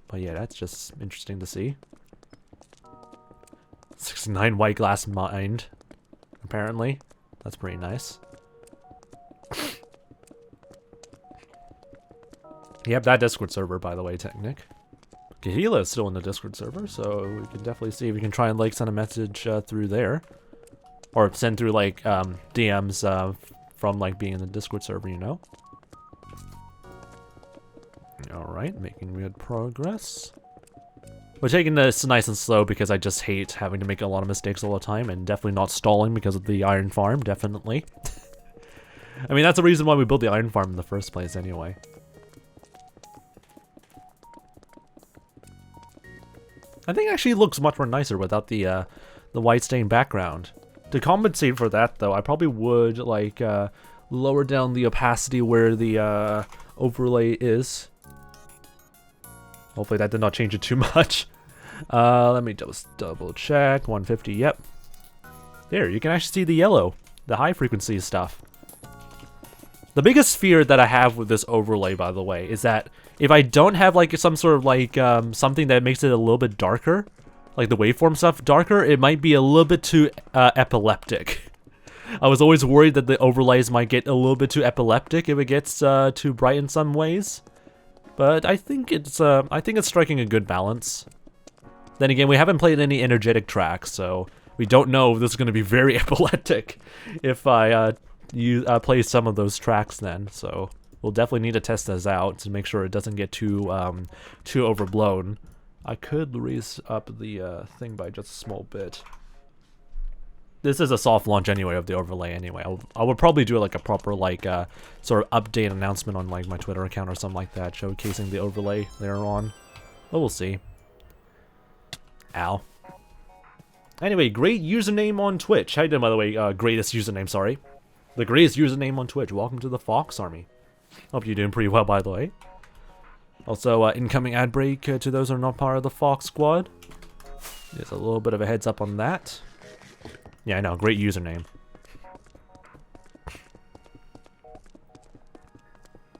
But yeah, that's just interesting to see. 69 white glass mined, apparently. That's pretty nice. Yep, that Discord server, by the way, Technic. Kahila is still in the Discord server, so we can definitely see if we can try and like send a message through there. Or send through like DMs from like being in the Discord server, you know? Alright, making good progress. We're taking this nice and slow because I just hate having to make a lot of mistakes all the time, and definitely not stalling because of the iron farm, definitely. I mean, that's the reason why we built the iron farm in the first place anyway. I think it actually looks much more nicer without the white stained background. To compensate for that, though, I probably would like lower down the opacity where the overlay is. Hopefully that did not change it too much. Let me just double check. 150, yep. There, you can actually see the yellow, the high frequency stuff. The biggest fear that I have with this overlay, by the way, is that if I don't have like some sort of like something that makes it a little bit darker, like the waveform stuff darker, it might be a little bit too epileptic. I was always worried that the overlays might get a little bit too epileptic if it gets too bright in some ways. But I think it's striking a good balance. Then again, we haven't played any energetic tracks, so we don't know if this is going to be very epileptic if I play some of those tracks then. So we'll definitely need to test this out to make sure it doesn't get too overblown. I could raise up the thing by just a small bit. This is a soft launch anyway of the overlay anyway. I would probably do like a proper like sort of update announcement on like my Twitter account or something like that, showcasing the overlay later on. But we'll see. Ow. Anyway, great username on Twitch. How you doing, by the way? Greatest username, sorry. The greatest username on Twitch. Welcome to the Fox Army. Hope you're doing pretty well, by the way. Also, incoming ad break to those who are not part of the Fox squad. There's a little bit of a heads up on that. Yeah, I know. Great username.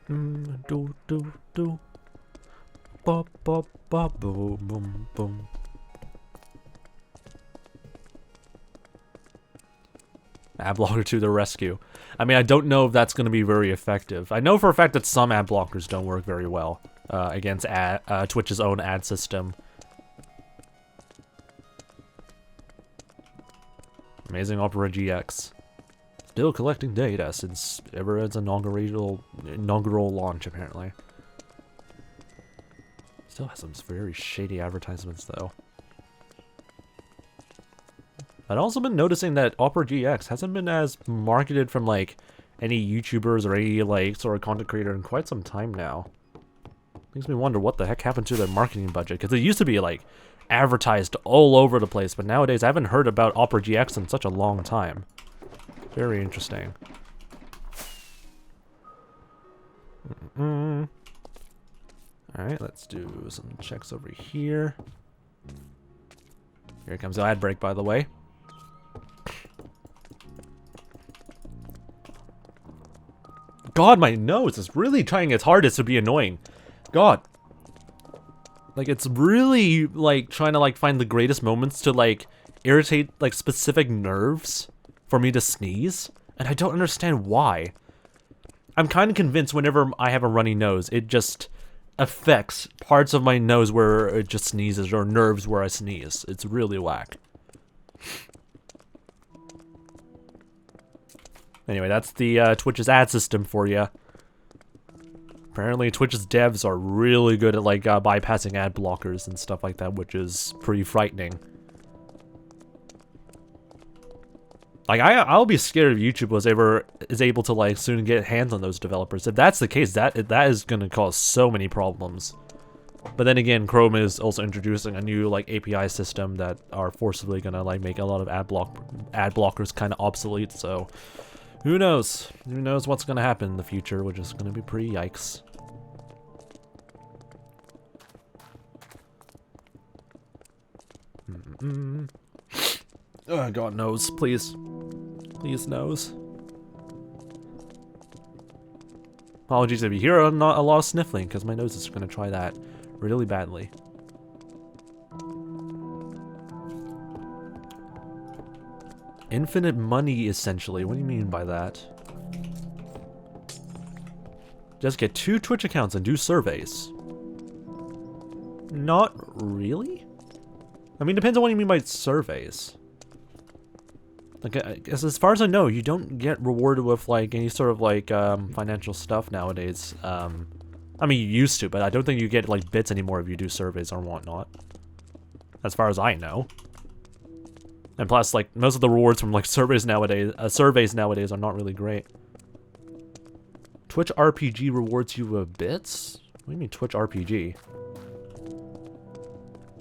Do do do. Ba ba ba boom boom boom. Ad blocker to the rescue. I mean, I don't know if that's going to be very effective. I know for a fact that some ad blockers don't work very well against Twitch's own ad system. Amazing Opera GX. Still collecting data since ever its inaugural launch, apparently. Still has some very shady advertisements, though. I've also been noticing that Opera GX hasn't been as marketed from like any YouTubers or any like sort of content creator in quite some time now. Makes me wonder what the heck happened to their marketing budget, because it used to be like advertised all over the place, but nowadays I haven't heard about Opera GX in such a long time. Very interesting. Alright, let's do some checks over here. Here comes the ad break, by the way. God, my nose is really trying its hardest to be annoying. God. Like, it's really, like, trying to, like, find the greatest moments to, like, irritate, like, specific nerves for me to sneeze. And I don't understand why. I'm kind of convinced whenever I have a runny nose, it just affects parts of my nose where it just sneezes, or nerves where I sneeze. It's really whack. Anyway, that's the Twitch's ad system for you. Apparently, Twitch's devs are really good at like bypassing ad blockers and stuff like that, which is pretty frightening. Like, I'll be scared if YouTube is able to like soon get hands on those developers. If that's the case, that is going to cause so many problems. But then again, Chrome is also introducing a new like API system that are forcibly going to like make a lot of ad blockers kind of obsolete. So who knows? Who knows what's going to happen in the future, which is going to be pretty yikes. Oh, God, nose, please. Please, nose. Apologies if you hear a lot of sniffling, because my nose is going to try that really badly. Infinite money, essentially. What do you mean by that? Just get 2 Twitch accounts and do surveys. Not really? I mean, depends on what you mean by surveys. Like, as far as I know, you don't get rewarded with, like, any sort of, like, financial stuff nowadays. I mean, you used to, but I don't think you get, like, bits anymore if you do surveys or whatnot. As far as I know. And plus, like, most of the rewards from, like, surveys nowadays are not really great. Twitch RPG rewards you with bits? What do you mean, Twitch RPG?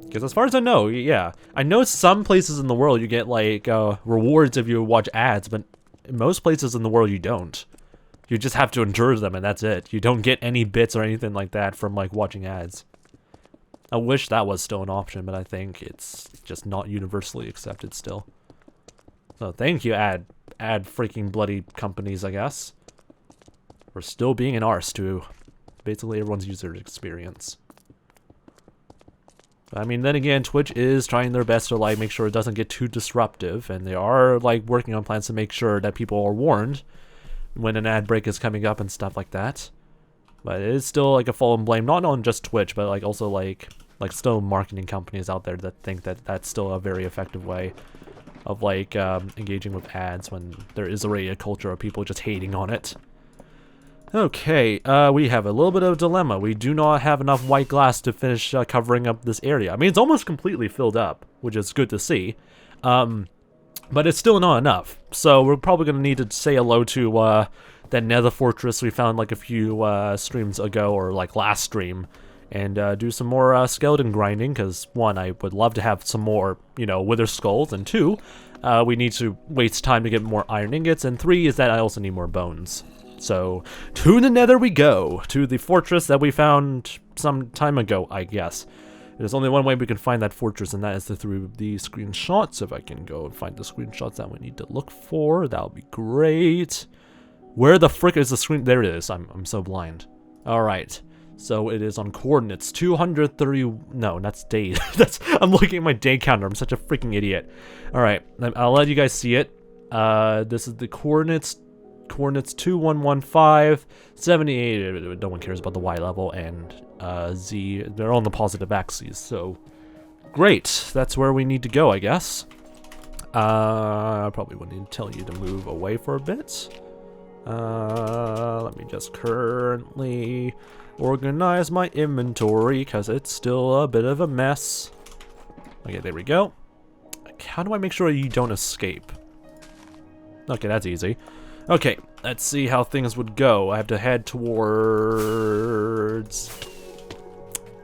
Because as far as I know, yeah. I know some places in the world you get, like, rewards if you watch ads, but in most places in the world you don't. You just have to endure them, and that's it. You don't get any bits or anything like that from, like, watching ads. I wish that was still an option, but I think it's just not universally accepted still. So thank you, ad freaking bloody companies, I guess. We're still being an arse to basically everyone's user experience. I mean, then again, Twitch is trying their best to like make sure it doesn't get too disruptive, and they are like working on plans to make sure that people are warned when an ad break is coming up and stuff like that. But it is still like a fall and blame, not on just Twitch, but like also like still marketing companies out there that think that that's still a very effective way of like engaging with ads when there is already a culture of people just hating on it. Okay, we have a little bit of a dilemma. We do not have enough white glass to finish covering up this area. I mean, it's almost completely filled up, which is good to see. But it's still not enough. So we're probably going to need to say hello to that nether fortress we found like a few streams ago, or like last stream, and do some more skeleton grinding, because one, I would love to have some more, you know, wither skulls, and two, we need to waste time to get more iron ingots, and three is that I also need more bones. So, to the nether we go, to the fortress that we found some time ago, I guess. There's only one way we can find that fortress, and that is through the screenshots. If I can go and find the screenshots that we need to look for, that would be great. Where the frick is the screen? There it is. I'm so blind. Alright, so it is on coordinates 230, no, that's day. I'm looking at my day counter. I'm such a freaking idiot. Alright, I'll let you guys see it. This is the coordinates 2115, 78, no one cares about the Y level, and Z, they're on the positive axes, so great, that's where we need to go, I guess. I probably would need to tell you to move away for a bit. Let me just currently organize my inventory, because it's still a bit of a mess. Okay, there we go. How do I make sure you don't escape? Okay, that's easy. Okay, let's see how things would go. I have to head towards...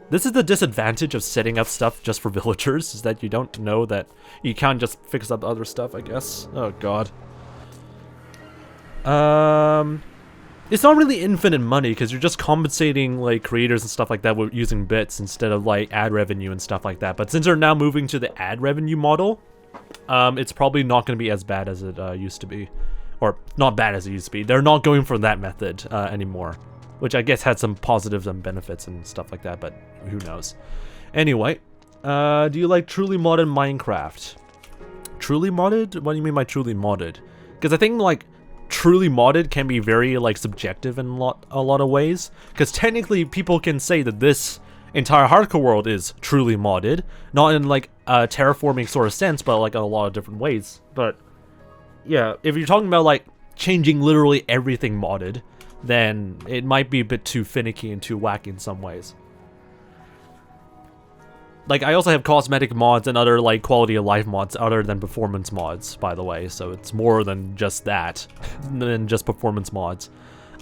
This is the disadvantage of setting up stuff just for villagers, is that you don't know that you can't just fix up other stuff, I guess. Oh god. It's not really infinite money, because you're just compensating like creators and stuff like that with using bits instead of like ad revenue and stuff like that. But since they're now moving to the ad revenue model, it's probably not going to be as bad as it used to be. Or, not bad as it used to be. They're not going for that method anymore. Which I guess had some positives and benefits and stuff like that, but who knows. Anyway, do you like truly modded Minecraft? Truly modded? What do you mean by truly modded? Because I think, like, truly modded can be very, like, subjective in a lot of ways. Because technically, people can say that this entire hardcore world is truly modded. Not in, like, a terraforming sort of sense, but, like, in a lot of different ways. But... yeah, if you're talking about like changing literally everything modded, then it might be a bit too finicky and too wacky in some ways. Like, I also have cosmetic mods and other like quality of life mods other than performance mods, by the way, so it's more than just that, than just performance mods.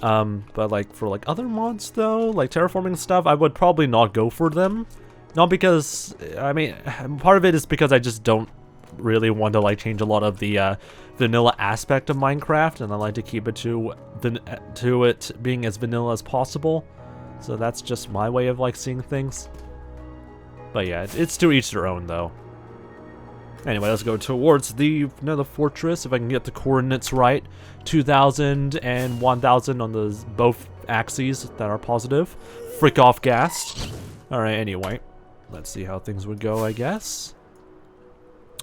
But like for like other mods though, like terraforming stuff, I would probably not go for them. Not because, I mean, part of it is because I just don't really want to like change a lot of the vanilla aspect of Minecraft, and I like to keep it to it being as vanilla as possible. So that's just my way of like seeing things. But yeah, it's to each their own though. Anyway, let's go towards the nether fortress, if I can get the coordinates right. 2000 and 1000 on the both axes that are positive. Frick off gas. Alright, anyway. Let's see how things would go, I guess.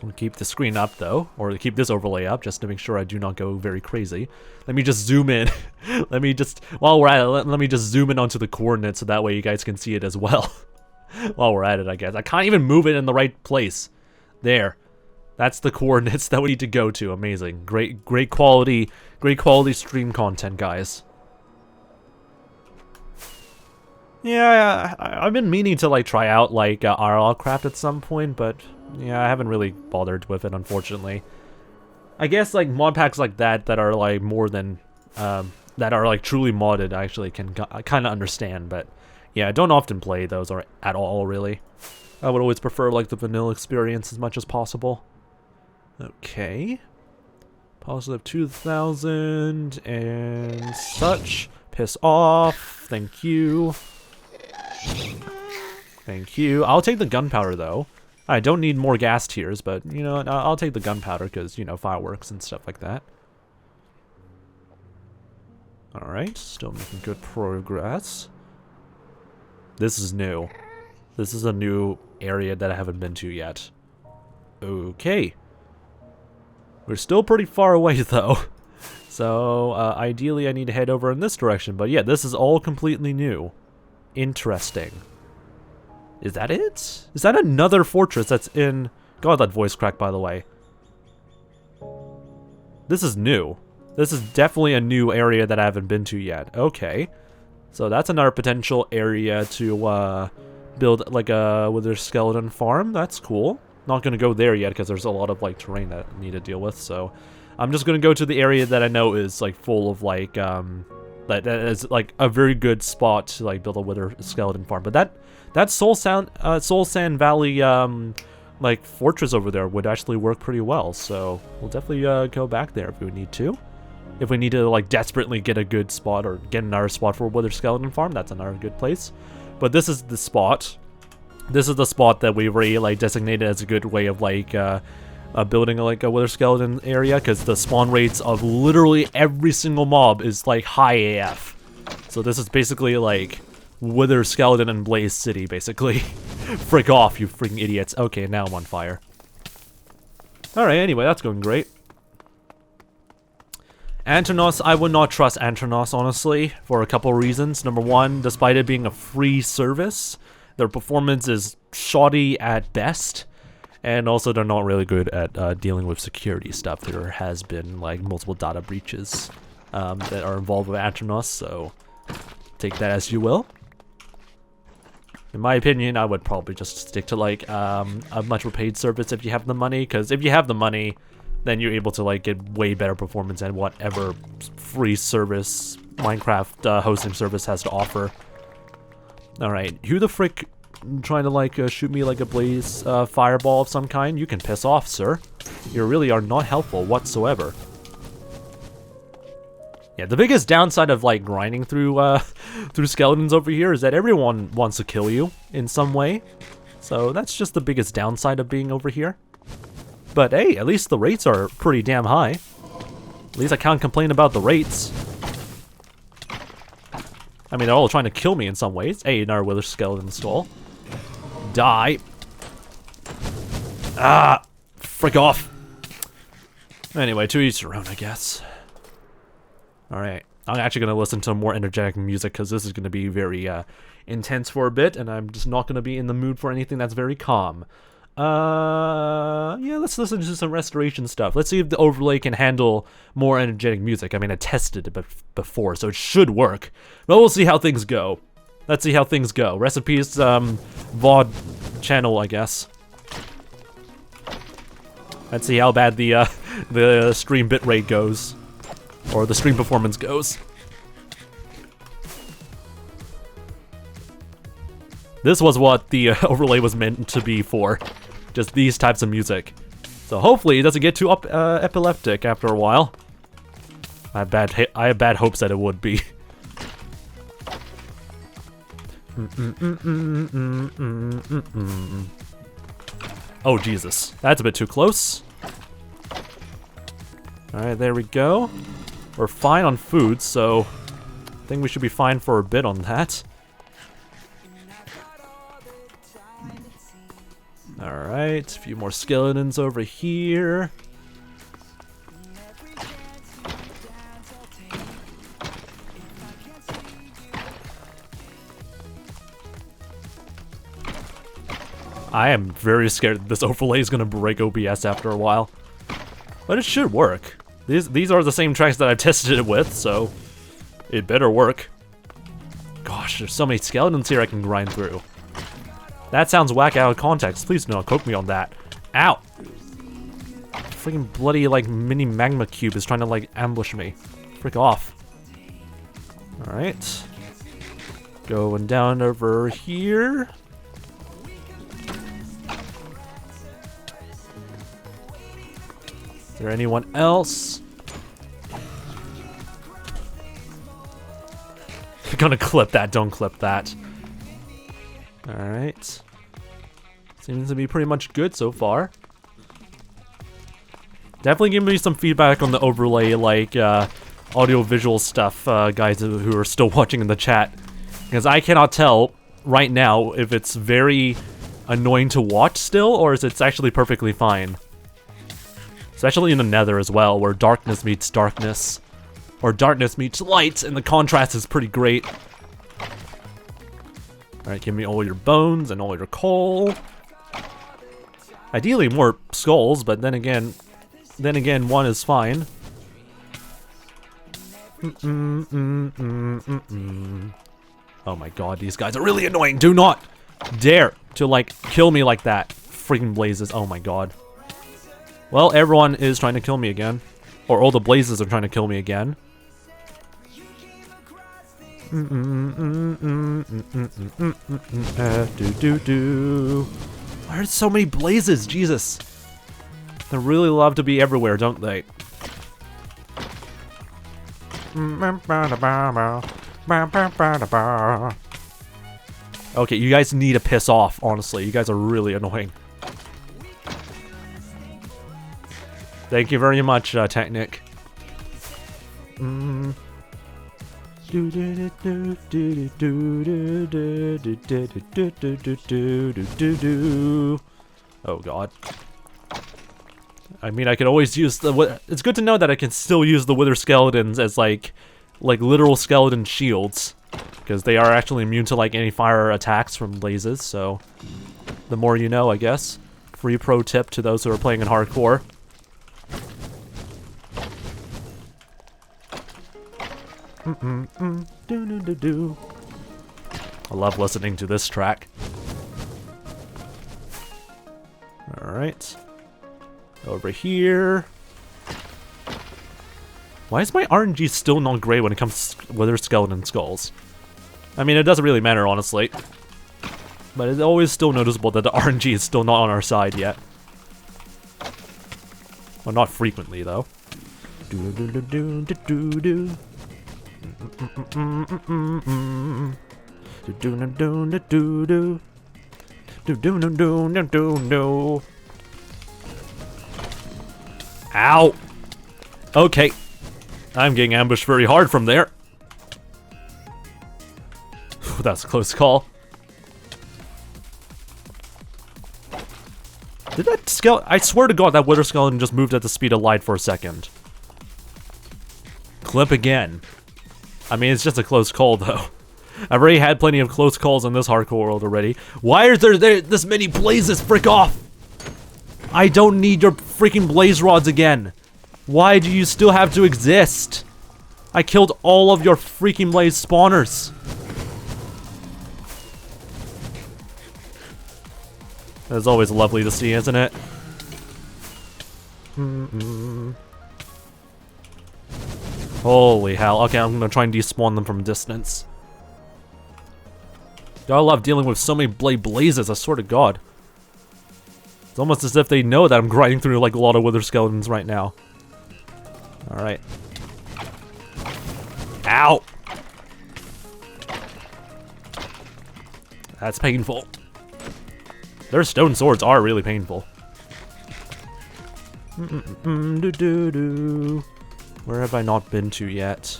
I'll keep the screen up though, or keep this overlay up just to make sure I do not go very crazy. Let me just zoom in. Let me just, while we're at it, let me just zoom in onto the coordinates so that way you guys can see it as well. While we're at it, I guess. I can't even move it in the right place. There. That's the coordinates that we need to go to. Amazing. Great quality stream content, guys. Yeah, I've been meaning to like try out like RL craft at some point, but yeah, I haven't really bothered with it, unfortunately. I guess like mod packs like that are like more than that are like truly modded, I actually can kind of understand, but yeah, I don't often play those or at all, really. I would always prefer like the vanilla experience as much as possible. Okay. Positive 2000 and such. Piss off. Thank you. Thank you. I'll take the gunpowder though. I don't need more gas tiers, but you know, I'll take the gunpowder because, you know, fireworks and stuff like that. Alright, still making good progress. This is new. This is a new area that I haven't been to yet. Okay. We're still pretty far away though. So, ideally I need to head over in this direction. But yeah, this is all completely new. Interesting. Is that it? Is that another fortress that's in... God, that voice crack, by the way. This is new. This is definitely a new area that I haven't been to yet. Okay. So that's another potential area to build like a wither skeleton farm. That's cool. Not going to go there yet because there's a lot of like terrain that I need to deal with. So I'm just going to go to the area that I know is like full of like that is like a very good spot to like build a wither skeleton farm. But that 𝗦cije𝗰𝗶 Valley like fortress over there would actually work pretty well. So we'll definitely go back there if we need to. If we need to like desperately get a good spot or get another spot for a wither skeleton farm, that's another good place. But this is the spot. This is the spot that we've already like designated as a good way of like building like a wither skeleton area, because the spawn rates of literally every single mob is like high AF. So this is basically like wither skeleton and Blaze City, basically. Frick off, you freaking idiots. Okay, now I'm on fire. Alright, anyway, that's going great. Antronos, I would not trust Antronos, honestly, for a couple reasons. Number one, despite it being a free service, their performance is shoddy at best. And also, they're not really good at dealing with security stuff. There has been, like, multiple data breaches that are involved with Antronos, so take that as you will. In my opinion, I would probably just stick to, like, a much more paid service if you have the money, because if you have the money, then you're able to like get way better performance than whatever free service Minecraft hosting service has to offer. Alright, who the frick trying to like shoot me like a blaze fireball of some kind? You can piss off, sir. You really are not helpful whatsoever. Yeah, the biggest downside of like grinding through through skeletons over here is that everyone wants to kill you in some way. So that's just the biggest downside of being over here. But hey, at least the rates are pretty damn high. At least I can't complain about the rates. I mean, they're all trying to kill me in some ways. Hey, another wither skeleton skull. Die. Ah! Frick off. Anyway, to each their own, I guess. Alright. I'm actually going to listen to more energetic music because this is going to be very intense for a bit, and I'm just not going to be in the mood for anything that's very calm. Yeah, let's listen to some restoration stuff. Let's see if the overlay can handle more energetic music. I mean, I tested it before, so it should work. But we'll see how things go. Let's see how things go. Recipes, VOD channel, I guess. Let's see how bad the stream bitrate goes. Or the stream performance goes. This was what the overlay was meant to be for. Just these types of music. So hopefully it doesn't get too epileptic after a while. I have bad hopes that it would be. Oh Jesus, that's a bit too close. Alright, there we go. We're fine on food, so I think we should be fine for a bit on that. Alright, a few more skeletons over here. I am very scared that this overlay is going to break OBS after a while. But it should work. These are the same tracks that I've tested it with, so it better work. Gosh, there's so many skeletons here I can grind through. That sounds whack out of context. Please do not quote me on that. Ow! Freaking bloody, like, mini magma cube is trying to, like, ambush me. Frick off. Alright. Going down over here. Is there anyone else? You're gonna clip that, don't clip that. Alright. Seems to be pretty much good so far. Definitely give me some feedback on the overlay, like, audio-visual stuff, guys who are still watching in the chat. Because I cannot tell right now if it's very annoying to watch still, or if it's actually perfectly fine. Especially in the Nether as well, where darkness meets darkness. Or darkness meets light, and the contrast is pretty great. Alright, give me all your bones and all your coal. Ideally more skulls, but then again, one is fine. Oh my god, these guys are really annoying. Do not dare to, like, kill me like that. Freaking blazes. Oh my god. Well, everyone is trying to kill me again. Or all the blazes are trying to kill me again. Why are there so many blazes? Jesus. They really love to be everywhere, don't they? Okay, you guys need to piss off, honestly. You guys are really annoying. Thank you very much, Technic. Oh god. I mean, I could always use the... It's good to know that I can still use the Wither Skeletons as, like literal skeleton shields. Because they are actually immune to, like, any fire attacks from blazes, so... The more you know, I guess. Free pro tip to those who are playing in hardcore. I love listening to this track. Alright. Over here. Why is my RNG still not great when it comes to Wither Skeleton skulls? I mean, it doesn't really matter, honestly. But it's always still noticeable that the RNG is still not on our side yet. Well, not frequently, though. Ow! Okay. I'm getting ambushed very hard from there. That's a close call. Did that skeleton... I swear to god that Wither Skeleton just moved at the speed of light for a second. Clip again. I mean, it's just a close call, though. I've already had plenty of close calls in this hardcore world already. Why are there this many blazes? Frick off! I don't need your freaking blaze rods again. Why do you still have to exist? I killed all of your freaking blaze spawners. That's always lovely to see, isn't it? Holy hell. Okay, I'm gonna try and despawn them from a distance. I love dealing with so many blazes, I swear to god. It's almost as if they know that I'm grinding through like a lot of Wither Skeletons right now. Alright. Ow! That's painful. Their stone swords are really painful. Where have I not been to yet?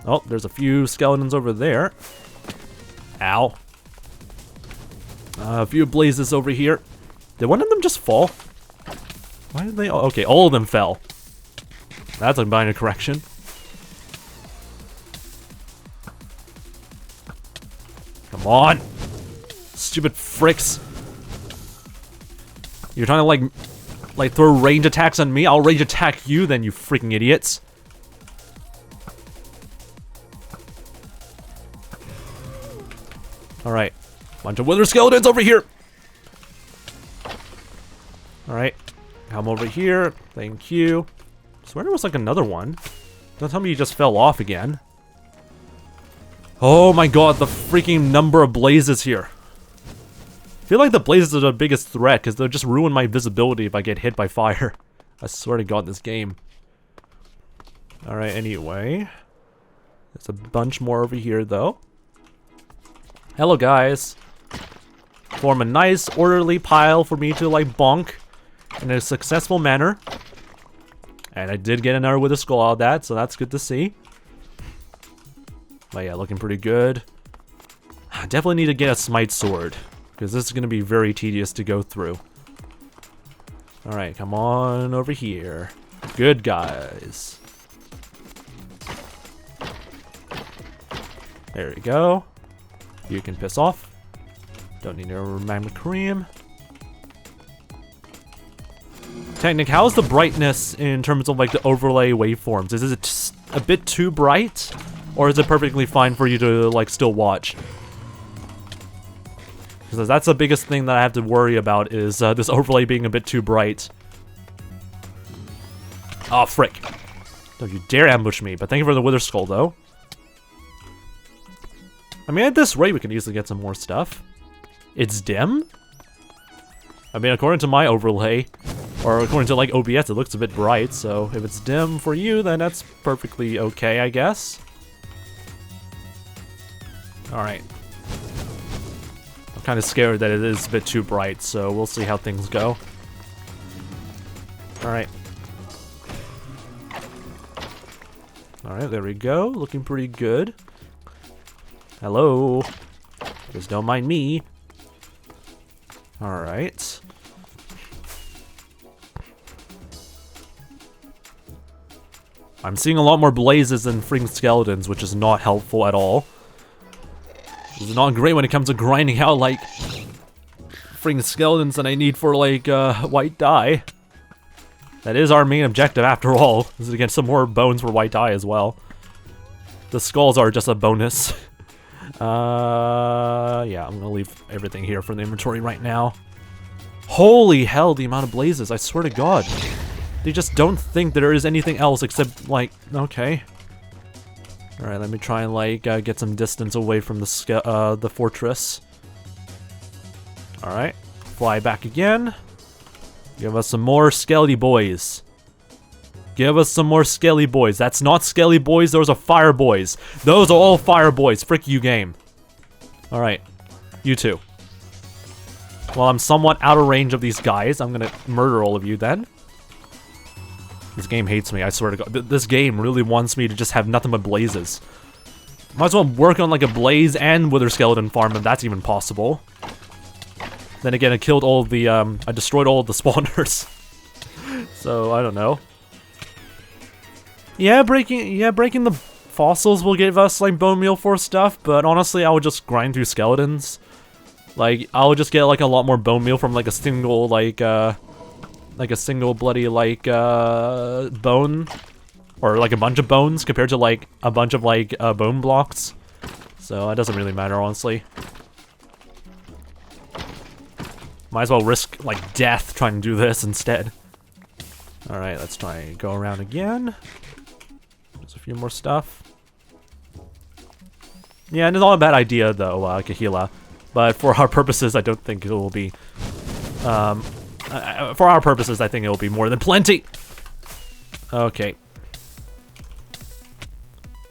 Oh, there's a few skeletons over there. Ow. A few blazes over here. Did one of them just fall? Why did they... Oh, okay, all of them fell. That's a minor correction. Come on! Stupid fricks. You're trying to, like throw range attacks on me? I'll range attack you then, you freaking idiots. Alright. Bunch of Wither Skeletons over here! Alright. Come over here. Thank you. I swear there was like another one. Don't tell me you just fell off again. Oh my god, the freaking number of blazes here. I feel like the blazes are the biggest threat because they'll just ruin my visibility if I get hit by fire. I swear to god, this game. Alright, anyway. There's a bunch more over here though. Hello guys. Form a nice orderly pile for me to like bonk in a successful manner. And I did get another Wither Skull out of that, so that's good to see. But yeah, looking pretty good. I definitely need to get a Smite Sword, because this is going to be very tedious to go through. Alright, come on over here. Good guys. There we go. You can piss off. Don't need no magma cream. Technic, how's the brightness in terms of like the overlay waveforms? Is it just a bit too bright? Or is it perfectly fine for you to like still watch? Because that's the biggest thing that I have to worry about is this overlay being a bit too bright. Oh, frick. Don't you dare ambush me, but thank you for the Wither Skull, though. I mean, at this rate, we can easily get some more stuff. It's dim? I mean, according to my overlay, or according to, like, OBS, it looks a bit bright, so if it's dim for you, then that's perfectly okay, I guess. Alright. I'm kind of scared that it is a bit too bright, so we'll see how things go. Alright. Alright, there we go. Looking pretty good. Hello. Just don't mind me. Alright. I'm seeing a lot more blazes than freaking skeletons, which is not helpful at all. This is not great when it comes to grinding out, like, freaking skeletons that I need for, like, white dye. That is our main objective, after all, is to get some more bones for white dye as well. The skulls are just a bonus. Yeah, I'm gonna leave everything here for the inventory right now. Holy hell, the amount of blazes, I swear to God. They just don't think there is anything else except, like, okay. Alright, let me try and, like, get some distance away from the fortress. Alright, fly back again. Give us some more skelly boys. Give us some more skelly boys. That's not skelly boys, those are fire boys. Those are all fire boys. Frick you, game. Alright, you two. Well, I'm somewhat out of range of these guys. I'm gonna murder all of you then. This game hates me, I swear to God. This game really wants me to just have nothing but blazes. Might as well work on like a blaze and wither skeleton farm if that's even possible. Then again, I killed all of the, I destroyed all of the spawners. So, I don't know. Yeah, breaking the fossils will give us, like, bone meal for stuff, but honestly, I would just grind through skeletons. Like, I'll just get, like, a lot more bone meal from, like, a single, like a single bloody, like, bone. Or, like, a bunch of bones compared to, like, a bunch of, like, bone blocks. So, it doesn't really matter, honestly. Might as well risk, like, death trying to do this instead. Alright, let's try and go around again. There's a few more stuff. Yeah, and it's not a bad idea, though, 𝗏𝗏. But for our purposes, I don't think it will be... for our purposes, I think it will be more than plenty! Okay.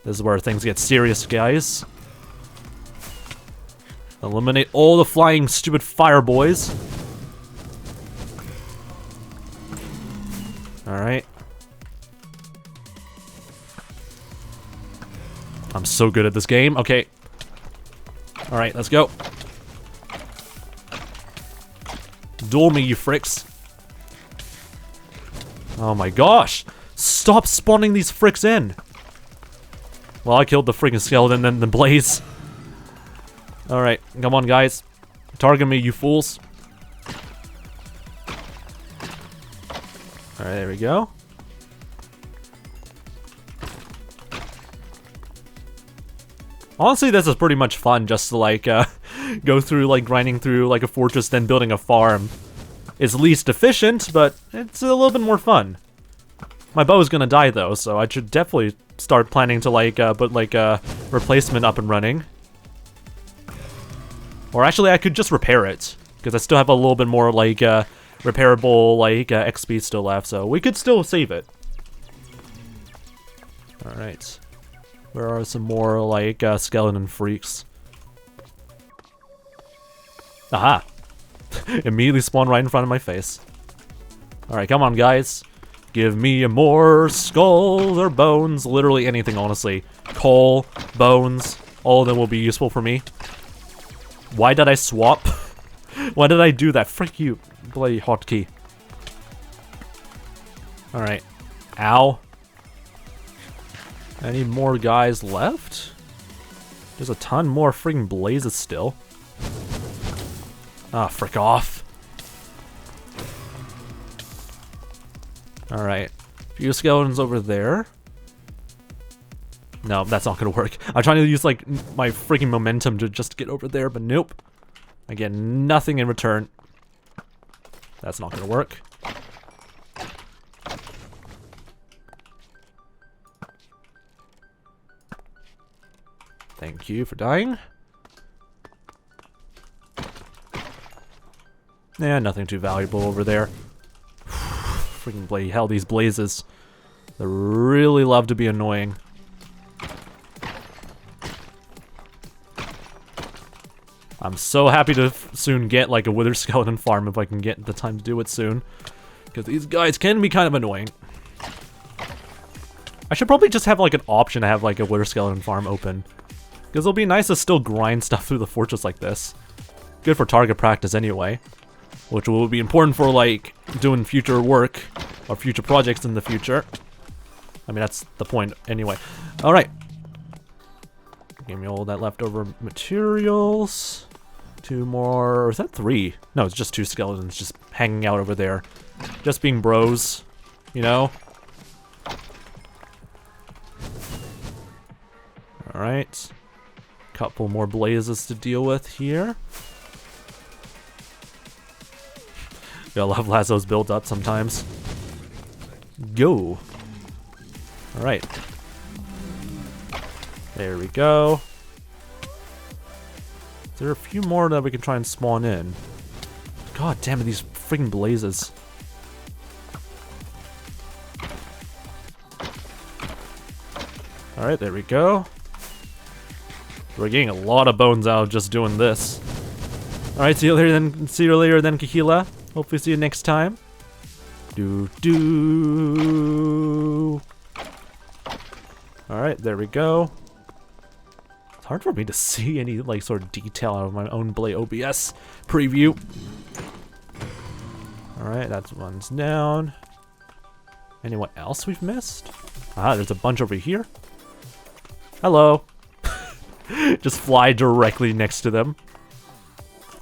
This is where things get serious, guys. Eliminate all the flying stupid fire boys. Alright. I'm so good at this game. Okay. Alright, let's go. Duel me, you fricks. Oh my gosh! Stop spawning these fricks in! Well, I killed the freaking skeleton and the blaze. Alright, come on, guys. Target me, you fools. Alright, there we go. Honestly, this is pretty much fun, just to, like, go through, like, grinding through, like, a fortress, then building a farm. It's least efficient, but it's a little bit more fun. My bow is gonna die, though, so I should definitely start planning to, like, put, like, a replacement up and running. Or actually, I could just repair it, because I still have a little bit more, like, repairable, like, XP still left, so we could still save it. Alright. Where are some more, like, skeleton freaks? Aha! Immediately spawned right in front of my face. Alright, come on, guys. Give me more skulls or bones. Literally anything, honestly. Coal, bones, all of them will be useful for me. Why did I swap? Why did I do that? Frick you, bloody hotkey. Alright. Ow. Any more guys left? There's a ton more freaking blazes still. Ah, frick off. Alright. Few skeletons over there. No, that's not gonna work. I'm trying to use, like, my freaking momentum to just get over there, but nope. I get nothing in return. That's not gonna work. Thank you for dying. Yeah, nothing too valuable over there. Freaking bloody hell, these blazes. They really love to be annoying. I'm so happy to soon get like a wither skeleton farm if I can get the time to do it soon. Because these guys can be kind of annoying. I should probably just have like an option to have like a wither skeleton farm open. Because it'll be nice to still grind stuff through the fortress like this. Good for target practice anyway. Which will be important for like doing future work or future projects in the future. I mean, that's the point anyway. Alright. Give me all that leftover materials. 2 more, or is that 3? No, it's just 2 skeletons just hanging out over there. Just being bros, you know? Alright. Couple more blazes to deal with here. Gotta love Lazo's build up sometimes. Go! Alright. There we go. There are a few more that we can try and spawn in. God damn it, these freaking blazes. Alright, there we go. We're getting a lot of bones out of just doing this. Alright, see you later then, Kahila. Hopefully see you next time. Alright, there we go. It's hard for me to see any like sort of detail out of my own Blade OBS preview. Alright, that's one's down. Anyone else we've missed? Ah, there's a bunch over here. Hello. Just fly directly next to them.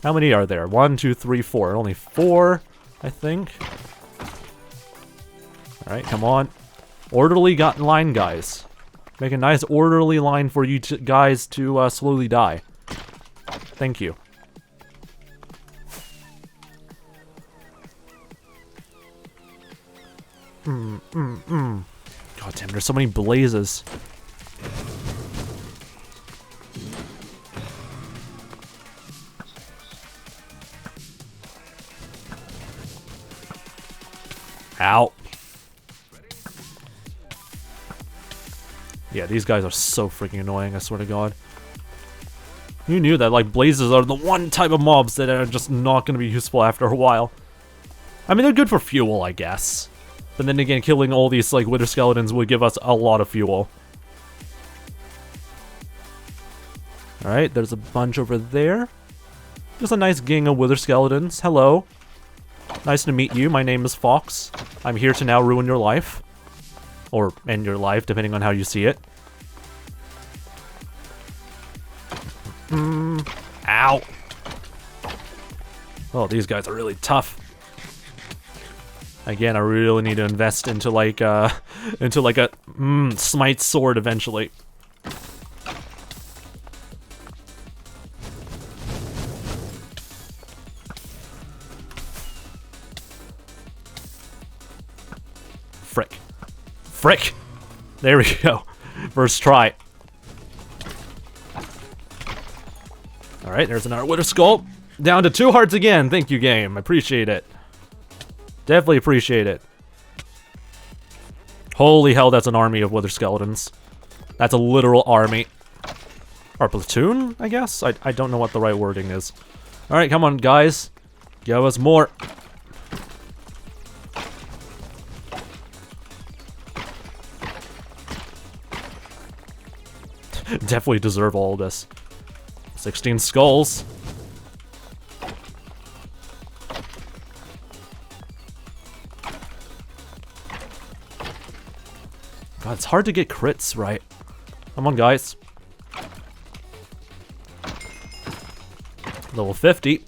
How many are there? 1, 2, 3, 4. Only 4, I think. Alright, come on. Orderly line, guys. Make a nice orderly line for you guys to slowly die. Thank you. God damn, there's so many blazes. Ow. Yeah, these guys are so freaking annoying, I swear to God. You knew that, like, blazes are the one type of mobs that are just not going to be useful after a while. I mean, they're good for fuel, I guess. But then again, killing all these, like, wither skeletons would give us a lot of fuel. Alright, there's a bunch over there. Just a nice gang of wither skeletons. Hello. Nice to meet you. My name is Fox. I'm here to now ruin your life. Or end your life, depending on how you see it. Ow. Oh, these guys are really tough. Again, I really need to invest into like a smite sword eventually. Frick. Frick! There we go. First try. Alright, there's another wither skull. Down to 2 hearts again. Thank you, game. I appreciate it. Definitely appreciate it. Holy hell, that's an army of wither skeletons. That's a literal army. Or platoon, I guess? I don't know what the right wording is. Alright, come on, guys. Give us more. Definitely deserve all this. 16 skulls. God, it's hard to get crits right. Come on, guys. Level 50.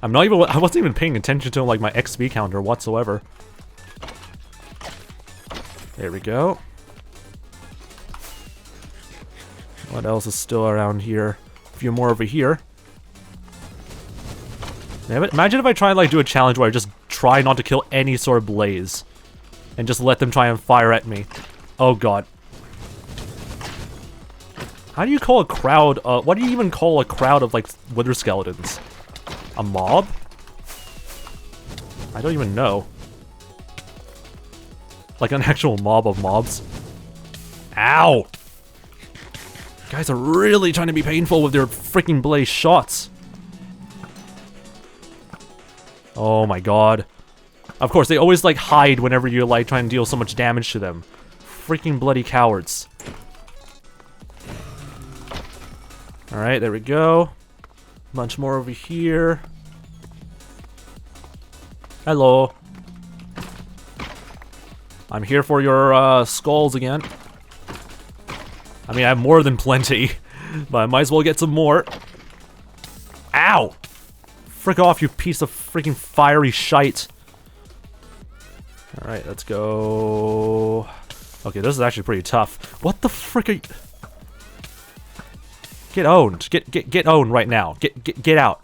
I wasn't even paying attention to like my XP counter whatsoever. There we go. What else is still around here? A few more over here. Imagine if I try and like do a challenge where I just try not to kill any sort of blaze. And just let them try and fire at me. Oh god. How do you call a crowd, what do you even call a crowd of like wither skeletons? A mob? I don't even know. Like an actual mob of mobs. Ow! Guys are really trying to be painful with their freaking blaze shots. Oh my god. Of course, they always like hide whenever you like try and deal so much damage to them. Freaking bloody cowards. Alright, there we go. Bunch more over here. Hello. I'm here for your skulls again. I mean, I have more than plenty, but I might as well get some more. Ow! Frick off, you piece of freaking fiery shite. Alright, let's go. Okay, this is actually pretty tough. What the frick are you? Get owned. Get owned right now. Get out.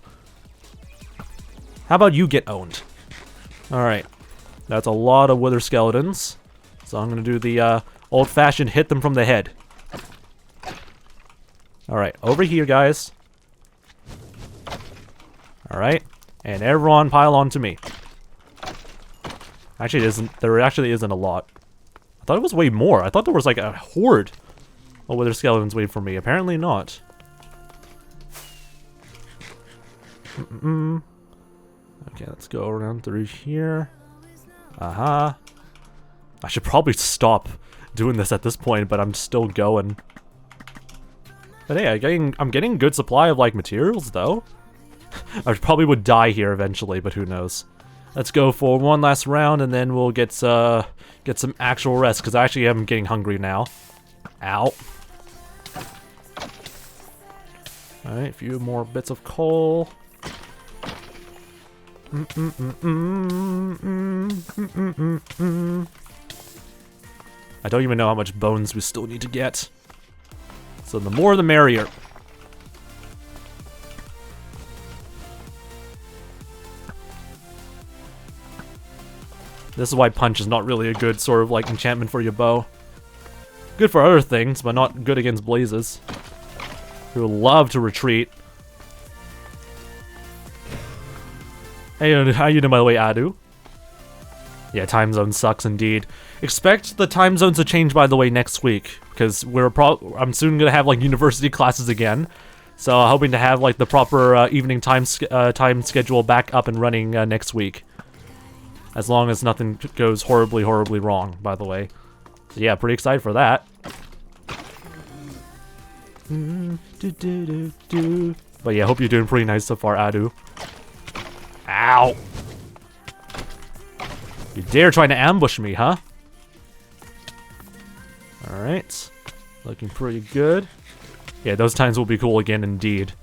How about you get owned? Alright. That's a lot of wither skeletons. So I'm gonna do the old-fashioned hit them from the head. Alright, over here, guys. Alright. And everyone pile on to me. Actually, there actually isn't a lot. I thought it was way more. I thought there was like a horde of wither skeletons waiting for me. Apparently not. Okay, let's go around through here. I should probably stop doing this at this point, but I'm still going. But hey, I'm getting good supply of like materials though. I probably would die here eventually, but who knows. Let's go for one last round, and then we'll get some actual rest, because I actually am getting hungry now. Ow. Alright, a few more bits of coal. I don't even know how much bones we still need to get. So the more the merrier. This is why punch is not really a good sort of like enchantment for your bow. Good for other things, but not good against blazes. Who love to retreat. Hey, how you doing by the way, Adu? Yeah, time zone sucks indeed. Expect the time zones to change by the way next week, because I'm soon gonna have like university classes again. So hoping to have like the proper evening time schedule back up and running next week. As long as nothing goes horribly, horribly wrong, by the way. So yeah, pretty excited for that. But yeah, hope you're doing pretty nice so far, Adu. Ow! You dare try to ambush me, huh? Alright. Looking pretty good. Yeah, those times will be cool again indeed.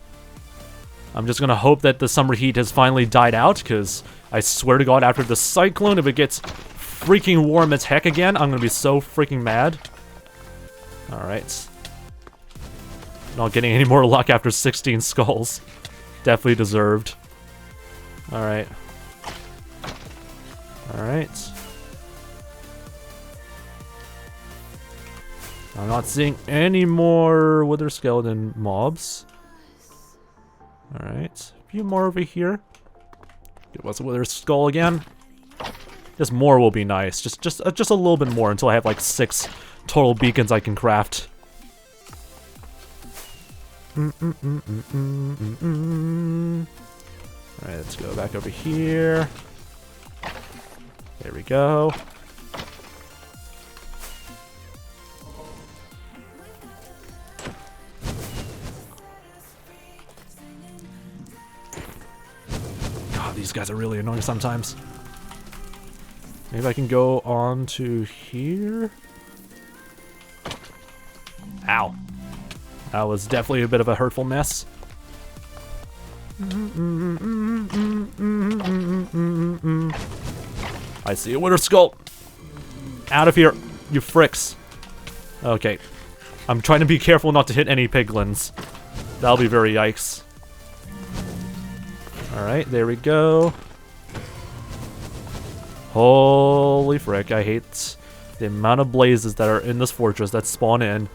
I'm just gonna hope that the summer heat has finally died out, because I swear to god, after the cyclone, if it gets freaking warm as heck again, I'm gonna be so freaking mad. Alright. Not getting any more luck after 16 skulls. Definitely deserved. Alright. Alright. I'm not seeing any more wither skeleton mobs. Alright. A few more over here. Get what's a wither skull again. Just more will be nice. Just a little bit more until I have like 6 total beacons I can craft. Alright, let's go back over here. There we go. guys are really annoying sometimes. Maybe I can go on to here. Ow. That was definitely a bit of a hurtful mess. I see a Wither Skull. Out of here, you fricks. Okay. I'm trying to be careful not to hit any piglins. That'll be very yikes. Alright, there we go. Holy frick, I hate the amount of blazes that are in this fortress that spawn in.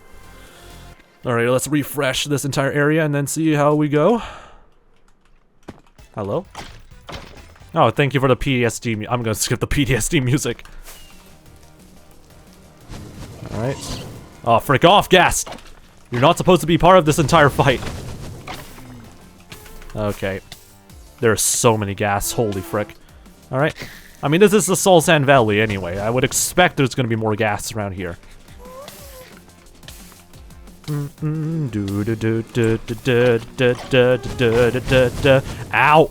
Alright, let's refresh this entire area and then see how we go. Hello? Oh, thank you for the PTSD. I'm gonna skip the PTSD music. Alright. Oh, frick off, Ghast! You're not supposed to be part of this entire fight. Okay. There are so many Ghasts, holy frick. Alright. I mean, this is the 𝗦cie Valley anyway. I would expect there's gonna be more Ghasts around here. Ow!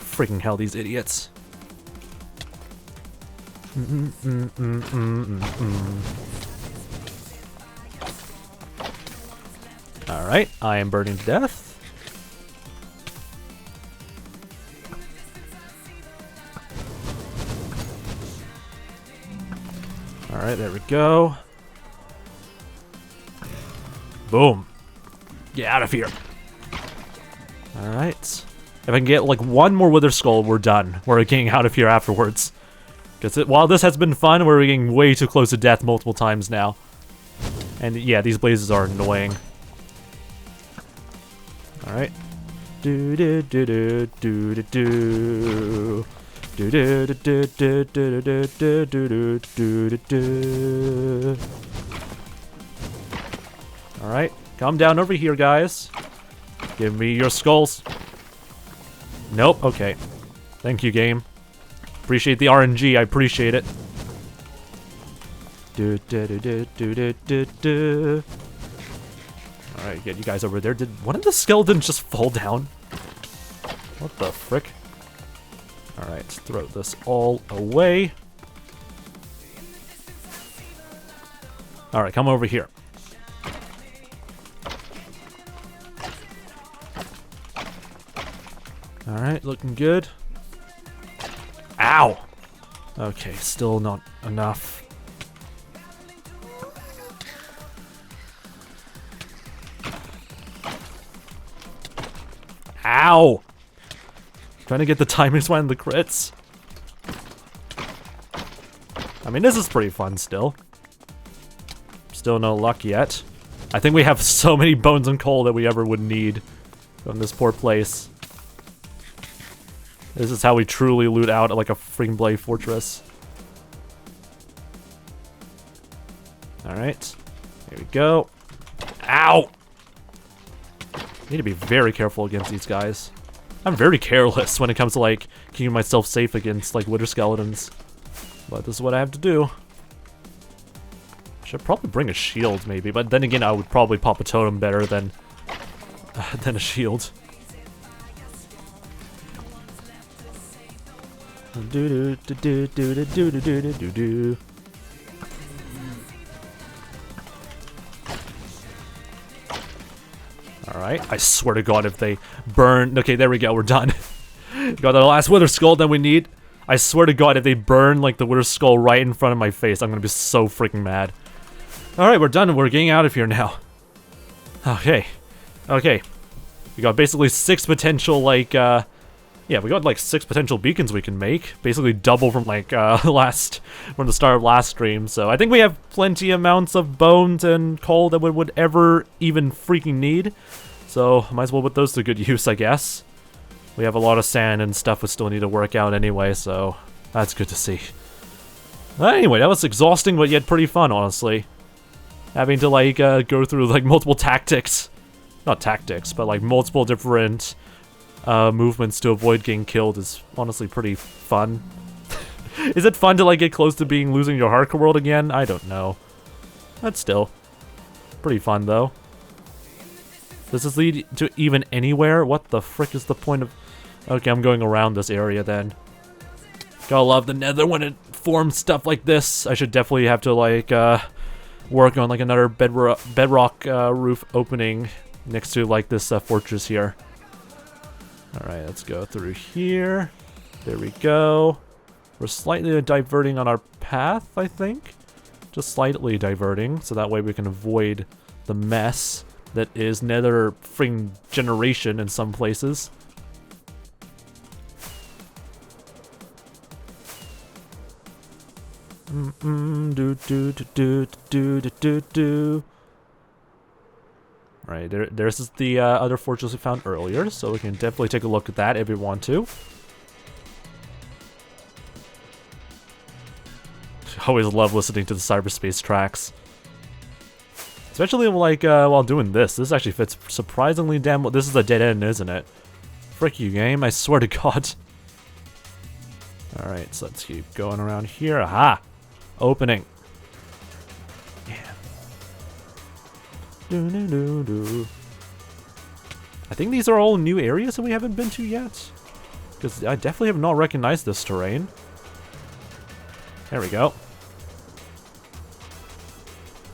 Freaking hell, these idiots. Alright, I am burning to death. Alright, there we go. Boom. Get out of here. Alright. If I can get like one more Wither Skull, we're done. We're getting out of here afterwards. Because while this has been fun, we're getting way too close to death multiple times now. And yeah, these blazes are annoying. Alright. Do do do do do do do. Do do do do do do do do do do do do. Alright, come down over here, guys. Give me your skulls. Nope, okay. Thank you, game. Appreciate the RNG, I appreciate it. Do do do do do do do do. Alright, get you guys over there. Did one of the skeletons just fall down? What the frick? Alright, throw this all away. Alright, come over here. Alright, looking good. Ow! Okay, still not enough. Ow! Trying to get the timings right in the crits. I mean, this is pretty fun still. Still no luck yet. I think we have so many bones and coal that we ever would need from this poor place. This is how we truly loot out like a freaking Blade Fortress. Alright. Here we go. Ow! Need to be very careful against these guys. I'm very careless when it comes to like keeping myself safe against like Wither Skeletons. But this is what I have to do. Should probably bring a shield maybe, but then again I would probably pop a totem better than a shield. Do do do do do do do do do do. Alright, I swear to god if they burn... Okay, there we go, we're done. Got the last Wither Skull that we need. I swear to god if they burn like the Wither Skull right in front of my face, I'm gonna be so freaking mad. Alright, we're done, we're getting out of here now. Okay. Okay. We got basically 6 potential like, yeah, we got like 6 potential beacons we can make. Basically double from like from the start of last stream. So I think we have plenty amounts of bones and coal that we would ever even freaking need. So might as well put those to good use, I guess. We have a lot of sand and stuff we still need to work out anyway, so that's good to see. Anyway, that was exhausting but yet pretty fun, honestly. Having to like go through like multiple tactics. Not tactics, but like multiple different movements to avoid getting killed is honestly pretty fun. Is it fun to like get close to losing your hardcore world again? I don't know. But still. Pretty fun though. Does this lead to even anywhere? What the frick is the point of... Okay, I'm going around this area then. Gotta love the nether when it forms stuff like this. I should definitely have to, like, work on, like, another bedrock roof opening next to, like, this fortress here. Alright, let's go through here. There we go. We're slightly diverting on our path, I think. Just slightly diverting, so that way we can avoid the mess that is nether freaking generation in some places. Alright, there's the other fortress we found earlier, so we can definitely take a look at that if we want to. I always love listening to the cyberspace tracks. Especially like while doing this. This actually fits surprisingly damn well. This is a dead end, isn't it? Frick you, game, I swear to God. Alright, so let's keep going around here. Aha! Opening. Yeah. I think these are all new areas that we haven't been to yet. Because I definitely have not recognized this terrain. There we go.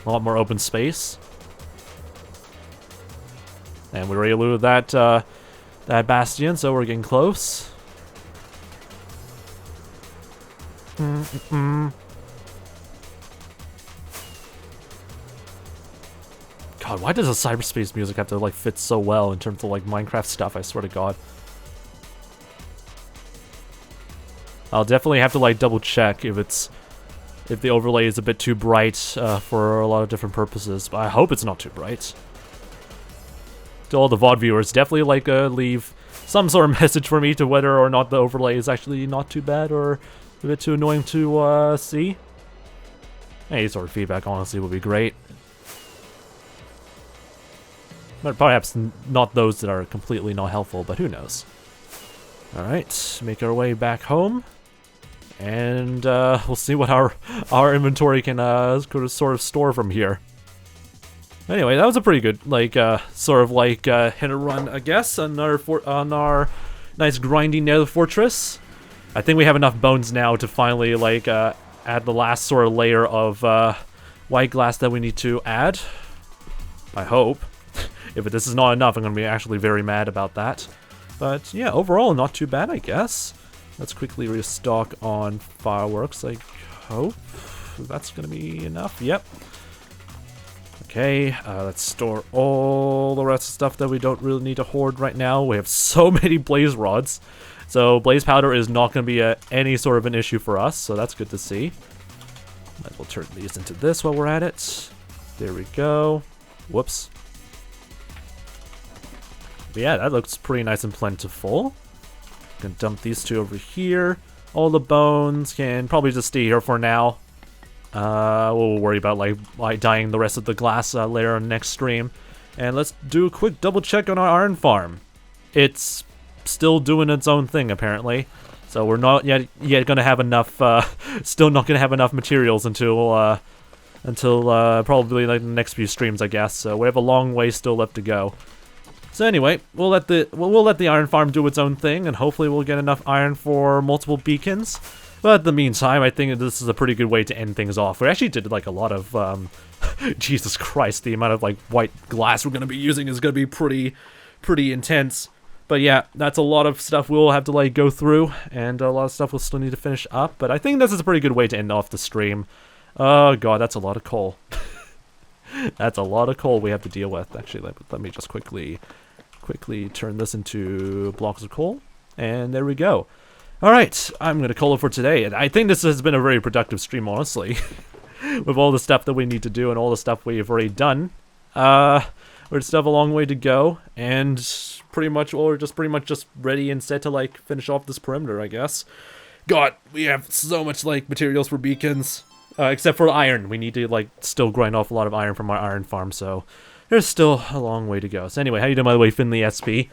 A lot more open space. And we already looted that, that bastion, so we're getting close. God, why does the cyberspace music have to, like, fit so well in terms of, like, Minecraft stuff? I swear to God. I'll definitely have to, like, double check if the overlay is a bit too bright for a lot of different purposes, but I hope it's not too bright. To all the VOD viewers, definitely, like, leave some sort of message for me to whether or not the overlay is actually not too bad or a bit too annoying to see. Any sort of feedback, honestly, would be great. But perhaps not those that are completely not helpful, but who knows. Alright, make our way back home. And we'll see what our inventory can sort of store from here. Anyway, that was a pretty good, like, sort of like hit and run, I guess, on our nice grindy nether fortress. I think we have enough bones now to finally, like, add the last sort of layer of white glass that we need to add. I hope. If this is not enough, I'm going to be actually very mad about that. But yeah, overall, not too bad, I guess. Let's quickly restock on fireworks, I hope. That's going to be enough. Yep. Okay, let's store all the rest of the stuff that we don't really need to hoard right now. We have so many blaze rods. So blaze powder is not going to be any sort of an issue for us, so that's good to see. Might as well turn these into this while we're at it. There we go. Whoops. But yeah, that looks pretty nice and plentiful. Gonna dump these two over here. All the bones can probably just stay here for now. We'll worry about like dyeing the rest of the glass later on next stream. And let's do a quick double check on our iron farm. It's still doing its own thing apparently. So we're not yet gonna have enough. Still not gonna have enough materials until probably like the next few streams, I guess. So we have a long way still left to go. So anyway, we'll let the iron farm do its own thing, and hopefully we'll get enough iron for multiple beacons. But in the meantime, I think this is a pretty good way to end things off. We actually did like a lot of, Jesus Christ, the amount of like white glass we're gonna be using is gonna be pretty intense. But yeah, that's a lot of stuff we'll have to like go through, and a lot of stuff we'll still need to finish up. But I think this is a pretty good way to end off the stream. Oh god, that's a lot of coal. That's a lot of coal we have to deal with. Actually, let me just quickly turn this into blocks of coal, and there we go. All right, I'm gonna call it for today. I think this has been a very productive stream, honestly, with all the stuff that we need to do and all the stuff we've already done. We still have a long way to go, and pretty much just ready and set to like finish off this perimeter, I guess. God, we have so much like materials for beacons, except for iron. We need to like still grind off a lot of iron from our iron farm, so there's still a long way to go. So anyway, how you doing, by the way, 𝗦cie𝗰𝗶𝗟𝗀?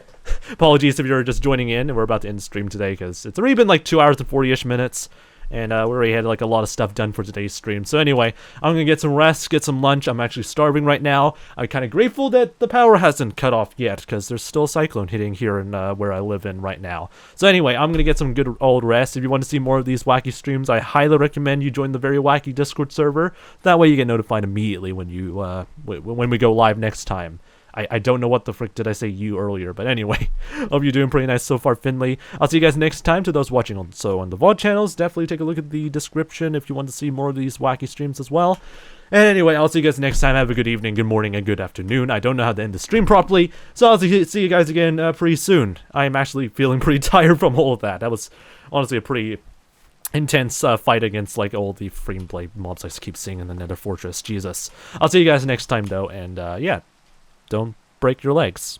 Apologies if you're just joining in, and we're about to end the stream today because it's already been like 2 hours and 40-ish minutes, And we already had like a lot of stuff done for today's stream. So anyway, I'm gonna get some rest, get some lunch. I'm actually starving right now. I'm kind of grateful that the power hasn't cut off yet, because there's still a cyclone hitting here in where I live in right now. So anyway, I'm gonna get some good old rest. If you want to see more of these wacky streams, I highly recommend you join the Very Wacky Discord server. That way you get notified immediately when you when we go live next time. I don't know what the frick did I say you earlier, but anyway, hope you're doing pretty nice so far, Finley. I'll see you guys next time. To those watching on the VOD channels, definitely take a look at the description if you want to see more of these wacky streams as well. And anyway, I'll see you guys next time. Have a good evening, good morning, and good afternoon. I don't know how to end the stream properly, so I'll see you guys again pretty soon. I am actually feeling pretty tired from all of that. That was honestly a pretty intense fight against like all the freaking blade mobs I keep seeing in the Nether Fortress. Jesus. I'll see you guys next time though, and yeah. Don't break your legs.